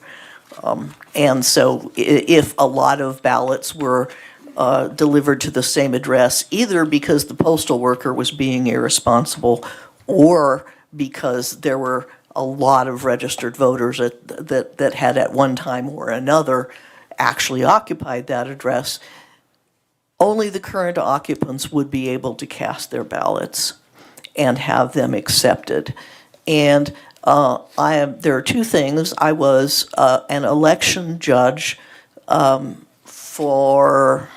S6: And so if a lot of ballots were delivered to the same address, either because the postal worker was being irresponsible or because there were a lot of registered voters that had at one time or another actually occupied that address, only the current occupants would be able to cast their ballots and have them accepted. And there are two things. I was an election judge for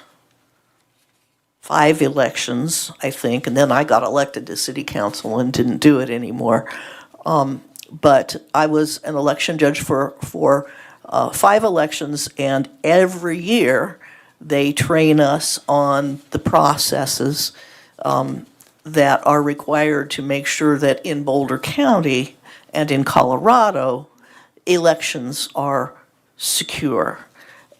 S6: 5 elections, I think, and then I got elected to city council and didn't do it anymore. But I was an election judge for 5 elections, and every year they train us on the processes that are required to make sure that in Boulder County and in Colorado, elections are secure.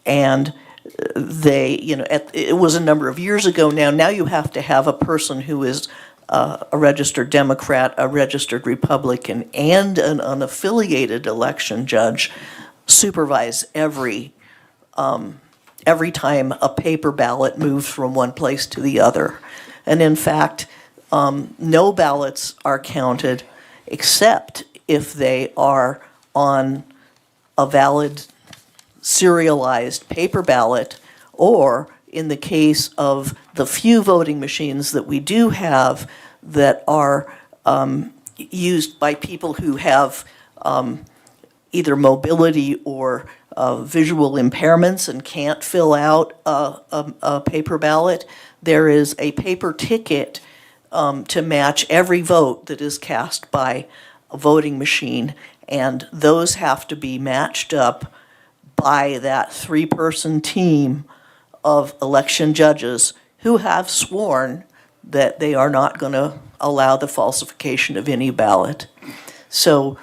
S6: And it was a number of years ago now. Now you have to have a person who is a registered Democrat, a registered Republican, and an unaffiliated election judge supervise every time a paper ballot moves from one place to the other. And in fact, no ballots are counted except if they are on a valid serialized paper ballot, or in the case of the few voting machines that we do have that are used by people who have either mobility or visual impairments and can't fill out a paper ballot, there is a paper ticket to match every vote that is cast by a voting machine, and those have to be matched up by that 3-person team of election judges who have sworn that they are not going to allow the falsification of any ballot. So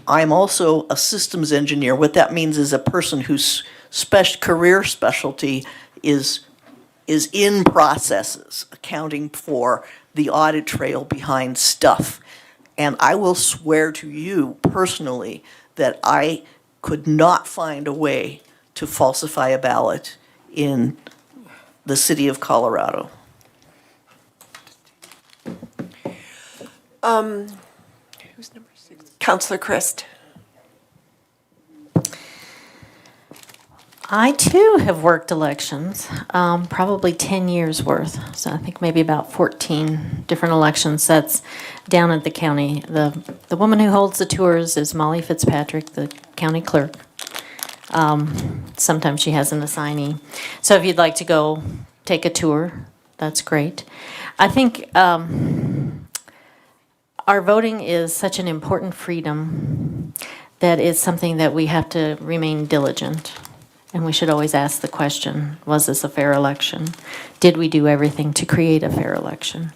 S6: I'm also a systems engineer. What that means is a person whose career specialty is in processes, accounting for the audit trail behind stuff. And I will swear to you personally that I could not find a way to falsify a ballot in the city of Colorado.
S1: Who's number 6? Councillor Christ.
S3: I too have worked elections, probably 10 years worth. So I think maybe about 14 different election sets down at the county. The woman who holds the tours is Molly Fitzpatrick, the county clerk. Sometimes she has an assignee. So if you'd like to go take a tour, that's great. I think our voting is such an important freedom that it's something that we have to remain diligent. And we should always ask the question, was this a fair election? Did we do everything to create a fair election?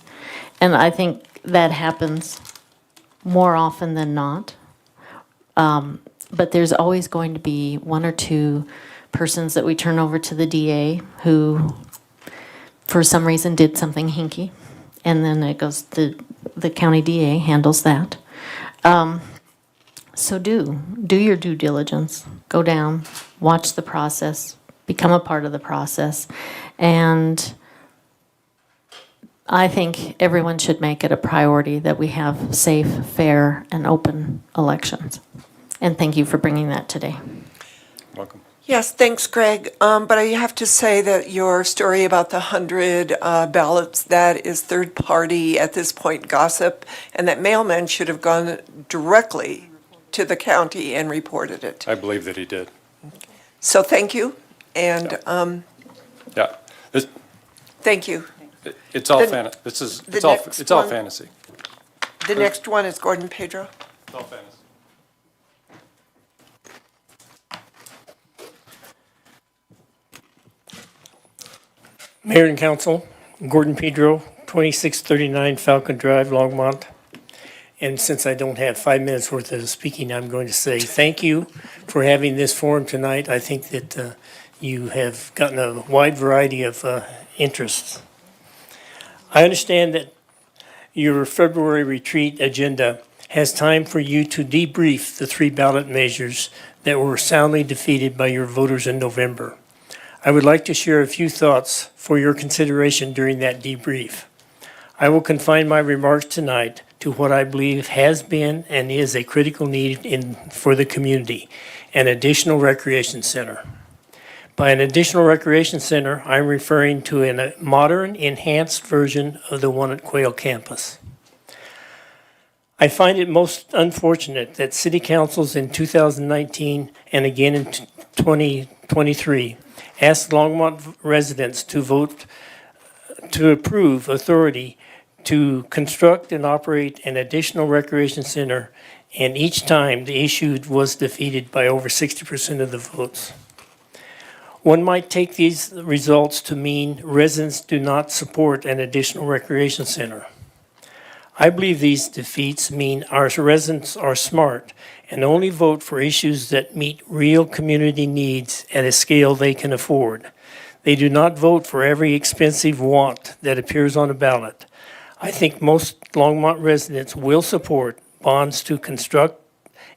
S3: And I think that happens more often than not. But there's always going to be 1 or 2 persons that we turn over to the DA who, for some reason, did something hinky. And then it goes, the county DA handles that. So do your due diligence. Go down, watch the process, become a part of the process. And I think everyone should make it a priority that we have safe, fair, and open elections. And thank you for bringing that today.
S4: Welcome.
S1: Yes, thanks, Greg. But I have to say that your story about the 100 ballots, that is third-party, at this point, gossip, and that mailman should have gone directly to the county and reported it.
S4: I believe that he did.
S1: So thank you, and
S4: Yeah.
S1: thank you.
S4: It's all
S1: The-
S4: it's all fantasy.
S1: The next one is Gordon Pedro.
S4: It's all fantasy.
S7: Mayor and Council, Gordon Pedro, 2639 Falcon Drive, Longmont. And since I don't have 5 minutes worth of speaking, I'm going to say thank you for having this forum tonight. I think that you have gotten a wide variety of interests. I understand that your February retreat agenda has time for you to debrief the 3 ballot measures that were soundly defeated by your voters in November. I would like to share a few thoughts for your consideration during that debrief. I will confine my remarks tonight to what I believe has been and is a critical need for the community, an additional recreation center. By an additional recreation center, I'm referring to a modern, enhanced version of the one at Quail Campus. I find it most unfortunate that city councils in 2019 and again in 2023 asked Longmont residents to vote to approve authority to construct and operate an additional recreation center, and each time the issue was defeated by over 60% of the votes. One might take these results to mean residents do not support an additional recreation center. I believe these defeats mean our residents are smart and only vote for issues that meet real community needs at a scale they can afford. They do not vote for every expensive want that appears on a ballot. I think most Longmont residents will support bonds to construct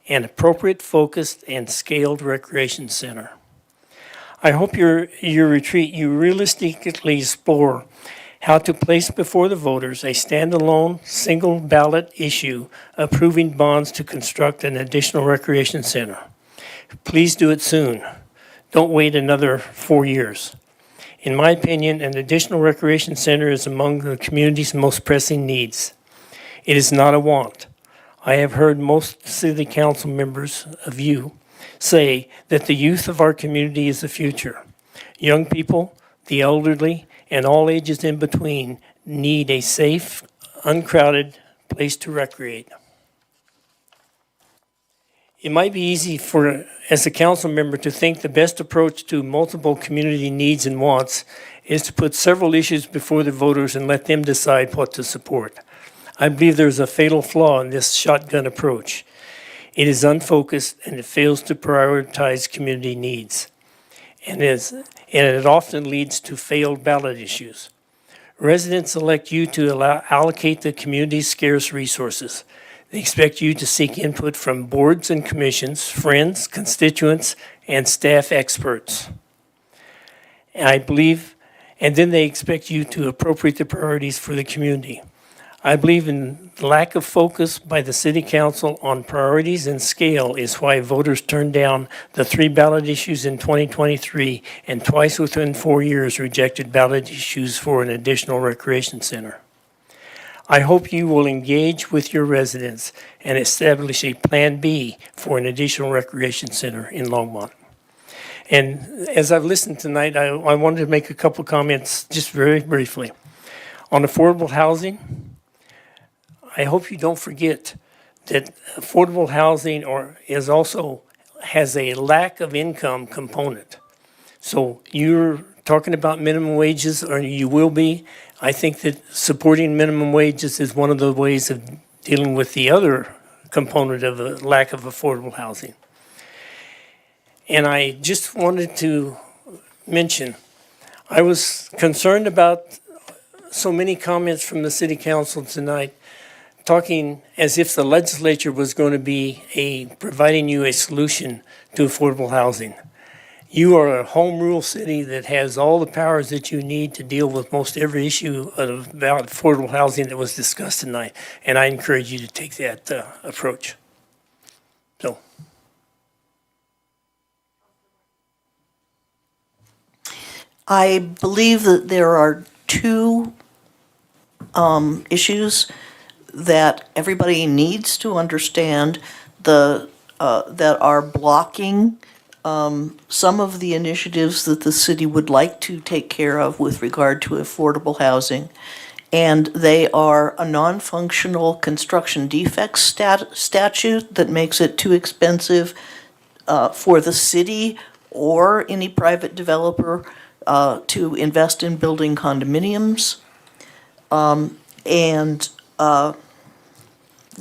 S7: an appropriate, focused, and scaled recreation center. I hope your retreat, you realistically explore how to place before the voters a standalone, single ballot issue approving bonds to construct an additional recreation center. Please do it soon. Don't wait another 4 years. In my opinion, an additional recreation center is among the community's most pressing needs. It is not a want. I have heard most city council members of you say that the youth of our community is the future. Young people, the elderly, and all ages in between need a safe, uncrowded place to recreate. It might be easy as a council member to think the best approach to multiple community needs and wants is to put several issues before the voters and let them decide what to support. I believe there's a fatal flaw in this shotgun approach. It is unfocused and it fails to prioritize community needs. And it often leads to failed ballot issues. Residents elect you to allocate the community's scarce resources. They expect you to seek input from boards and commissions, friends, constituents, and staff experts. And then they expect you to appropriate the priorities for the community. I believe in the lack of focus by the city council on priorities and scale is why voters turned down the 3 ballot issues in 2023 and twice within 4 years rejected ballot issues for an additional recreation center. I hope you will engage with your residents and establish a Plan B for an additional recreation center in Longmont. And as I've listened tonight, I wanted to make a couple comments just very briefly. On affordable housing, I hope you don't forget that affordable housing has a lack of income component. So you're talking about minimum wages, or you will be. I think that supporting minimum wages is one of the ways of dealing with the other component of the lack of affordable housing. And I just wanted to mention, I was concerned about so many comments from the city council tonight talking as if the legislature was going to be providing you a solution to affordable housing. You are a home rule city that has all the powers that you need to deal with most every issue about affordable housing that was discussed tonight. And I encourage you to take that approach. So.
S6: I believe that there are two issues that everybody needs to understand that are blocking some of the initiatives that the city would like to take care of with regard to affordable housing. And they are a non-functional construction defects statute that makes it too expensive for the city or any private developer to invest in building condominiums.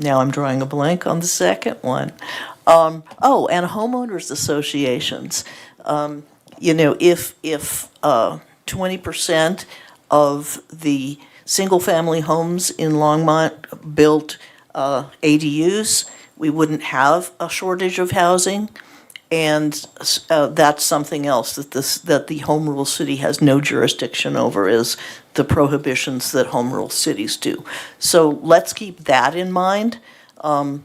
S6: Now I'm drawing a blank on the second one. And homeowners associations. If 20% of the single-family homes in Longmont built ADUs, we wouldn't have a shortage of housing. And that's something else that the home rule city has no jurisdiction over, is the prohibitions that home rule cities do. So let's keep that in mind, and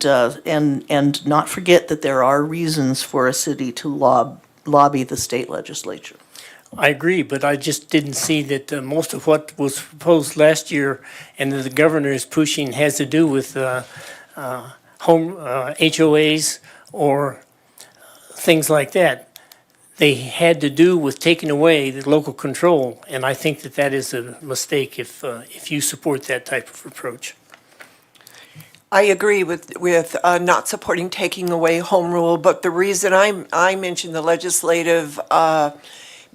S6: not forget that there are reasons for a city to lobby the state legislature.
S7: I agree, but I just didn't see that most of what was proposed last year and that the governor is pushing has to do with home HOAs or things like that. They had to do with taking away the local control, and I think that that is a mistake if you support that type of approach.
S1: I agree with not supporting taking away home rule, but the reason I mentioned the legislative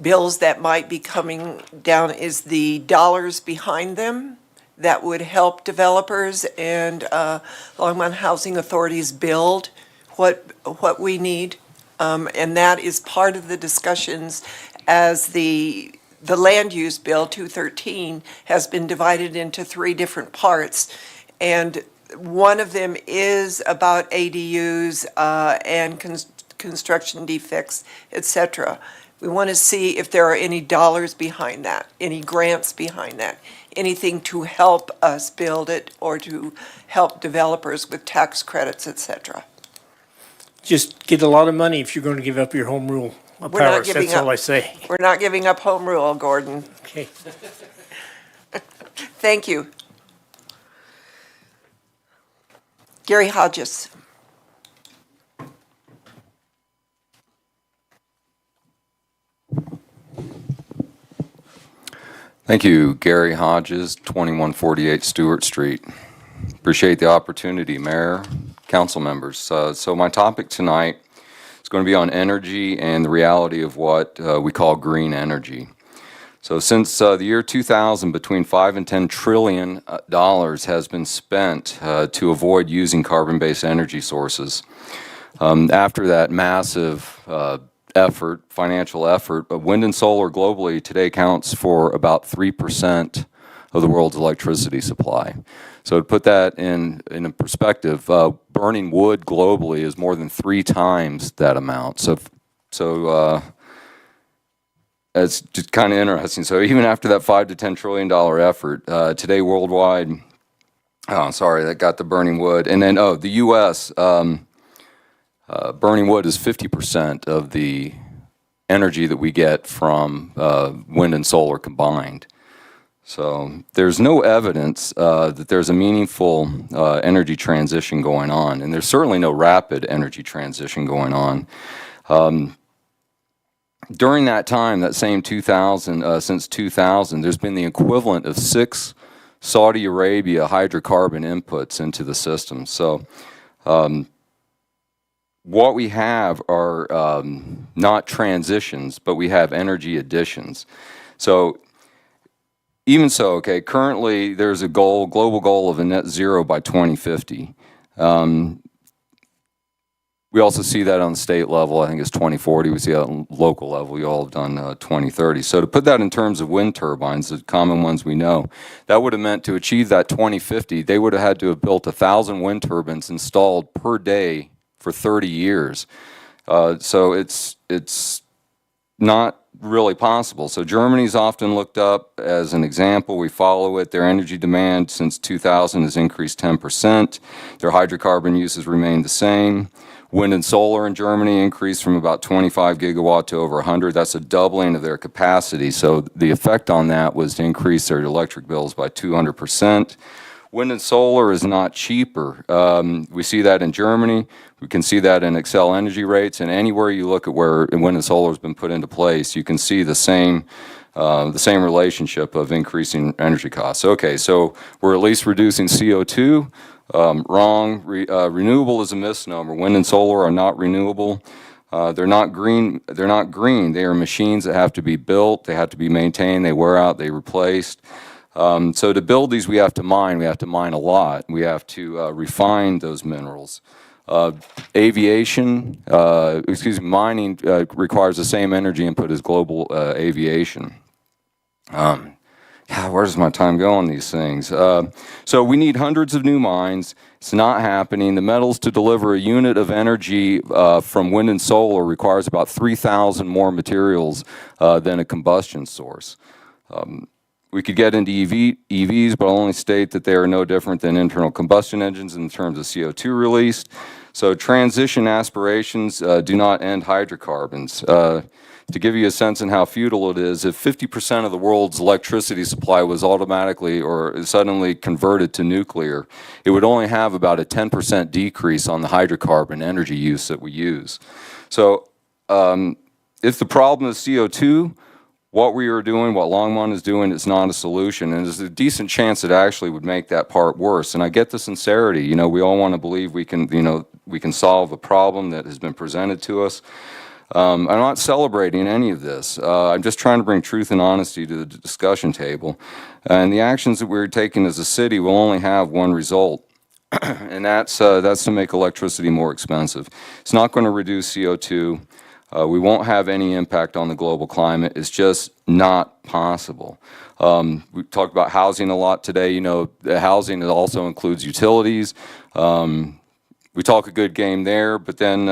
S1: bills that might be coming down is the dollars behind them that would help developers and Longmont housing authorities build what we need. And that is part of the discussions as the land use bill 213 has been divided into 3 different parts. And one of them is about ADUs and construction defects, et cetera. We want to see if there are any dollars behind that, any grants behind that, anything to help us build it or to help developers with tax credits, et cetera.
S7: Just get a lot of money if you're going to give up your home rule powers. That's all I say.
S1: We're not giving up home rule, Gordon.
S7: Okay.
S1: Thank you. Gary Hodges.
S11: Thank you, Gary Hodges, 2148 Stewart Street. Appreciate the opportunity, Mayor, council members. So my topic tonight is going to be on energy and the reality of what we call green energy. So since the year 2000, between $5 and $10 trillion has been spent to avoid using carbon-based energy sources. After that massive financial effort, but wind and solar globally today accounts for about 3% of the world's electricity supply. So to put that in a perspective, burning wood globally is more than 3 times that amount. So it's just kind of interesting. So even after that $5 to $10 trillion effort, today worldwide, that got the burning wood. And then, the U.S., burning wood is 50% of the energy that we get from wind and solar combined. So there's no evidence that there's a meaningful energy transition going on, and there's certainly no rapid energy transition going on. During that time, that same 2000, since 2000, there's been the equivalent of 6 Saudi Arabia hydrocarbon inputs into the system. So what we have are not transitions, but we have energy additions. So even so, okay, currently there's a global goal of a net zero by 2050. We also see that on the state level. I think it's 2040. We see that on local level. We all have done 2030. So to put that in terms of wind turbines, the common ones we know, that would have meant to achieve that 2050, they would have had to have built 1,000 wind turbines installed per day for 30 years. So it's not really possible. So Germany's often looked up as an example. We follow it. Their energy demand since 2000 has increased 10%. Their hydrocarbon use has remained the same. Wind and solar in Germany increased from about 25 gigawatt to over 100. That's a doubling of their capacity. So the effect on that was to increase their electric bills by 200%. Wind and solar is not cheaper. We see that in Germany. We can see that in Xcel Energy rates. And anywhere you look at where wind and solar has been put into place, you can see the same relationship of increasing energy costs. Okay, so we're at least reducing CO2. Wrong. Renewable is a misnomer. Wind and solar are not renewable. They're not green. They're not green. They are machines that have to be built. They have to be maintained. They wear out. They replaced. So to build these, we have to mine. We have to mine a lot. We have to refine those minerals. Mining requires the same energy input as global aviation. Where's my time going on these things? So we need hundreds of new mines. It's not happening. The metals to deliver a unit of energy from wind and solar requires about 3,000 more materials than a combustion source. We could get into EVs, but I'll only state that they are no different than internal combustion engines in terms of CO2 released. So transition aspirations do not end hydrocarbons. To give you a sense in how futile it is, if 50% of the world's electricity supply was automatically or suddenly converted to nuclear, it would only have about a 10% decrease on the hydrocarbon energy use that we use. So if the problem is CO2, what we are doing, what Longmont is doing, is not a solution, and there's a decent chance it actually would make that part worse. And I get the sincerity. You know, we all want to believe we can, we can solve a problem that has been presented to us. I'm not celebrating any of this. I'm just trying to bring truth and honesty to the discussion table. And the actions that we're taking as a city will only have one result, and that's to make electricity more expensive. It's not going to reduce CO2. We won't have any impact on the global climate. It's just not possible. We talked about housing a lot today. You know, the housing also includes utilities. We talk a good game there, but then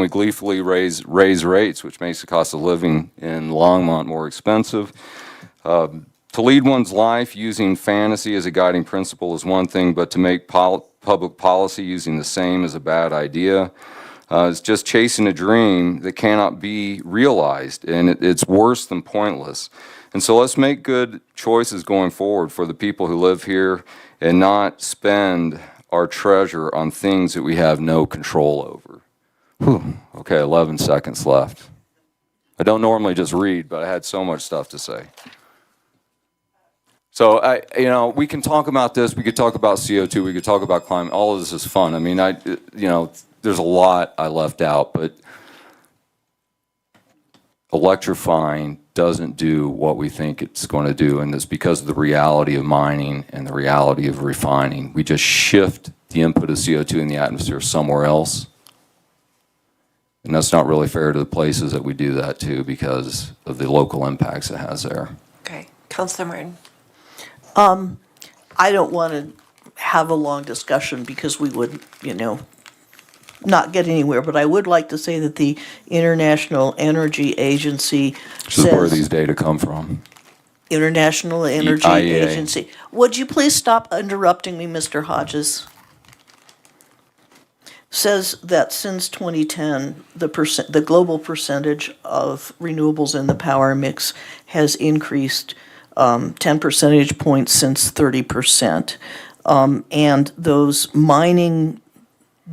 S11: we gleefully raise rates, which makes the cost of living in Longmont more expensive. To lead one's life using fantasy as a guiding principle is one thing, but to make public policy using the same is a bad idea. It's just chasing a dream that cannot be realized, and it's worse than pointless. And so let's make good choices going forward for the people who live here and not spend our treasure on things that we have no control over. Whew. Okay, 11 seconds left. I don't normally just read, but I had so much stuff to say. So, we can talk about this. We could talk about CO2. We could talk about climate. All of this is fun. I mean, there's a lot I left out, but electrifying doesn't do what we think it's going to do, and it's because of the reality of mining and the reality of refining. We just shift the input of CO2 in the atmosphere somewhere else, and that's not really fair to the places that we do that to because of the local impacts it has there.
S1: Okay, Councilor Martin.
S6: I don't want to have a long discussion because we would, not get anywhere, but I would like to say that the International Energy Agency
S11: This is where these data come from.
S6: International Energy
S11: IEA.
S6: Agency. Would you please stop interrupting me, Mr. Hodges? Says that since 2010, the global percentage of renewables in the power mix has increased 10 percentage points since 30%. And those mining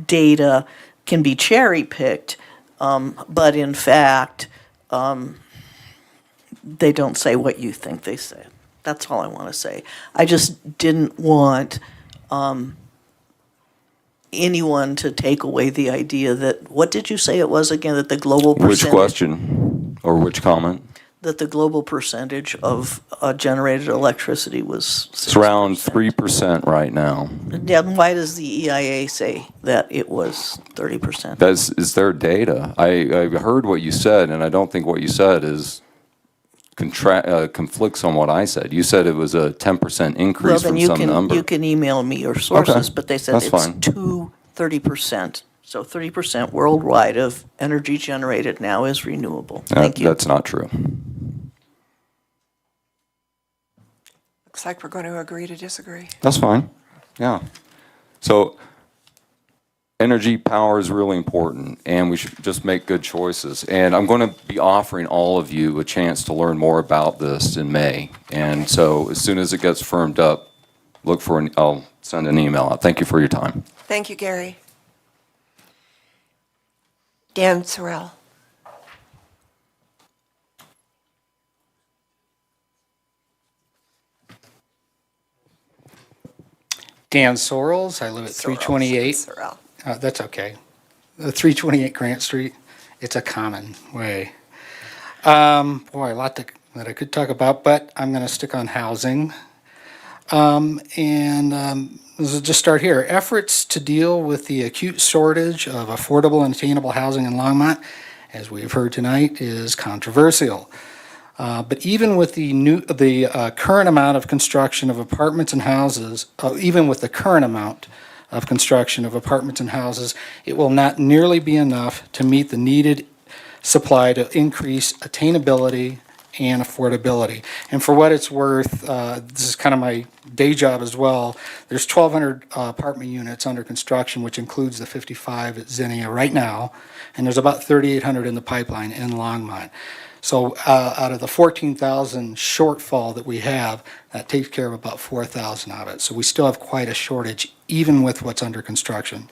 S6: data can be cherry-picked, but in fact, they don't say what you think they say. That's all I want to say. I just didn't want anyone to take away the idea that, what did you say it was again, that the global percentage...
S11: Which question or which comment?
S6: That the global percentage of generated electricity was...
S11: It's around 3% right now.
S6: Yeah, and why does the EIA say that it was 30%?
S11: Is their data. I heard what you said, and I don't think what you said is conflicts on what I said. You said it was a 10% increase from some number.
S6: You can email me your sources,
S11: Okay,
S6: but they said
S11: that's
S6: it's
S11: fine.
S6: to 30%. So 30% worldwide of energy generated now is renewable. Thank you.
S11: That's not true.
S1: Looks like we're going to agree to disagree.
S11: That's fine. Yeah. So energy power is really important, and we should just make good choices. And I'm going to be offering all of you a chance to learn more about this in May. And so as soon as it gets firmed up, I'll send an email out. Thank you for your time.
S1: Thank you, Gary. Dan Sorrell.
S12: Dan Sorrells. I live at 328.
S1: Sorrell.
S12: That's okay. 328 Grant Street. It's a common way. Boy, a lot that I could talk about, but I'm going to stick on housing. Let's just start here. Efforts to deal with the acute shortage of affordable and attainable housing in Longmont, as we've heard tonight, is controversial. But even with the current amount of construction of apartments and houses, it will not nearly be enough to meet the needed supply to increase attainability and affordability. And for what it's worth, this is kind of my day job as well. There's 1,200 apartment units under construction, which includes the 55 at Zinnia right now, and there's about 3,800 in the pipeline in Longmont. So out of the 14,000 shortfall that we have, that takes care of about 4,000 of it. So we still have quite a shortage, even with what's under construction.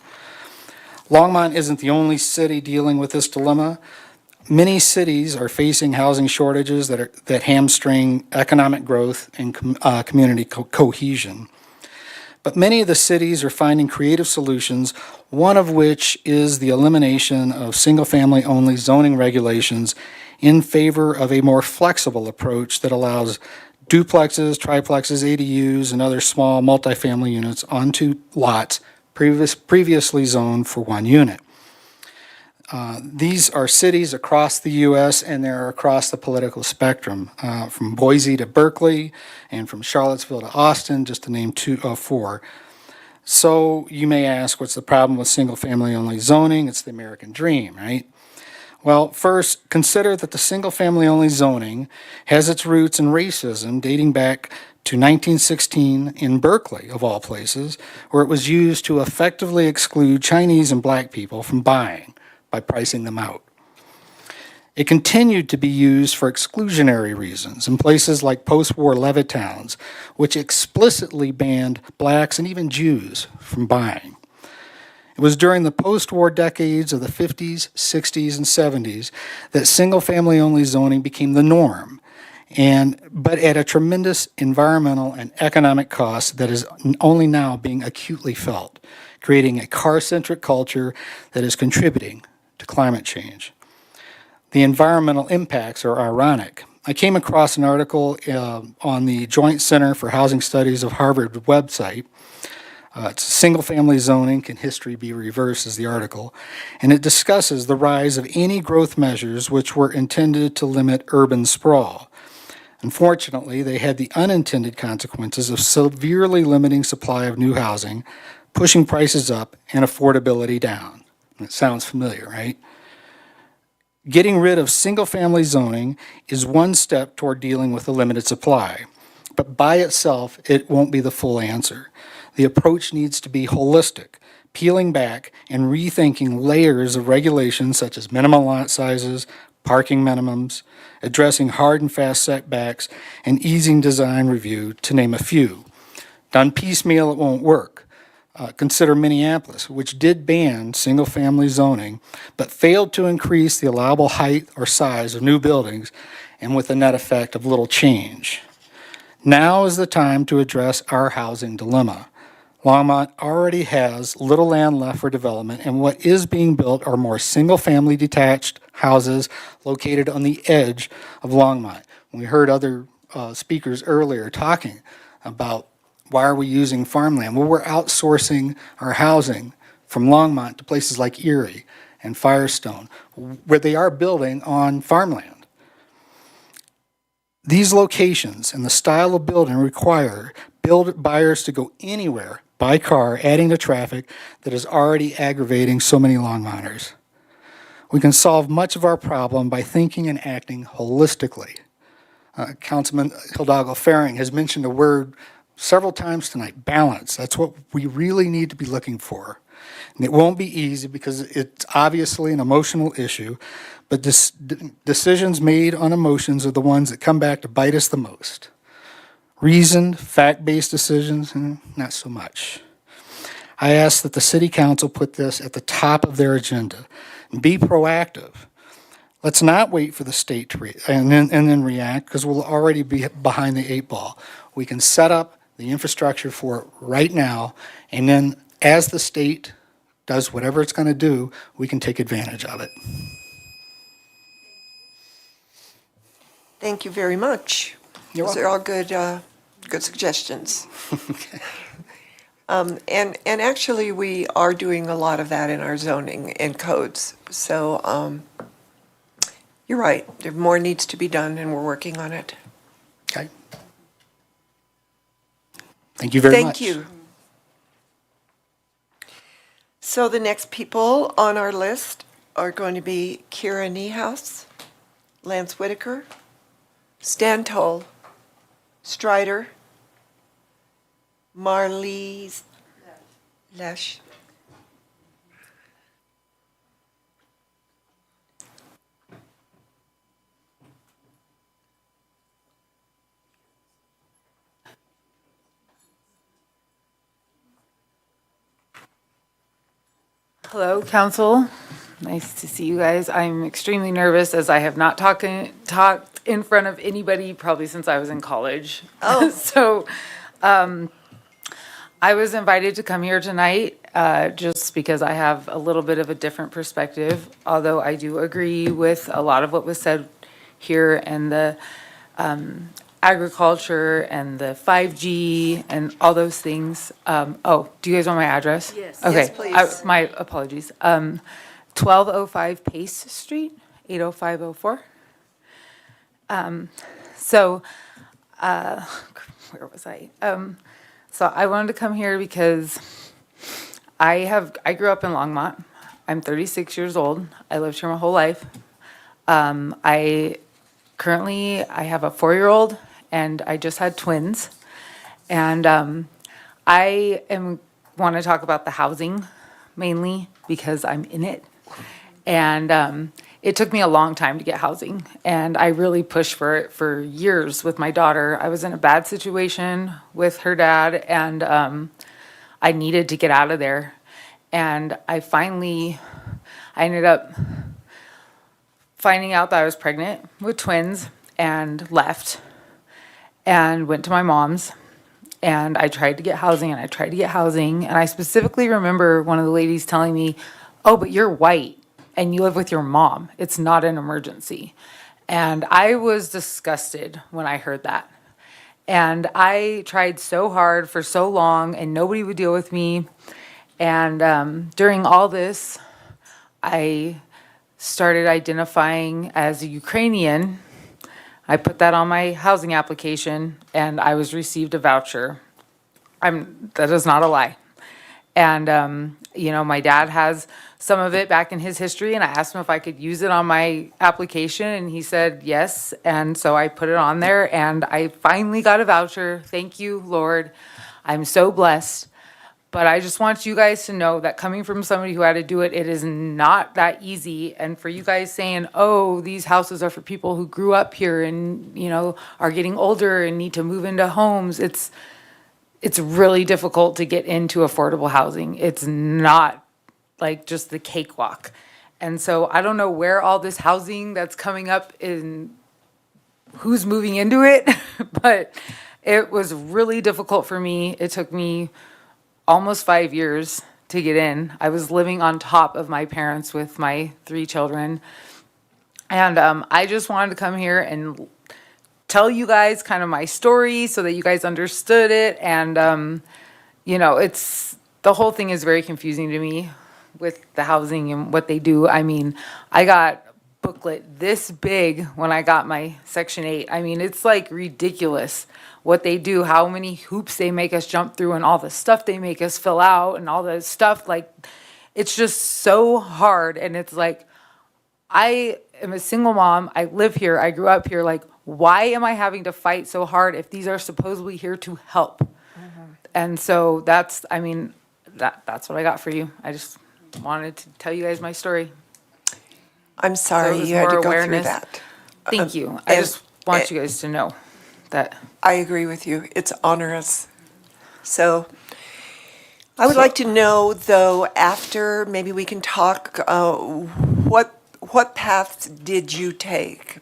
S12: Longmont isn't the only city dealing with this dilemma. Many cities are facing housing shortages that hamstring economic growth and community cohesion. But many of the cities are finding creative solutions, one of which is the elimination of single-family only zoning regulations in favor of a more flexible approach that allows duplexes, triplexes, ADUs, and other small multifamily units onto lots previously zoned for one unit. These are cities across the U.S. and they're across the political spectrum, from Boise to Berkeley and from Charlottesville to Austin, just to name four. So you may ask, what's the problem with single-family only zoning? It's the American dream, right? Well, first, consider that the single-family only zoning has its roots in racism dating back to 1916 in Berkeley, of all places, where it was used to effectively exclude Chinese and black people from buying by pricing them out. It continued to be used for exclusionary reasons in places like post-war Levittowns, which explicitly banned blacks and even Jews from buying. It was during the post-war decades of the 50s, 60s, and 70s that single-family only zoning became the norm, but at a tremendous environmental and economic cost that is only now being acutely felt, creating a car-centric culture that is contributing to climate change. The environmental impacts are ironic. I came across an article on the Joint Center for Housing Studies of Harvard website. It's Single-Family Zoning, Can History Be Reversed, is the article, and it discusses the rise of any growth measures which were intended to limit urban sprawl. Unfortunately, they had the unintended consequences of severely limiting supply of new housing, pushing prices up and affordability down. It sounds familiar, right? Getting rid of single-family zoning is one step toward dealing with the limited supply, but by itself, it won't be the full answer. The approach needs to be holistic, peeling back and rethinking layers of regulations such as minimum lot sizes, parking minimums, addressing hard and fast setbacks, and easing design review, to name a few. Done piecemeal, it won't work. Consider Minneapolis, which did ban single-family zoning, but failed to increase the allowable height or size of new buildings, and with the net effect of little change. Now is the time to address our housing dilemma. Longmont already has little land left for development, and what is being built are more single-family detached houses located on the edge of Longmont. We heard other speakers earlier talking about why are we using farmland? Well, we're outsourcing our housing from Longmont to places like Erie and Firestone, where they are building on farmland. These locations and the style of building require buyers to go anywhere by car, adding to traffic that is already aggravating so many Longmonters. We can solve much of our problem by thinking and acting holistically. Councilman Hidalgo Faring has mentioned a word several times tonight, balance. That's what we really need to be looking for. And it won't be easy because it's obviously an emotional issue, but decisions made on emotions are the ones that come back to bite us the most. Reasoned, fact-based decisions, not so much. I ask that the City Council put this at the top of their agenda and be proactive. Let's not wait for the state to and then react, because we'll already be behind the 8 ball. We can set up the infrastructure for it right now, and then as the state does whatever it's going to do, we can take advantage of it.
S1: Thank you very much. Those are all good, good suggestions. And actually, we are doing a lot of that in our zoning and codes. So you're right. There more needs to be done, and we're working on it.
S12: Okay. Thank you very much.
S1: Thank you. So the next people on our list are going to be Kira Niehaus, Lance Whitaker, Stan Toll, Strider, Marlise Lesh,
S13: Hello, Council. Nice to see you guys. I'm extremely nervous as I have not talked in front of anybody probably since I was in college.
S1: Oh.
S13: So I was invited to come here tonight just because I have a little bit of a different perspective, although I do agree with a lot of what was said here and the agriculture and the 5G and all those things. Oh, do you guys want my address?
S1: Yes.
S13: Okay.
S1: Yes, please.
S13: My apologies. 1205 Pace Street, 80504. Where was I? So I wanted to come here because I grew up in Longmont. I'm 36 years old. I lived here my whole life. I have a 4-year-old and I just had twins. And I want to talk about the housing mainly because I'm in it. And it took me a long time to get housing, and I really pushed for it for years with my daughter. I was in a bad situation with her dad, and I needed to get out of there. And I ended up finding out that I was pregnant with twins and left and went to my mom's. And I tried to get housing, and I tried to get housing. And I specifically remember one of the ladies telling me, "Oh, but you're white and you live with your mom. It's not an emergency." And I was disgusted when I heard that. And I tried so hard for so long, and nobody would deal with me. And during all this, I started identifying as a Ukrainian. I put that on my housing application, and I was received a voucher. That is not a lie. And, my dad has some of it back in his history, and I asked him if I could use it on my application, and he said yes. And so I put it on there, and I finally got a voucher. Thank you, Lord. I'm so blessed. But I just want you guys to know that coming from somebody who had to do it, it is not that easy. And for you guys saying, "Oh, these houses are for people who grew up here and, are getting older and need to move into homes," it's really difficult to get into affordable housing. It's not like just the cakewalk. And so I don't know where all this housing that's coming up in, who's moving into it, but it was really difficult for me. It took me almost 5 years to get in. I was living on top of my parents with my 3 children. And I just wanted to come here and tell you guys kind of my story so that you guys understood it. And, the whole thing is very confusing to me with the housing and what they do. I mean, I got booklet this big when I got my Section 8. I mean, it's like ridiculous what they do, how many hoops they make us jump through and all the stuff they make us fill out and all the stuff. Like, it's just so hard. And it's like, I am a single mom. I live here. I grew up here. Like, why am I having to fight so hard if these are supposedly here to help? And so that's, I mean, that's what I got for you. I just wanted to tell you guys my story.
S1: I'm sorry
S13: So it was
S1: you had to
S13: more
S1: go through
S13: awareness.
S1: that.
S13: Thank you. I just want you guys to know that.
S1: I agree with you. It's onerous. So I would like to know, though, after, maybe we can talk, what path did you take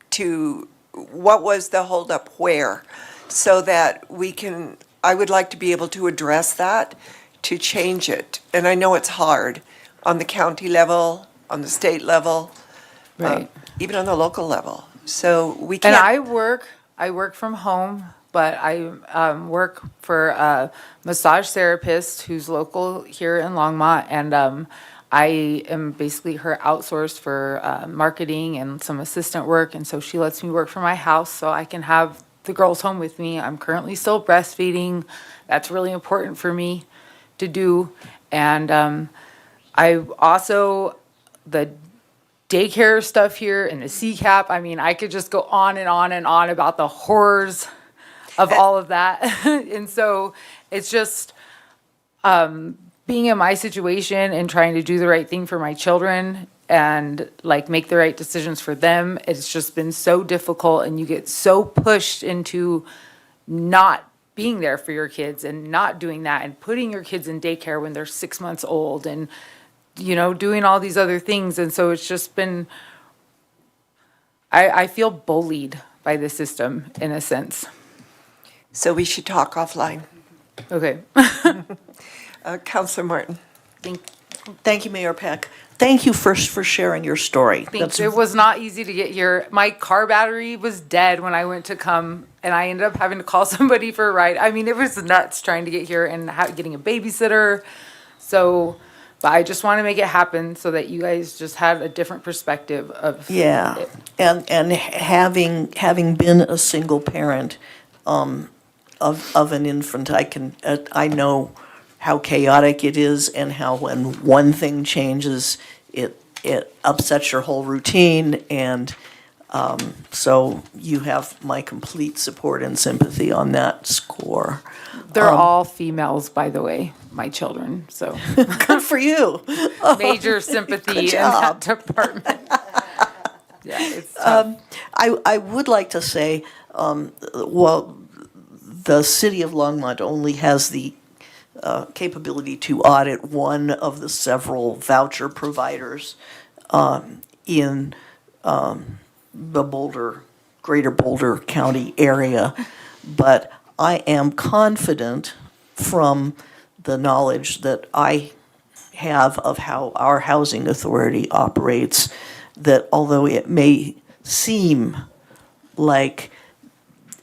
S1: to, what was the holdup where? So that we can, I would like to be able to address that, to change it. And I know it's hard on the county level, on the state level,
S13: Right.
S1: even on the local level. So we can't.
S13: And I work from home, but I work for a massage therapist who's local here in Longmont, and I am basically her outsourced for marketing and some assistant work, and so she lets me work from my house so I can have the girls home with me. I'm currently still breastfeeding. That's really important for me to do. And I also, the daycare stuff here and the CCAP, I mean, I could just go on and on and on about the horrors of all of that. And so it's just being in my situation and trying to do the right thing for my children and like make the right decisions for them. It's just been so difficult, and you get so pushed into not being there for your kids and not doing that and putting your kids in daycare when they're 6 months old and, you know, doing all these other things. And so it's just been, I feel bullied by the system in a sense.
S1: So we should talk offline.
S13: Okay.
S1: Councilor Martin.
S6: Thank you, Mayor Peck. Thank you first for sharing your story.
S13: Thanks. It was not easy to get here. My car battery was dead when I went to come, and I ended up having to call somebody for a ride. I mean, it was nuts trying to get here and getting a babysitter. So, but I just want to make it happen so that you guys just have a different perspective of
S6: Yeah, and having been a single parent of an infant, I know how chaotic it is, and how when one thing changes, it upsets your whole routine. And so you have my complete support and sympathy on that score.
S13: They're all females, by the way, my children. So
S6: good for you.
S13: Major sympathy
S6: Good
S13: in
S6: job.
S13: that department. Yeah, it's tough.
S6: I would like to say, well, the city of Longmont only has the capability to audit one of the several voucher providers in the greater Boulder County area. But I am confident from the knowledge that I have of how our housing authority operates, that although it may seem like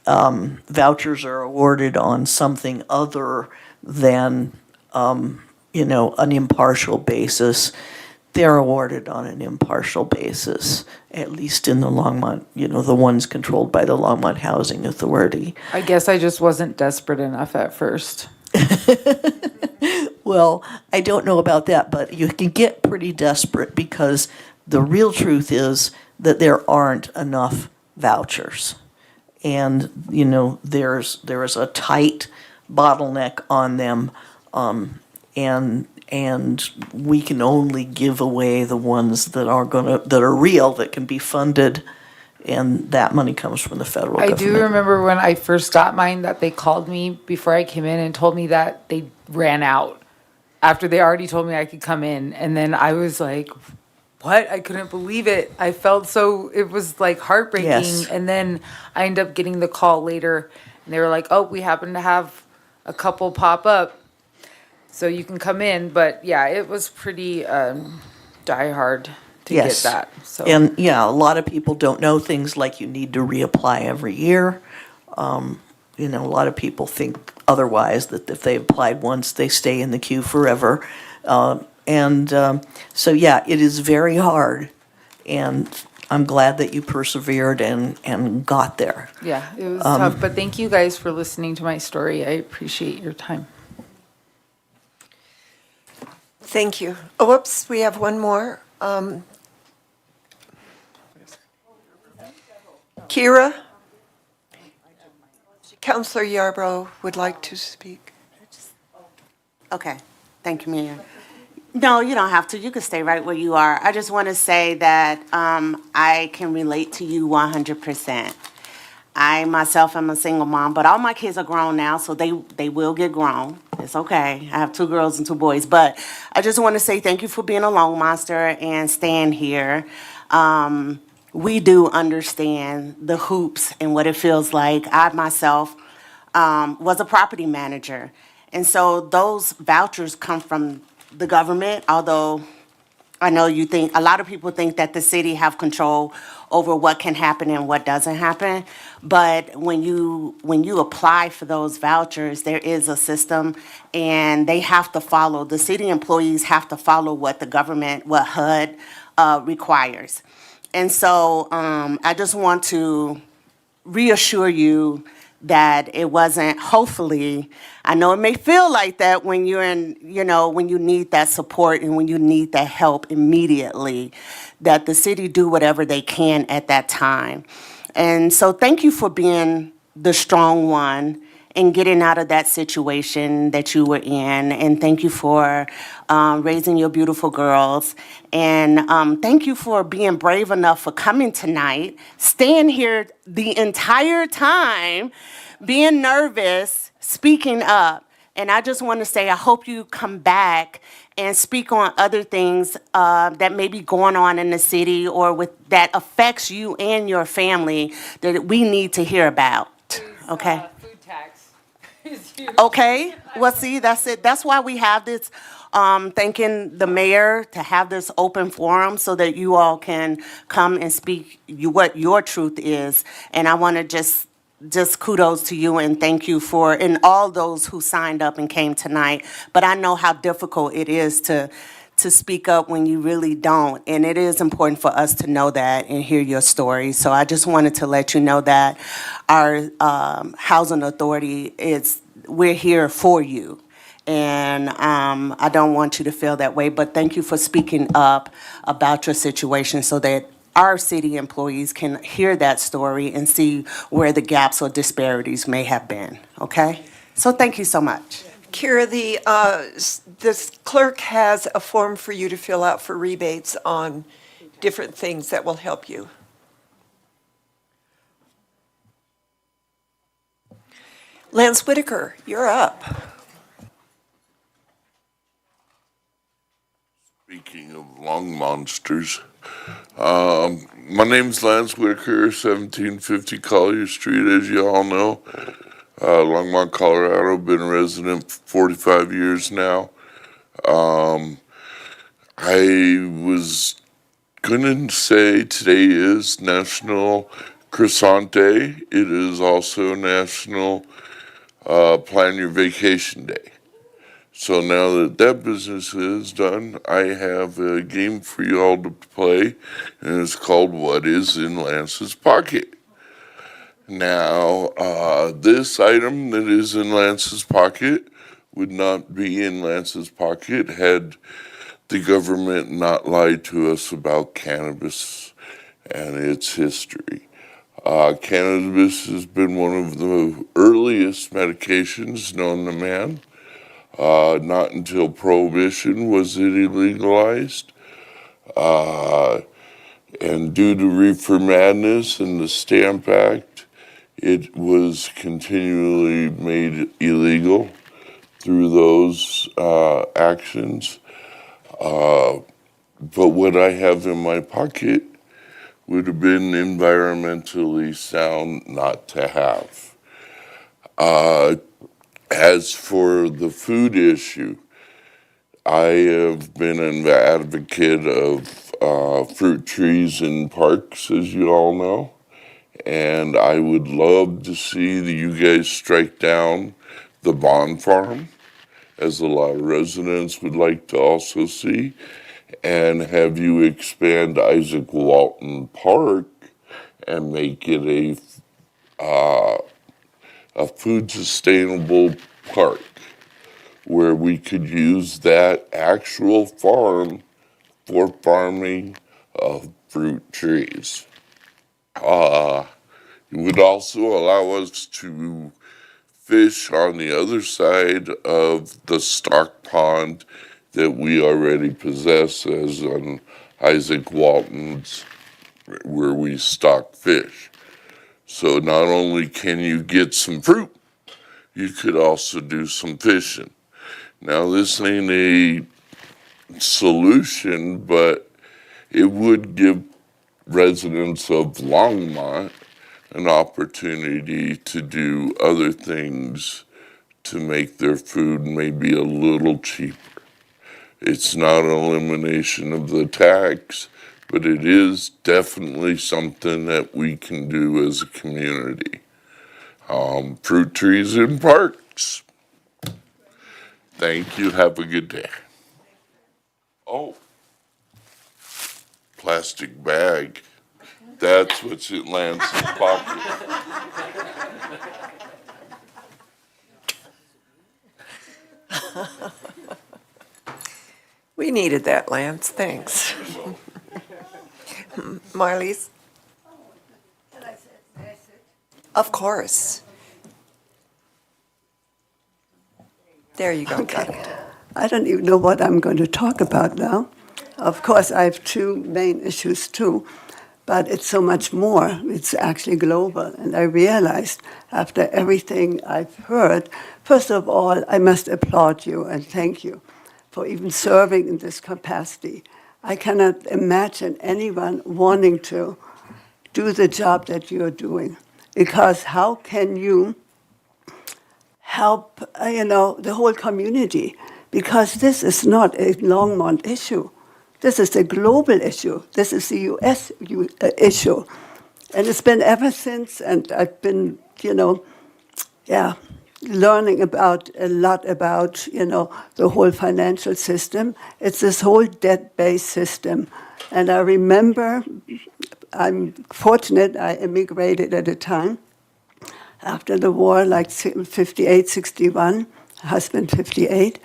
S6: vouchers are awarded on something other than, an impartial basis, they're awarded on an impartial basis, at least in the Longmont, the ones controlled by the Longmont Housing Authority.
S13: I guess I just wasn't desperate enough at first.
S6: Well, I don't know about that, but you can get pretty desperate, because the real truth is that there aren't enough vouchers. And, there is a tight bottleneck on them, and we can only give away the ones that are real, that can be funded, and that money comes from the federal government.
S13: I do remember when I first got mine that they called me before I came in and told me that they ran out after they already told me I could come in. And then I was like, what? I couldn't believe it. I felt so, it was like heartbreaking.
S6: Yes.
S13: And then I ended up getting the call later, and they were like, oh, we happen to have a couple pop up, so you can come in. But yeah, it was pretty die hard to
S6: Yes.
S13: get that. So.
S6: And, yeah, a lot of people don't know things like you need to reapply every year. A lot of people think otherwise, that if they applied once, they stay in the queue forever. So, yeah, it is very hard. And I'm glad that you persevered and got there.
S13: Yeah, it was tough, but thank you guys for listening to my story. I appreciate your time.
S1: Thank you. Oh, whoops, we have one more. Kira? Councillor Yarbrough would like to speak.
S16: Okay, thank you, Mayor. No, you don't have to. You can stay right where you are. I just want to say that I can relate to you 100%. I myself am a single mom, but all my kids are grown now, so they will get grown. It's okay. I have 2 girls and 2 boys, but I just want to say thank you for being a Lone Monster and staying here. We do understand the hoops and what it feels like. I myself was a property manager, and so those vouchers come from the government, although I know you think, a lot of people think that the city have control over what can happen and what doesn't happen. But when you apply for those vouchers, there is a system and they have to follow, the city employees have to follow what the government, what HUD requires. And so I just want to reassure you that it wasn't, hopefully, I know it may feel like that when you're in, when you need that support and when you need that help immediately, that the city do whatever they can at that time. And so thank you for being the strong one and getting out of that situation that you were in. And thank you for raising your beautiful girls. And thank you for being brave enough for coming tonight, staying here the entire time, being nervous, speaking up. And I just want to say, I hope you come back and speak on other things that may be going on in the city or that affects you and your family that we need to hear about. Okay?
S13: Food tax.
S16: Okay, well, see, that's it. That's why we have this, thanking the mayor to have this open forum so that you all can come and speak what your truth is. And I want to just kudos to you and thank you and all those who signed up and came tonight. But I know how difficult it is to speak up when you really don't. And it is important for us to know that and hear your story. So I just wanted to let you know that our housing authority we're here for you. And I don't want you to feel that way, but thank you for speaking up about your situation so that our city employees can hear that story and see where the gaps or disparities may have been, okay? So thank you so much.
S1: Kira, this clerk has a form for you to fill out for rebates on different things that will help you. Lance Whitaker, you're up.
S15: Speaking of long monsters, my name's Lance Whitaker, 1750 Collier Street, as you all know. Longmont, Colorado, been a resident for 45 years now. I was going to say today is National Croissant Day. It is also National Plan Your Vacation Day. So now that business is done, I have a game for you all to play, and it's called What is in Lance's Pocket? Now, this item that is in Lance's pocket would not be in Lance's pocket had the government not lied to us about cannabis and its history. Cannabis has been one of the earliest medications known to man. Not until Prohibition was it illegalized. And due to Reefer Madness and the Stamp Act, it was continually made illegal through those actions. But what I have in my pocket would have been environmentally sound not to have. As for the food issue, I have been an advocate of fruit trees in parks, as you all know. And I would love to see that you guys strike down the Bond Farm, as a lot of residents would like to also see. and have you expand Isaac Walton Park and make it a food sustainable park where we could use that actual farm for farming of fruit trees. It would also allow us to fish on the other side of the stock pond that we already possess as on Isaac Walton's, where we stock fish. So not only can you get some fruit, you could also do some fishing. Now, this ain't a solution, but it would give residents of Longmont an opportunity to do other things to make their food maybe a little cheaper. It's not an elimination of the tax, but it is definitely something that we can do as a community. Fruit trees in parks. Thank you. Have a good day. Oh, plastic bag. That's what's in Lance's pocket.
S1: We needed that, Lance. Thanks. Marlies? Of course. There you go. Got it.
S14: I don't even know what I'm going to talk about now. Of course, I have two main issues too, but it's so much more. It's actually global. And I realized after everything I've heard, first of all, I must applaud you and thank you for even serving in this capacity. I cannot imagine anyone wanting to do the job that you're doing, because how can you help, the whole community? Because this is not a Longmont issue. This is a global issue. This is a U.S. issue. And it's been ever since, and I've been, learning a lot about, the whole financial system. It's this whole debt-based system. And I remember, I'm fortunate, I immigrated at a time after the war, like 58, 61, husband 58,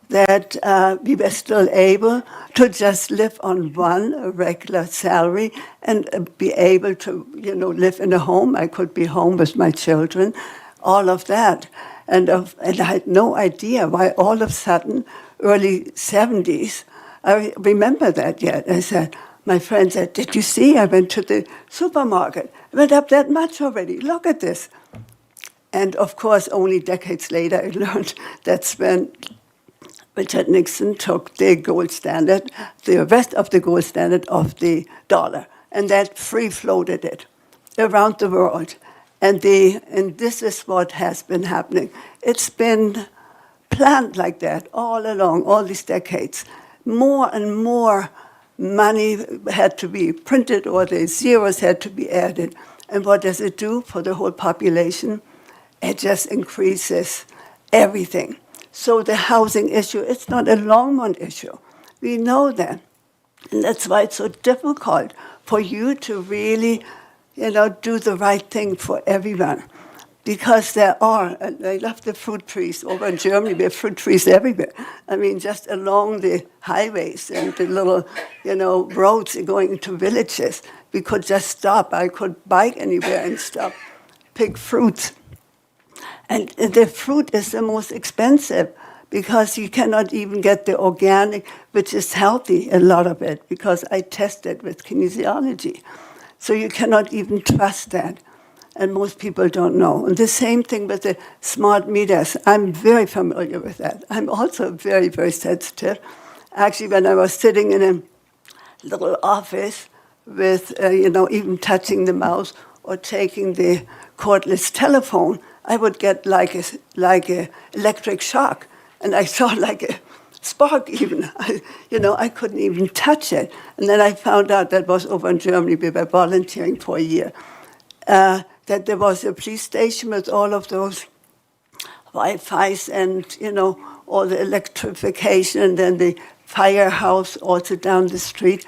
S14: that we were still able to just live on one regular salary and be able to, live in a home. I could be home with my children, all of that. And I had no idea why all of a sudden, early 70s, I remember that yet. I said, my friend said, did you see? I went to the supermarket. It went up that much already. Look at this. And of course, only decades later, I learned that's when Richard Nixon took the gold standard, the rest of the gold standard of the dollar, and that free-floated it around the world. And this is what has been happening. It's been planned like that all along, all these decades. More and more money had to be printed, or the zeros had to be added. And what does it do for the whole population? It just increases everything. So the housing issue, it's not a Longmont issue. We know that. And that's why it's so difficult for you to really, do the right thing for everyone. Because there are, and I love the fruit trees. Over in Germany, we have fruit trees everywhere. I mean, just along the highways and the little, roads going into villages. We could just stop. I could bike anywhere and stop, pick fruits. And the fruit is the most expensive because you cannot even get the organic, which is healthy, a lot of it, because I tested with kinesiology. So you cannot even trust that. And most people don't know. And the same thing with the smart meters. I'm very familiar with that. I'm also very, very sensitive. Actually, when I was sitting in a little office with, even touching the mouse or taking the cordless telephone, I would get like a electric shock, and I saw like a spark even. I couldn't even touch it. And then I found out that was over in Germany. We were volunteering for a year. That there was a police station with all of those Wi-Fi's and, all the electrification, and then the firehouse also down the street.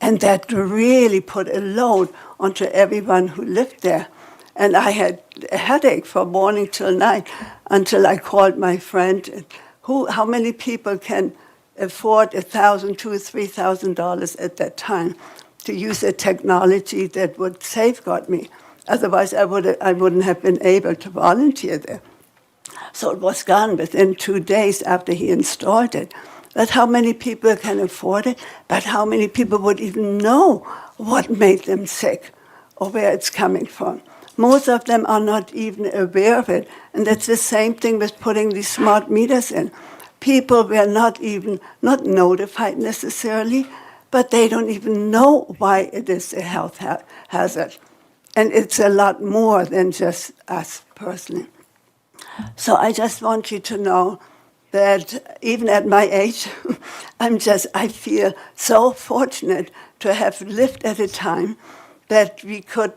S14: And that really put a load onto everyone who lived there. And I had a headache from morning till night until I called my friend. How many people can afford $1,000, $2,000, $3,000 at that time to use a technology that would safeguard me? Otherwise, I wouldn't have been able to volunteer there. So it was gone within 2 days after he installed it. That's how many people can afford it, but how many people would even know what made them sick or where it's coming from. Most of them are not even aware of it. And that's the same thing with putting these smart meters in. People were not notified necessarily, but they don't even know why it is a health hazard. And it's a lot more than just us personally. So I just want you to know that even at my age, I feel so fortunate to have lived at a time that we could,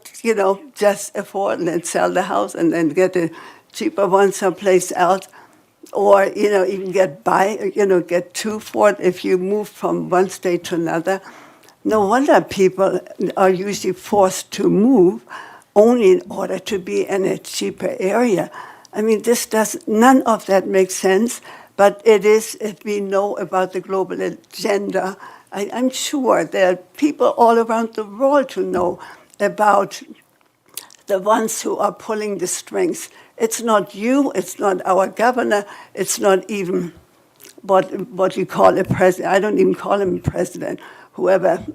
S14: just afford and sell the house and then get a cheaper one someplace else, or, even get two for it if you move from one state to another. No wonder people are usually forced to move only in order to be in a cheaper area. I mean, none of that makes sense, but it is, if we know about the global agenda, I'm sure there are people all around the world who know about the ones who are pulling the strings. It's not you, it's not our governor, it's not even what you call a president. I don't even call him a president, whoever,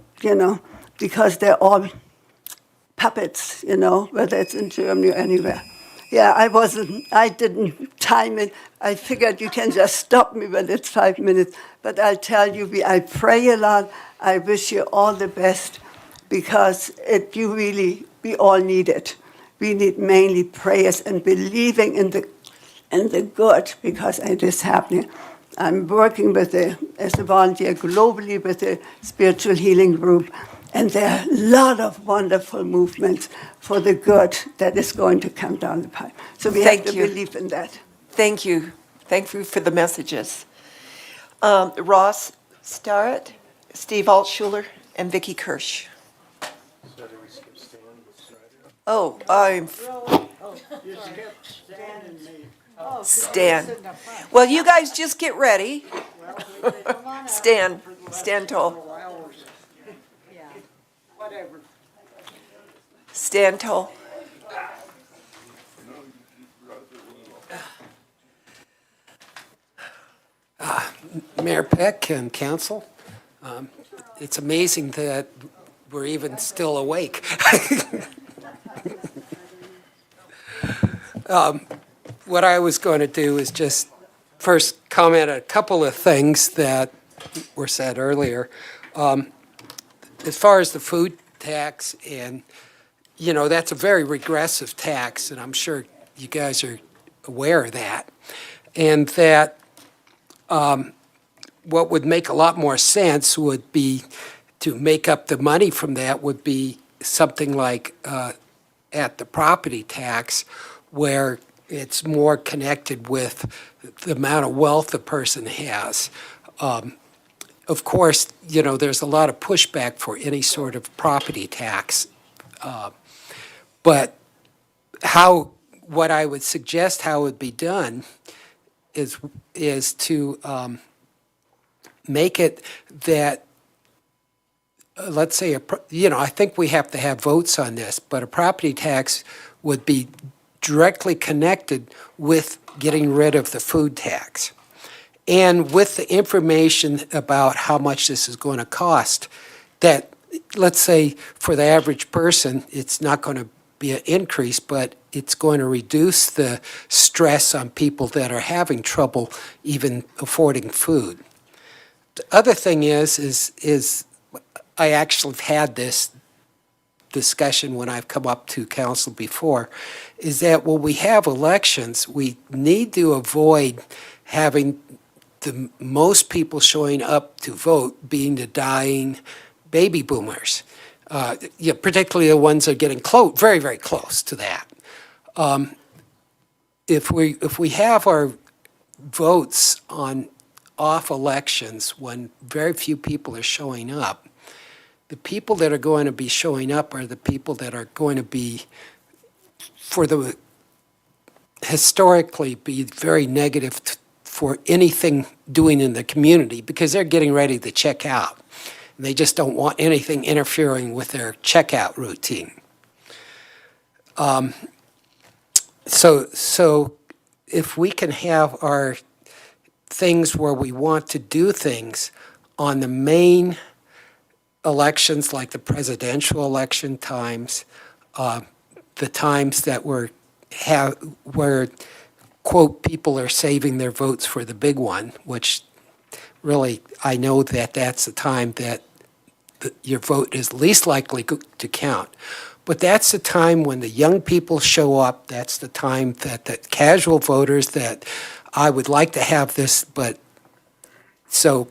S14: because they're all puppets, whether it's in Germany or anywhere. Yeah, I didn't time it. I figured you can just stop me when it's 5 minutes. But I'll tell you, I pray a lot. I wish you all the best because we all need it. We need mainly prayers and believing in the good because it is happening. I'm working as a volunteer globally with a spiritual healing group. And there are a lot of wonderful movements for the good that is going to come down the pipe. So we have to believe in that.
S1: Thank you. Thank you for the messages. Ross Starrett, Steve Altschuler, and Vicki Kirsch. Oh, Stan. Well, you guys just get ready. Stand tall. Stand tall.
S5: Mayor Peck and council, it's amazing that we're even still awake. What I was going to do is just first comment on a couple of things that were said earlier. As far as the food tax, and, that's a very regressive tax, and I'm sure you guys are aware of that. And that what would make a lot more sense would be to make up the money from that would be something like at the property tax, where it's more connected with the amount of wealth a person has. Of course, there's a lot of pushback for any sort of property tax. But what I would suggest how it would be done is to make it that, let's say, I think we have to have votes on this, but a property tax would be directly connected with getting rid of the food tax. And with the information about how much this is going to cost, that, let's say, for the average person, it's not going to be an increase, but it's going to reduce the stress on people that are having trouble even affording food. The other thing is I actually have had this discussion when I've come up to council before, is that when we have elections, we need to avoid having the most people showing up to vote being the dying baby boomers. Particularly the ones that are getting very, very close to that. if we have our votes on off elections when very few people are showing up, the people that are going to be showing up are the people that are going to be, historically, be very negative for anything doing in the community because they're getting ready to check out. And they just don't want anything interfering with their checkout routine. So if we can have our things where we want to do things on the main elections, like the presidential election times, the times that where, quote, people are saving their votes for the big one, which really, I know that that's the time that your vote is least likely to count. But that's the time when the young people show up. That's the time that the casual voters that I would like to have this, but so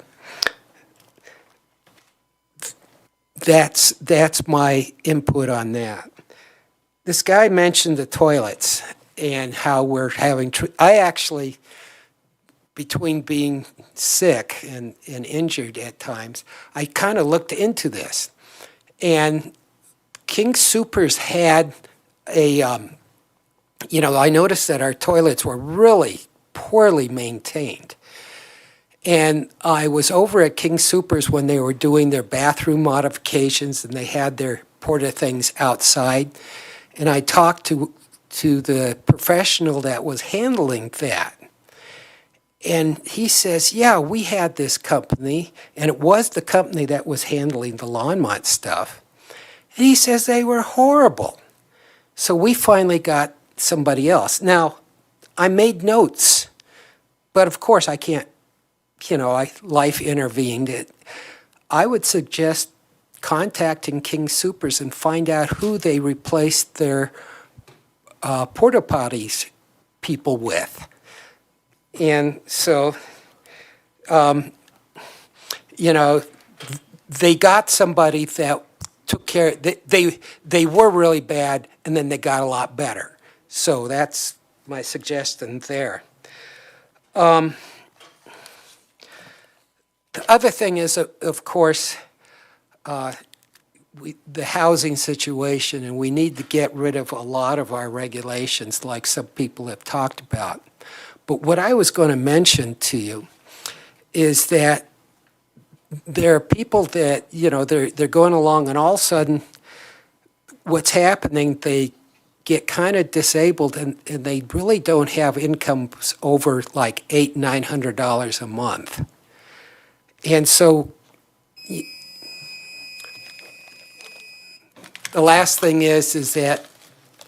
S5: that's my input on that. This guy mentioned the toilets and how we're having, I actually, between being sick and injured at times, I kind of looked into this. And King Soopers had I noticed that our toilets were really poorly maintained. And I was over at King Soopers when they were doing their bathroom modifications and they had their porta things outside. And I talked to the professional that was handling that. And he says, yeah, we had this company, and it was the company that was handling the Longmont stuff. And he says they were horrible. So we finally got somebody else. Now, I made notes, but of course I can't, life intervened. I would suggest contacting King Soopers and find out who they replaced their porta potties people with. And so, they got somebody that took care, they were really bad and then they got a lot better. So that's my suggestion there. The other thing is, of course, the housing situation, and we need to get rid of a lot of our regulations like some people have talked about. But what I was going to mention to you is that there are people that, they're going along and all of a sudden what's happening, they get kind of disabled and they really don't have incomes over like $800-900 a month. And so the last thing is that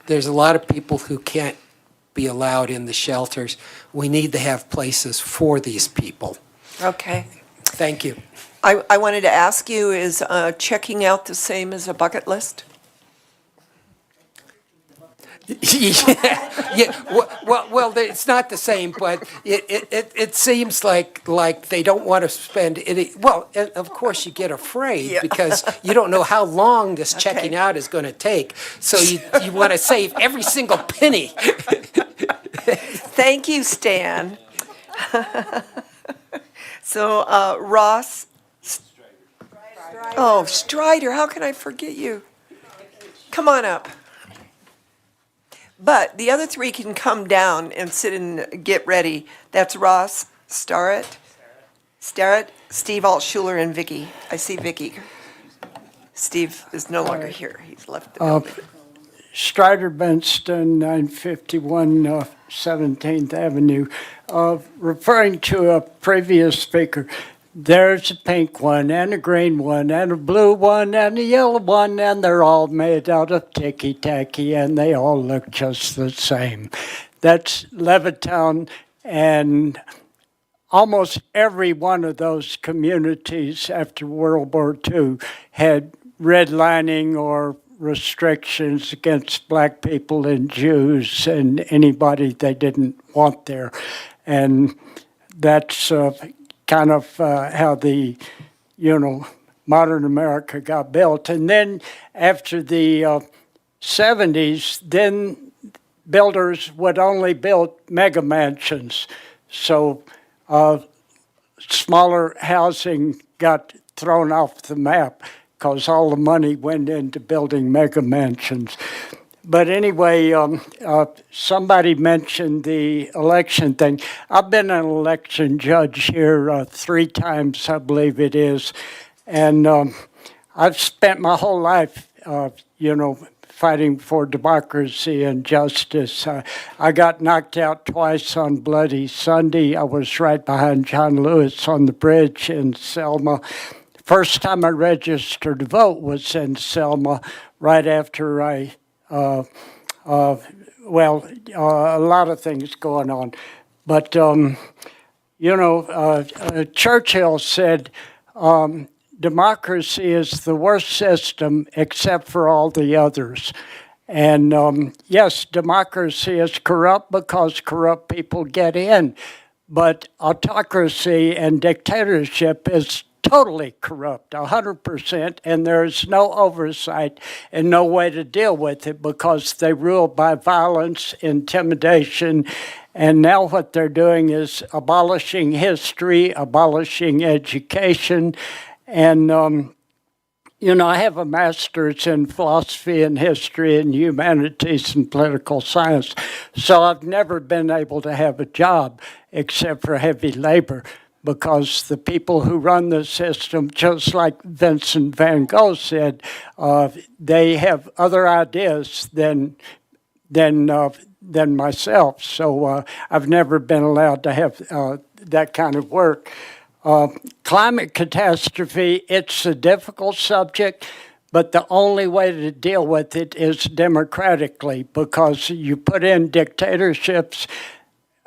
S5: there's a lot of people who can't be allowed in the shelters. We need to have places for these people.
S1: Okay.
S5: Thank you.
S1: I wanted to ask you, is checking out the same as a bucket list?
S5: Well, it's not the same, but it seems like they don't want to spend any. Well, and of course you get afraid because you don't know how long this checking out is going to take. So you want to save every single penny.
S1: Thank you, Stan. So Ross. Oh, Strider, how can I forget you? Come on up. But the other three can come down and sit and get ready. That's Ross, Starrett, Steve Altshuler, and Vicky. I see Vicky. Steve is no longer here. He's left the building.
S2: Strider Benston, 951 17th Avenue. Referring to a previous speaker, there's a pink one, and a green one, and a blue one, and a yellow one, and they're all made out of ticky-tacky, and they all look just the same. That's Levittown, and almost every one of those communities after World War II had redlining or restrictions against black people and Jews and anybody they didn't want there. And that's kind of how the, modern America got built. And then after the 70s, then builders would only build mega mansions. So smaller housing got thrown off the map because all the money went into building mega mansions. But anyway, somebody mentioned the election thing. I've been an election judge here 3 times, I believe it is. And I've spent my whole life, fighting for democracy and justice. I got knocked out twice on Bloody Sunday. I was right behind John Lewis on the bridge in Selma. First time I registered to vote was in Selma, right after I a lot of things going on. But, Churchill said, democracy is the worst system except for all the others. And yes, democracy is corrupt because corrupt people get in. But autocracy and dictatorship is totally corrupt, 100%, and there's no oversight and no way to deal with it because they rule by violence, intimidation, and now what they're doing is abolishing history, abolishing education, and I have a master's in philosophy and history and humanities and political science, so I've never been able to have a job except for heavy labor, because the people who run the system, just like Vincent van Gogh said, they have other ideas than myself. So I've never been allowed to have that kind of work. Climate catastrophe, it's a difficult subject, but the only way to deal with it is democratically, because you put in dictatorships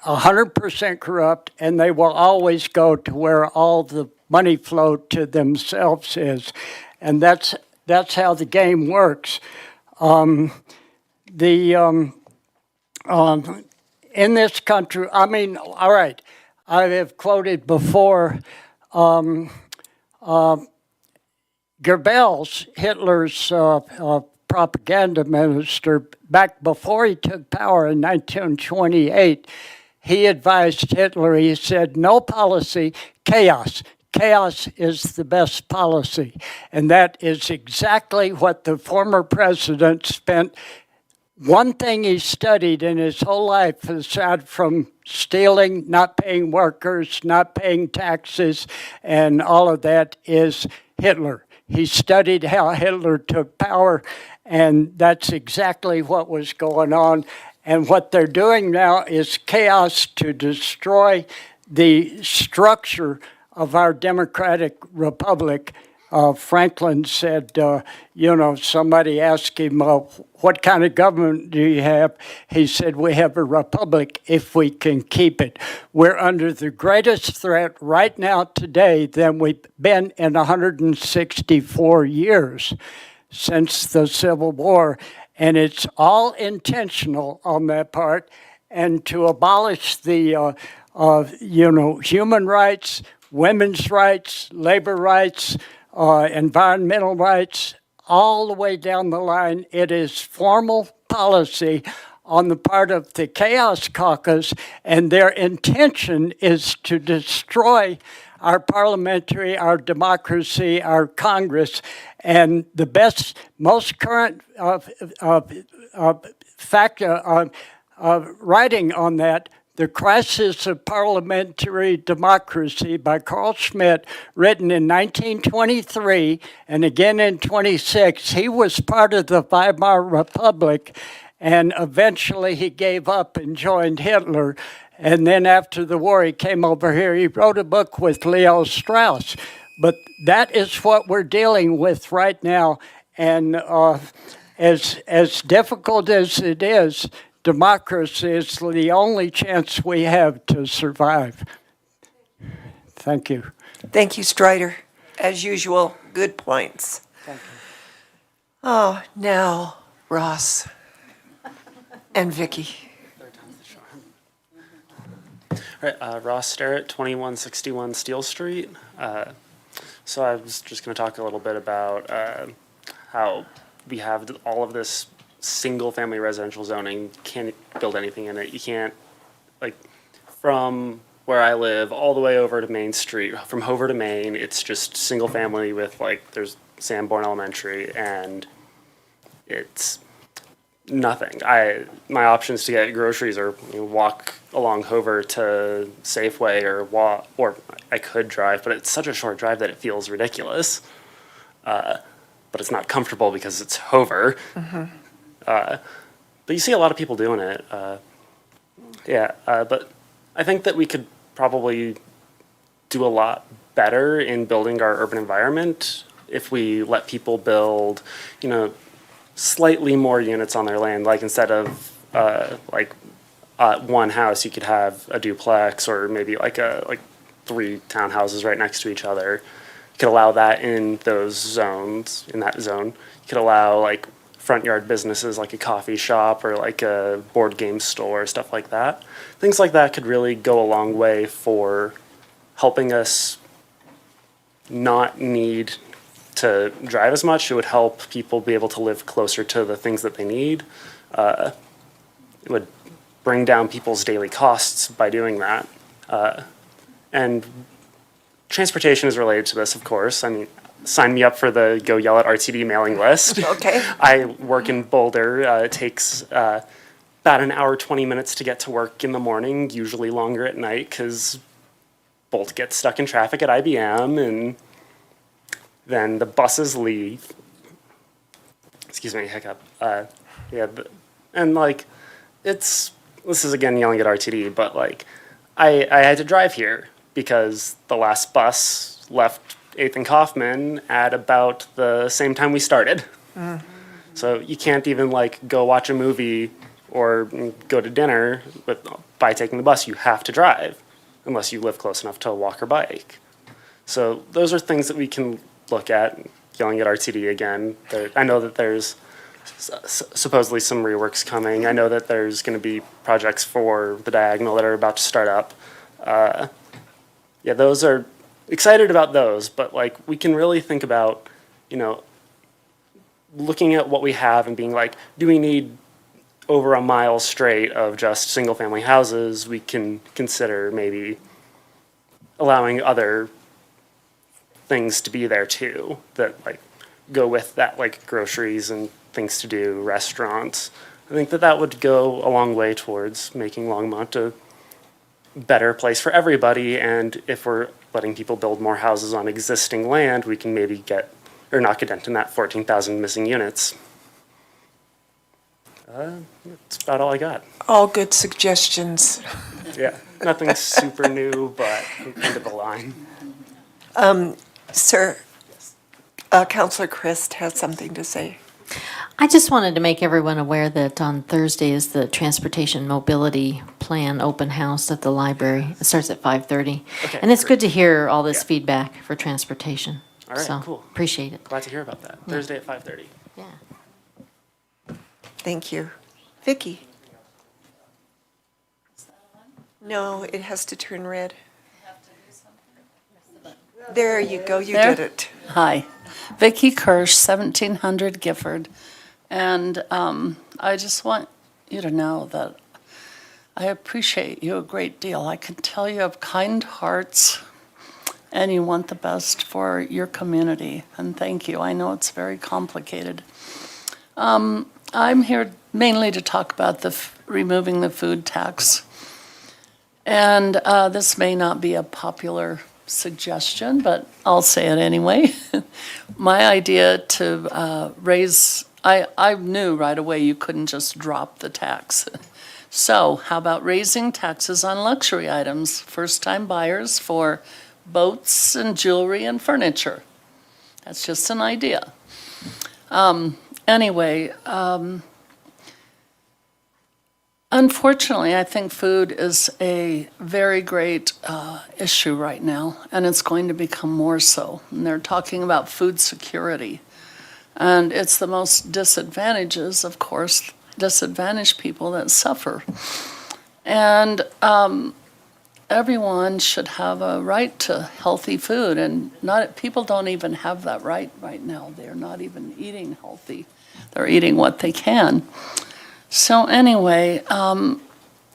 S2: 100% corrupt, and they will always go to where all the money flow to themselves is. And that's how the game works. In this country, all right, I have quoted before Goebbels, Hitler's propaganda minister, back before he took power in 1928, he advised Hitler, he said, no policy, chaos. Chaos is the best policy. And that is exactly what the former president spent. One thing he studied in his whole life, aside from stealing, not paying workers, not paying taxes, and all of that, is Hitler. He studied how Hitler took power, and that's exactly what was going on. And what they're doing now is chaos to destroy the structure of our democratic republic. Franklin said, somebody asked him, what kind of government do you have? He said, we have a republic if we can keep it. We're under the greatest threat right now today than we've been in 164 years since the Civil War. And it's all intentional on that part. And to abolish the, human rights, women's rights, labor rights, environmental rights, all the way down the line, it is formal policy on the part of the Chaos Caucus, and their intention is to destroy our parliamentary, our democracy, our Congress. And the best, most current writing on that, The Crisis of Parliamentary Democracy by Carl Schmitt, written in 1923 and again in 26. He was part of the Weimar Republic, and eventually he gave up and joined Hitler. And then after the war, he came over here. He wrote a book with Leo Strauss. But that is what we're dealing with right now. And as difficult as it is, democracy is the only chance we have to survive. Thank you.
S1: Thank you, Strider. As usual, good points.
S2: Thank you.
S1: Oh, now, Ross and Vicky.
S19: All right, Ross Sterrett, 2161 Steel Street. So I was just going to talk a little bit about how we have all of this single-family residential zoning, can't build anything in it. You can't, like, from where I live all the way over to Main Street, from Hover to Main, it's just single-family with, like, there's Sanborn Elementary, and it's nothing. My options to get groceries are walk along Hover to Safeway or I could drive, but it's such a short drive that it feels ridiculous. But it's not comfortable because it's Hover. But you see a lot of people doing it. But I think that we could probably do a lot better in building our urban environment if we let people build, slightly more units on their land. Like instead of one house, you could have a duplex or maybe like 3 townhouses right next to each other. You could allow that in those zones, in that zone. You could allow like front yard businesses like a coffee shop or like a board game store, stuff like that. Things like that could really go a long way for helping us not need to drive as much. It would help people be able to live closer to the things that they need. It would bring down people's daily costs by doing that. And transportation is related to this, of course. I mean, sign me up for the Go Yell at RTD mailing list.
S1: Okay.
S19: I work in Boulder. It takes about an hour, 20 minutes to get to work in the morning, usually longer at night because Bolt gets stuck in traffic at IBM, and then the buses leave. Excuse me, hiccup. And like, this is again yelling at RTD, but like, I had to drive here because the last bus left 8th and Kaufman at about the same time we started. So you can't even like go watch a movie or go to dinner by taking the bus. You have to drive unless you live close enough to walk or bike. So those are things that we can look at, yelling at RTD again. I know that there's supposedly some reworks coming. I know that there's going to be projects for the Diagonal that are about to start up. Those are excited about those, but like we can really think about, looking at what we have and being like, do we need over a mile straight of just single family houses? We can consider maybe allowing other things to be there too that like go with that, like groceries and things to do, restaurants. I think that would go a long way towards making Longmont a better place for everybody. And if we're letting people build more houses on existing land, we can maybe knock a dent in that 14,000 missing units. That's about all I got.
S17: All good suggestions.
S19: Yeah, nothing super new, but end of the line.
S1: Sir, Councilor Christ has something to say.
S3: I just wanted to make everyone aware that on Thursday is the Transportation Mobility Plan open house at the library. It starts at 5:30.
S19: Okay,
S3: and it's
S19: great.
S3: good to hear all this feedback for transportation.
S19: All right,
S3: so,
S19: cool.
S3: Appreciate it.
S19: Glad to hear about that. Thursday at 5:30.
S3: Yeah.
S1: Thank you. Vicki? No, it has to turn red. There you go, you
S22: There?
S1: did it.
S22: Hi, Vicki Kirsch, 1700 Gifford. And I just want you to know that I appreciate you a great deal. I can tell you have kind hearts and you want the best for your community. And thank you. I know it's very complicated. I'm here mainly to talk about removing the food tax. And this may not be a popular suggestion, but I'll say it anyway. My idea to I knew right away you couldn't just drop the tax. So how about raising taxes on luxury items, first-time buyers for boats and jewelry and furniture? That's just an idea. Unfortunately, I think food is a very great issue right now, and it's going to become more so. And they're talking about food security. And it's the most disadvantaged people that suffer. And everyone should have a right to healthy food, and people don't even have that right now. They're not even eating healthy. they're eating what they can. So anyway, and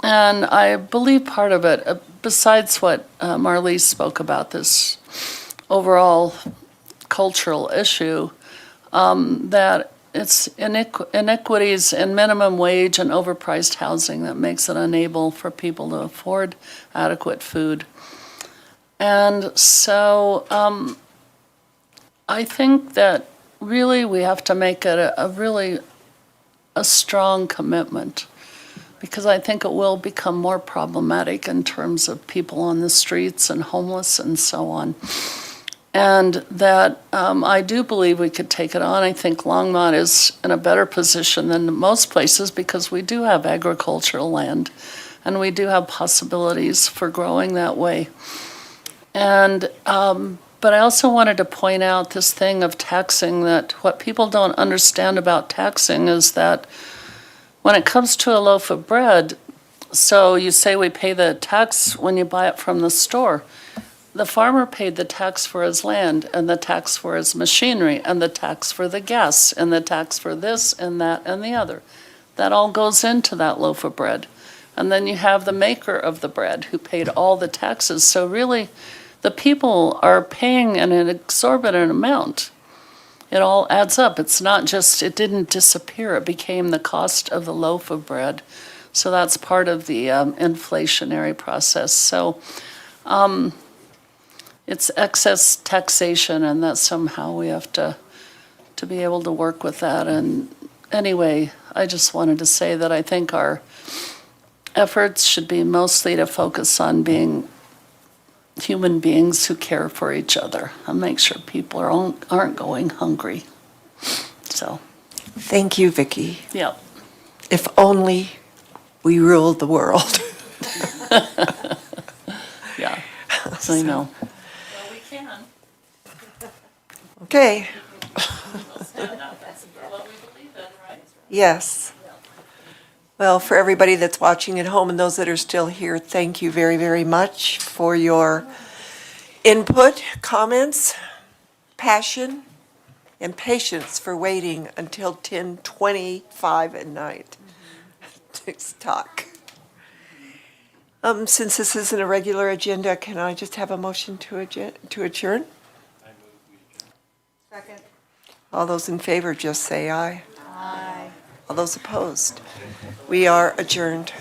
S22: I believe part of it, besides what Marlise spoke about, this overall cultural issue, that it's inequities in minimum wage and overpriced housing that makes it unable for people to afford adequate food. And so I think that really we have to make it a strong commitment, because I think it will become more problematic in terms of people on the streets and homeless and so on. And that I do believe we could take it on. I think Longmont is in a better position than most places because we do have agricultural land and we do have possibilities for growing that way. And but I also wanted to point out this thing of taxing, that what people don't understand about taxing is that when it comes to a loaf of bread, so you say we pay the tax when you buy it from the store. The farmer paid the tax for his land and the tax for his machinery and the tax for the gas and the tax for this and that and the other. That all goes into that loaf of bread. And then you have the maker of the bread who paid all the taxes. So really, the people are paying an exorbitant amount. It all adds up. It's not just, it didn't disappear. It became the cost of the loaf of bread. So that's part of the inflationary process. So it's excess taxation, and that somehow we have to be able to work with that. And anyway, I just wanted to say that I think our efforts should be mostly to focus on being human beings who care for each other and make sure people aren't going hungry. So.
S1: Thank you, Vicki.
S22: Yeah.
S1: If only we ruled the world.
S22: Yeah, I know.
S1: Okay. Yes. Well, for everybody that's watching at home and those that are still here, thank you very, very much for your input, comments, passion, and patience for waiting until 10:25 at night to talk. Since this isn't a regular agenda, can I just have a motion to adjourn?
S10: Second.
S1: All those in favor, just say aye. Aye. All those opposed? We are adjourned.